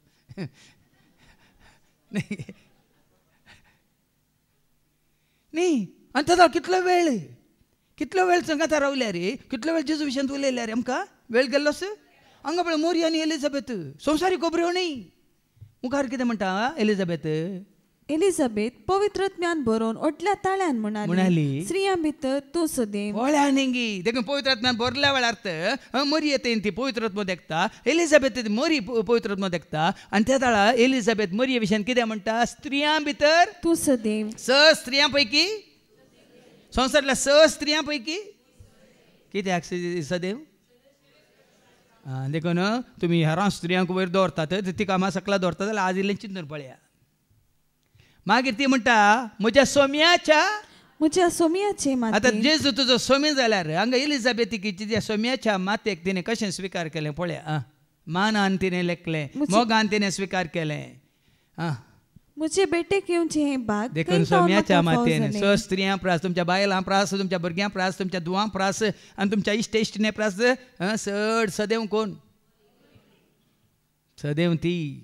न्ही आनी ताका कितलो वेळ संगाता रावल्या रे. कितलो वेळ जेजू विशयान उलयल्या रे. आमकां वेळ गेल्लोस. हांगा पळय मोरी आनी एलिझाबेथ संवसारी खबऱ्यो न्ही. मुखार कितें म्हणटा एलिझाबेथ पवित्रात्म्यान बरोवन ओटल्या ताळ्यान म्हणाली स्त्रियां भितर तूं सदैव. पळया न्ही देखून पवित्रात्म्यान भरल्या वेळार मोरी येतेन ती पवित्रात्मो देखता. एलिझाबेथ मोरी पवित्रात्मो देखता. आनी त्या ताळा एलिझाबेथ मोरये विशयान कितें म्हणटा? स्त्रियां भितर तूं सदैव. स्त्रियां पैकी संवसारांतल्या स्त्रियां पैकी कित्याक सदैव? देखून तुमी हेरां स्त्रियांक वयर दवरतात तिका कामां सकला दवरतात जाल्यार आज इल्लें चिंतून पळया. मागीर ती म्हणटा म्हज्या सोम्याचे आतां जेजू तुजो सोमी जाल्यार हांगा एलिझाबेथीची त्या सोम्याच्या मातेक तिणें कशें स्विकार केलें पळया. मानान तिणें लेखलें मोगान तिणें स्विकार केलें. म्हजे बेटेक येवचें हें भाग देखून सोम्याच्या मातेन स्त्रियां प्रास तुमच्या बायलां प्रास तुमच्या भुरग्यां प्रास तुमच्या दुवां प्रास आनी तुमच्या इश्ट इश्टिणे प्रास चड सदैव कोण? सदैव ती.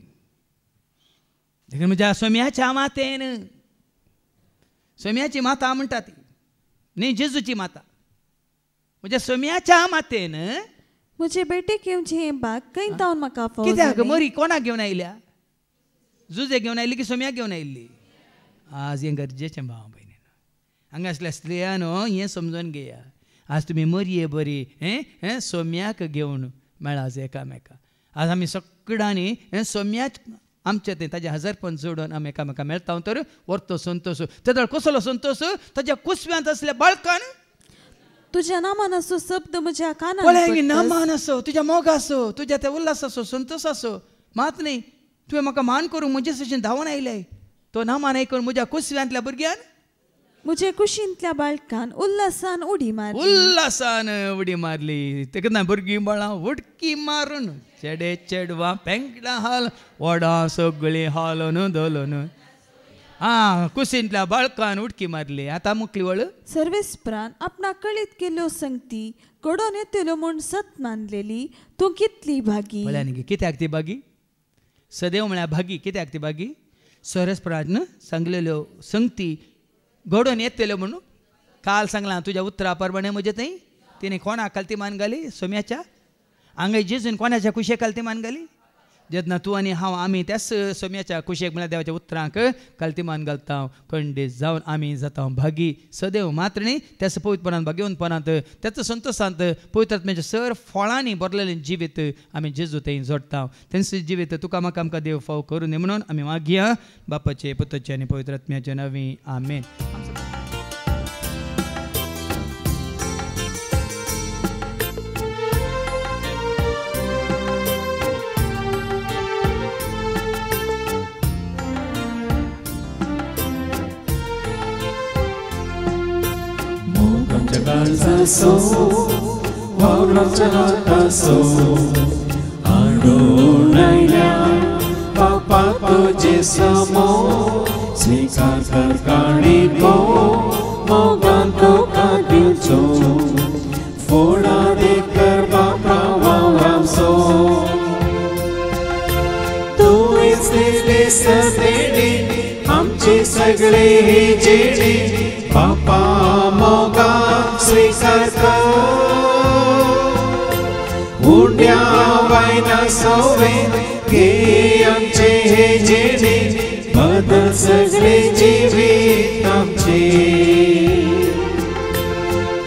देखून म्हज्या सोम्याच्या मातेन सोम्याची माता म्हणटा ती न्ही जेजूची माता. म्हज्या सोम्याच्या मातेन म्हजे बेटेक येवचें हें भाग खंय तावन म्हाका फावो. कित्याक मोरी कोणाक घेवन आयल्या? जुजे घेवन आयिल्ली की सोम्याक घेवन आयिल्ली? आज हें गरजेचें भाव भयणी. हांगा असल्या स्त्रियान हें समजून घेया. आज तुमी मरये बरी सोम्याक घेवन मेळा एकामेका. आज आमी सगळ्यांनी सोम्याच आमचे तें ताजें हजारपण जोडून आमी एकामेका मेळटा तर व्हरतो संतोश. तेदळ कसलो संतोश? ताज्या कुसव्यांत असल्या बाळकान तुज्या नामान असो शब्द म्हज्या कानार नामान असो तुज्या मोग असो तुज्या त्या उल्हास असो संतोष असो मात न्ही तुवें म्हाका मान करूंक म्हजे सशें धांवन आयले. तो नामान आयकून म्हज्या कुसव्यांतल्या भुरग्यान म्हजे कुशींतल्या बाळकान उल्हासान उडी मारली. तेका भुरगीं बाळां उडकी मारून चेडे चेडवां पेंगडां हाल वडां सगळीं हालोन दोलोन कुशींतल्या बाळकान उडकी मारली. आतां मुखली वळ सर्वेस्परान आपणाक कळीत केल्यो संगती घडोवन येतल्यो म्हूण सत मानलेली तूं कितली भागी. कित्याक ती भागी? सदैव म्हळ्यार भागी. कित्याक ती भागी? सर्वेस्परान सांगलेल्यो संगती घडोवन येतल्यो म्हणून. काल सांगलां तुज्या उतरा प्रमाणे म्हजे थंय तिणें कोणाक कालती मान घाली? सोम्याच्या. हांगा जेजून कोणाच्या कुशेक कालती मान घाली? जेन्ना तूं आनी हांव आमी त्याच सोम्याच्या कुशेक म्हळ्यार देवाच्या उतरांक कालती मान घालता. खंडीत जावन आमी जाता भागी सदैव. मात्र न्ही त्याच पवित्रपणांत भाग्यवंतपणांत त्याच संतोशांत पवित्रात्म्याच्या सर फळांनी भरलेलें जिवीत आमी जेजू थंय जोडटा. तेंच जिवीत तुका म्हाका आमकां देव फाव करूं न्ही म्हणून आमी मागया बापाचे पुताचे आनी पवित्रात्म्याचे नांवी आमेन. जासो वावराच्या हातासो आडोळ्या बापा तुझे समोर स्वीकार कर काणिको मोगान तुका दिवचो फोडा दे कर बापा वावरामसो तूच दिले सदेणी आमची सगळे जेणी बापा मोगान स्वीकार कर उंड्या वायना सवे घे आमचे हे जेणे बदल सगळे जिवीत आमचे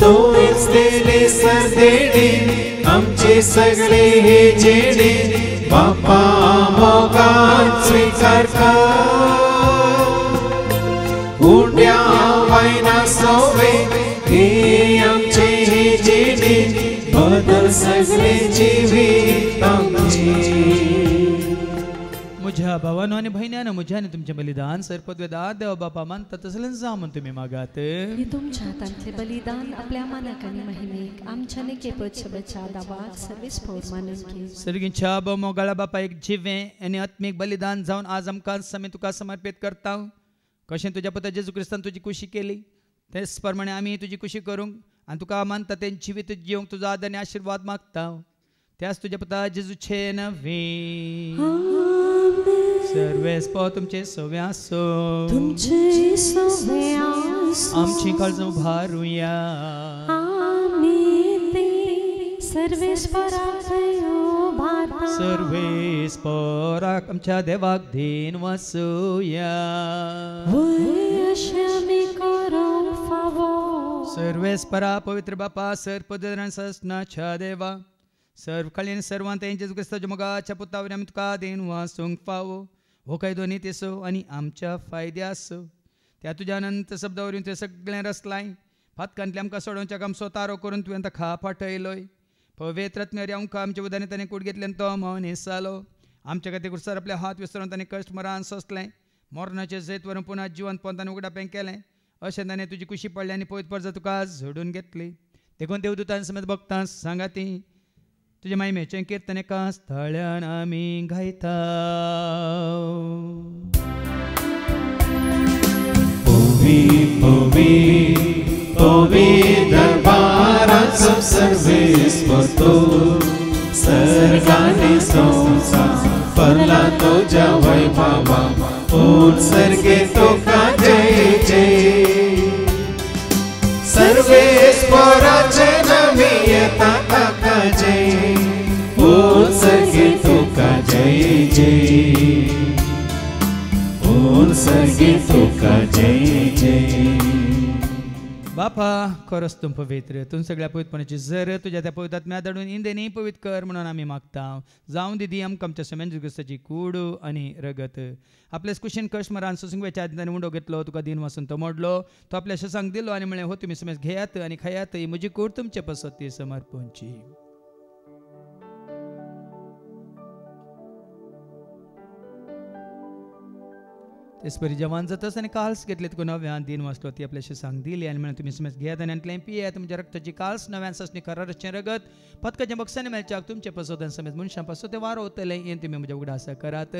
तूच दिले सरदेणे आमचे सगळे हे जेणे बापा मोगान स्वीकार कर उंड्या वायना सवे घे आमचे हे जेणे बदल सगळे जिवीत आमचे मुझ्या भावानो आणि बहिण्यानं मुझ्याने तुमचे बलिदान सरपद्वेदात देव बापा मानता तसलेच जा म्हणून तुम्ही मागात हे तुमच्या हातांतले बलिदान आपल्या मानाक आणि महिमेक आमच्या नेकेपद शब्दाच्या दावाक सर्वेस पौर मानून घे सर्गींच्या मोगाळा बापा एक जिवे आणि आत्मिक बलिदान जाऊन आज आमकां समी तुका समर्पित करता कशें तुझ्या पुता जेजू क्रिस्तान तुजी खुशी केली तेच प्रमाणे आम्ही तुझी खुशी करूंक आणि तुका मानता ते जिवीत जिवंक तुझा आदर आणि आशीर्वाद मागता त्याच तुझ्या पुता जेजूचे नवे सर्वेस पो तुमचे सवे आसो तुमचे सवे आसो आमची काळज उभारूया आमी ते सर्वेस पराक उभारता सर्वेस पराक आमच्या देवाक दिन वासूया वयशमी करून फावो सर्वेस परा पवित्र बापा सर्पदरण ससनाच्या देवा सर्व कालीन सर्वांत जेजू क्रिस्ताच्या मोगाच्या पुतावरी आमी तुका देन वासूंक फावो हो कायदो नितेसो आनी आमच्या फायद्यासो त्या तुज्या अनंत शब्दावरून तुवें सगळें रचलाय फातकांतले आमकां सोडोवच्या काम स्वतारो करून तुवें ताका फाटयलोय पवित्र आत्म्यारी आमकां आमच्या उदाने ताणें कूड घेतलें तो मोन हिस्सालो आमच्या खातीर कुर्सार आपले हात विसरून ताणें कश्ट मरान सोंसलें मोरणाचें जैत व्हरून पुना जिवंत पोंतान उगडापें केलें अशें ताणें तुजी खुशी पडली आनी पवित्र परजा तुका झोडून घेतली देखून देवदूतां समेत भक्तां सांगाती तुझे महिमेचें कीर्तन एका स्थळ्यान आमी गायता दरबाराचो सर्वेस परतो सर्गाने संसार परला तुझ्या वैभवा पूर्ण सर्गे तुका जय जय सर्वेस पराचे नमी येता ताका जय पूर्ण सर्गे तुका जय जय पूर्ण सर्गे तुका जय जय बापा खरोच तूं पवित्र तूं सगळ्या पवित्रपणाची जर तुझ्या त्या पवित्रात्म्या धाडून इंदेनी पवित्र कर म्हणून आमी मागता जावं दिदी आमकां आमच्या समेन क्रिस्ताची कूड आनी रगत आपल्याच कुशीन कश्ट मरान सुसंगवेच्या आदीन उंडो घेतलो तुका दिन वासून तो मोडलो तो आपल्या शशांक दिलो आनी म्हळें हो तुमी समेज घेयात आनी खायात ही म्हजी कूड तुमचे पसत ती समर्पणची तेसपरी जवान जातास आनी काल्स घेतले तुका नव्यान दिन वाचलो ती आपल्याशी सांग दिली आनी म्हणून तुमी समेज घेयात आनी आंतलें पियेत तुमच्या रक्ताची काल्स नव्यान ससनी करारचें रगत पदकाचें बक्षांनी मेळच्याक तुमचे पसोत समेज मनशां पासून ते वारो वतलें हें तुमी म्हज्या उगडा आसा करात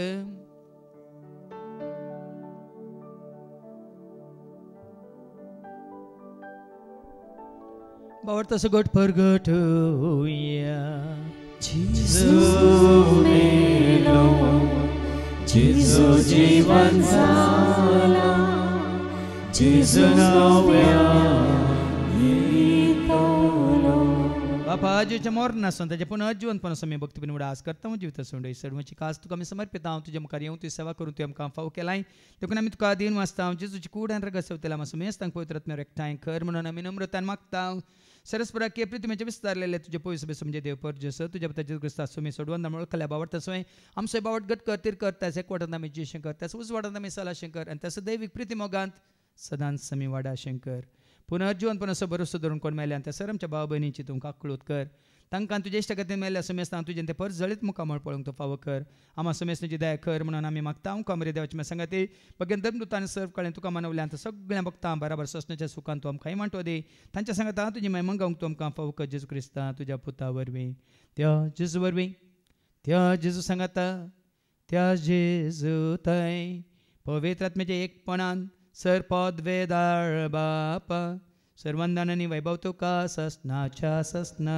बावडता सगट परगट होया जेजू मेलो जेजू जीवन जाला जेजू नव्या बापा आजूच्या मोरण आसून ताचे पुनः जिवंतपण समी भक्तीपण उडास करता म्हूण जिवित सोडून सर्वांची कास तुका आमी समर्पित हांव तुज्या मुखार येवं तुजी सेवा करून तुवें आमकां फावो केलाय देखून आमी तुका दिन वाचता जेजूची कूड आनी रगत सेवतल्या मातसो मेस्तांक पवित्र आत्म्यार एकठांय कर म्हणून आमी नम्रतान मागता सरस्पराकी प्रितीमेचे विस्तारलेले तुझे पयस समजे देव परजस तुझ्या जेजू क्रिस्ता सुमी सोडवंदा मुळखल्या बावडता सोय आमचे बावट गट कर तिर कर त्याचे एकवटांत आमी जी शंकर त्याच उजवाडांत आमी सला शंकर आनी त्याचं दैवीक प्रिती मोगांत सदांच समी वाडा शंकर पुनर्जीवनपण असं भरोसो धरून कोण मेले आनी त्या सर आमच्या भाव भयणींची तुमकां आकळूत कर तांकां तुजे इश्टगतीन मेल्ल्या समेस्तां तुजें तें परत जळीत मुखामळ पळोवंक तो फावो कर आम्हा समेस्तांची दया कर म्हणून आमी मागता आमकां मरे देवाची सांगाती भगेन धर्मदूतान सर्व कळें तुका मनवल्यांत सगळ्या भक्तां बराबर ससण्याच्या सुखान तूं आमकां मांटो दी तांच्या सांगाता तुजी महिमा गावंक तूं आमकां फावो कर जेजू क्रिस्ता तुज्या पुता वरवीं त्या जेजू वरवीं त्या जेजू सांगाता त्या जेजू थंय पवित्र आत्म्याच्या एकपणान सर पद वेदाळ बापा सर्वंदान आनी वैभव तुका ससनाच्या ससना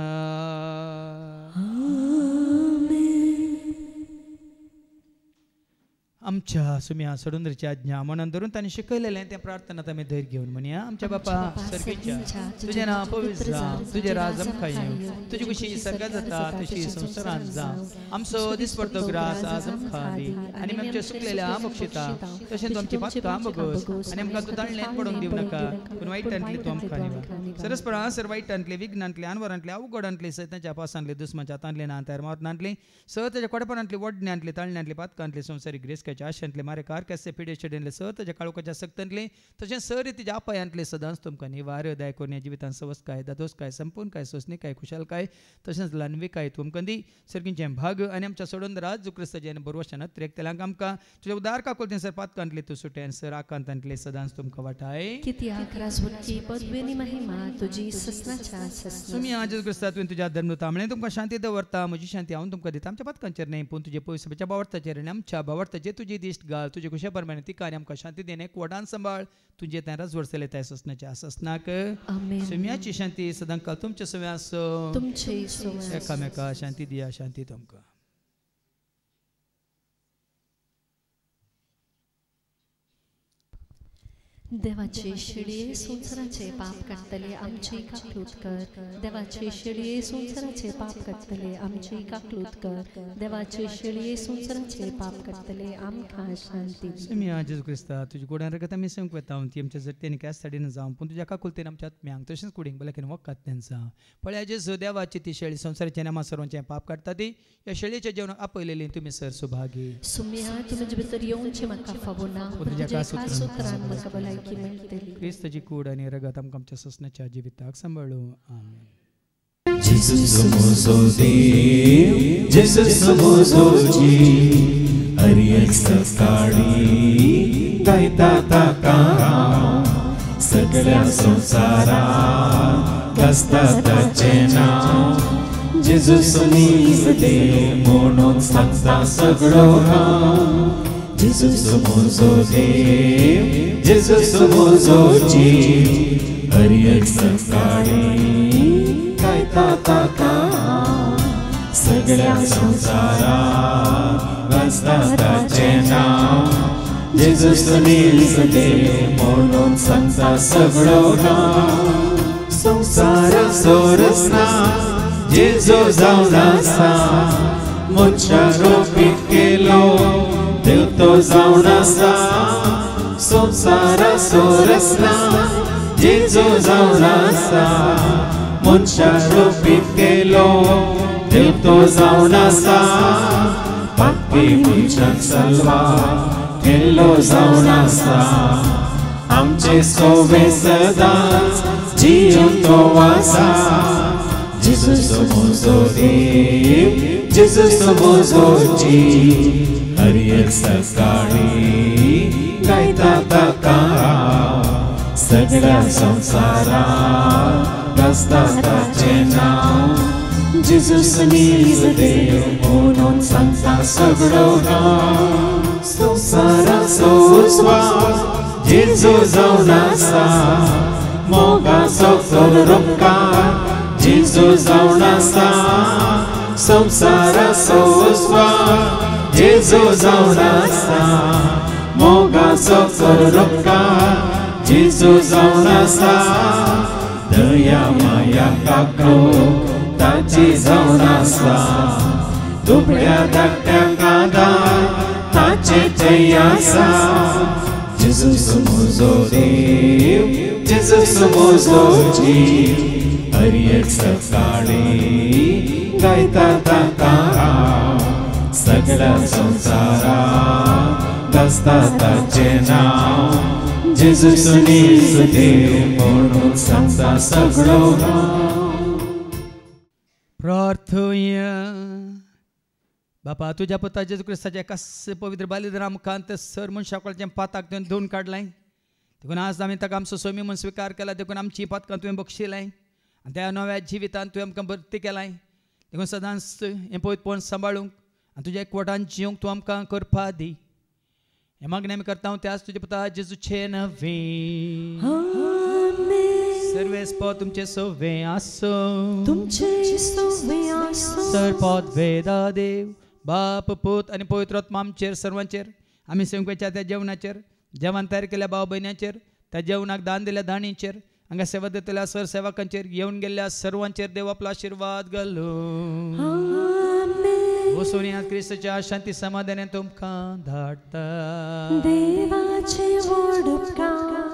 आमच्या सुम्या सोडूंदरची आज्ञा मनान धरून तांणी शिकयलेलें तें प्रार्थनात आमी धैर्य घेवन म्हणया आमच्या बापा सर्गेच्या तुजें नांव पवित्र जावं तुजें राज आमकां येवं तुजी कुशी सर्गांत जाता तशी संवसारांत जावं आमचो दिसपडटो ग्रास आज आमकां दी आनी आमच्या सुकलेल्या बक्षिता तशेंच आमची पातकां बगोस आनी आमकां तूं ताळ्ळेंत पडोवंक दिवं नाका पूण वायटांतली तूं आमकां निवड सरस्परा सर वायटांतली विघ्नांतली आनवरांतली अवघडांतली सैताच्या पासांतली दुस्माच्या हातांतली नांतार मारनांतली स ताच्या कोडपणांतली वडण्यांतली ताळण्यांतली पातकांतली संवसारीक ग्रेसकाच्या आशांतले मारे कारकासे पिडे चेडेले स ताच्या काळोखाच्या सक्तांतले तशेंच स रितीच्या आपायांतले सदांच तुमकां निवार दया करून ह्या जिवितांत सवस्काय दादोसकाय संपूर्णकाय सोसणीकाय खुशालकाय तशेंच ल्हानविकाय तुमकां दी सर्गींचें भाग आनी आमच्या सोडून राज क्रिस्ताचे आनी बरवशान त्रेक तेलांक आमकां तुज्या उदार काकुलतें सर पातकांतली तूं सुटें सर आकांतांतले सदांच तुमकां वाटाय कित्याक राजवटी पदवेनी महिमा तुजी ससनाच्या ससना तुमी आज क्रिस्ता तुवें तुज्या धर्मदूता म्हळें तुमकां शांती दवरता म्हजी शांती हांव तुमकां दिता आमच्या पातकांचेर न्हय पूण तुजे पयसुबाच्या भावार्थाचेर आनी आमच्या भावार्थाचेर तुजी दिश्ट घाल तुजे कुशे प्रमाणे तिका आनी आमकां शांती देने कोडान सांबाळ तुजे तें राज वरसले त्या ससनाच्या ससनाक सुम्याची शांती सदां काल तुमच्या सुम्या आसो तुमचे एकामेका शांती दिया शांती तुमकां देवाचे शिडये संसाराचे पाप काडटले आमची काकलूत कर देवाचे शिडये संसाराचे पाप काडटले आमची काकलूत कर देवाचे शिडये संसाराचे पाप काडटले आमकां शांती सुम्या जेजू क्रिस्ता तुजी गोड्यान रगत आमी संक वेता ती आमच्या जट्टेनी कॅस साडीन जावं पूण तुज्या काकुलतेन आमच्या आत्म्यांक तशेंच कुडींक बल्याकेन वखत तेंचा पळय जेजू देवाची ती शेळी संसाराचे नामा सर्वांचे पाप काडटा ती ह्या शेळयेच्या जेवणाक आपयलेली तुमी सर सुभागी सुम्या तूं म्हजे भितर येवंचे म्हाका फावो ना तुज्या कासूत्रान म्हाका भलायकी मेळटली क्रिस्ताची कूड आनी रगत आमकां आमच्या ससनाच्या जिविताक सांबाळू आमेन Jesus mozo Dev, Jesus mozo Ji, Hariyak sakali, gaita taka, sagla samsara, gasta tachena. Jesus mozo Dev, monon sakta saglo ha. Jesus mozo Dev, Jesus mozo Ji, Hariyak sakali. सगळ्या संसारात वाचताचे नाव जेजूस नीस देव म्हणून सांगता सगळो नाव संसार सोरसना जेजू जावन आसा मोच्या रोपीत केलो देव तो जावन आसा संसार सोरसना जेजू जावन आसा मोच्या रोपीत केलो देव तो जावन आसा पापी मनशाक सलवा केल्लो जावन आसा आमचे सोबे सदांच जियोन तो आसा जेजूस मोजो देव जेजूस मोजो जी हरियर सकाळी गायता ताका सगळ्या संसारात गाजता ताचे नाव जेजूस नीस देव म्हणून सांगता सगळो नाव संसाराचो उस्वास जेजू जावन आसा मोगाचो उपकार जेजू जावन आसा संसाराचो उस्वास जेजू जावन आसा मोगाचो उपकार जेजू जावन आसा दया माया काको ताची जावन आसा दुबळ्या धाकट्यांक आदार ताचे जय आसा जेजूस मोजो देव जेजूस मोजो जी हरियर सकाळी गायता ताका सगळ्या संसारात गाजता ताचे नाव जेजूस नीस देव म्हणून सांगता सगळो नाव बापा तुझ्या पुता जेजू क्रिस्ताच्या कस पवित्र बलिदानामुखांत सर मनशाकळाचे पाताक तुवें धुवन काडलाय. देखून आज आमी ताका आमचो सोमी म्हूण स्विकार केला. देखून आमची पातकां तुवें बक्षिलाय आनी त्या नव्या जिवितांत तुवें आमकां भरती केलाय. देखून सदांच हें पवित्रपण सांबाळूंक आनी तुज्या एकवटान जियोंक तूं आमकां करपा दी. हे मागणी आमी करता त्याच तुजे पुता जेजूचे नवे. सर्वेस्पो तुमचे सोवे आसो. सरपद वेदा देव बाप पूत आनी पवित्र आत्मा आमचेर सर्वांचेर आमी सेवकेच्या त्या जेवणाचेर जेवण तयार केल्या भाव भयणांचेर त्या जेवणाक दान दिल्या दाणीचेर हांगा सेवा दितल्या सर सेवकांचेर येवन गेल्ल्या सर्वांचेर देव आपलो आशिर्वाद घालो. वचून क्रिस्ताच्या शांती समाधानान तुमकां धाडटा. देवाचे व्हड उपकार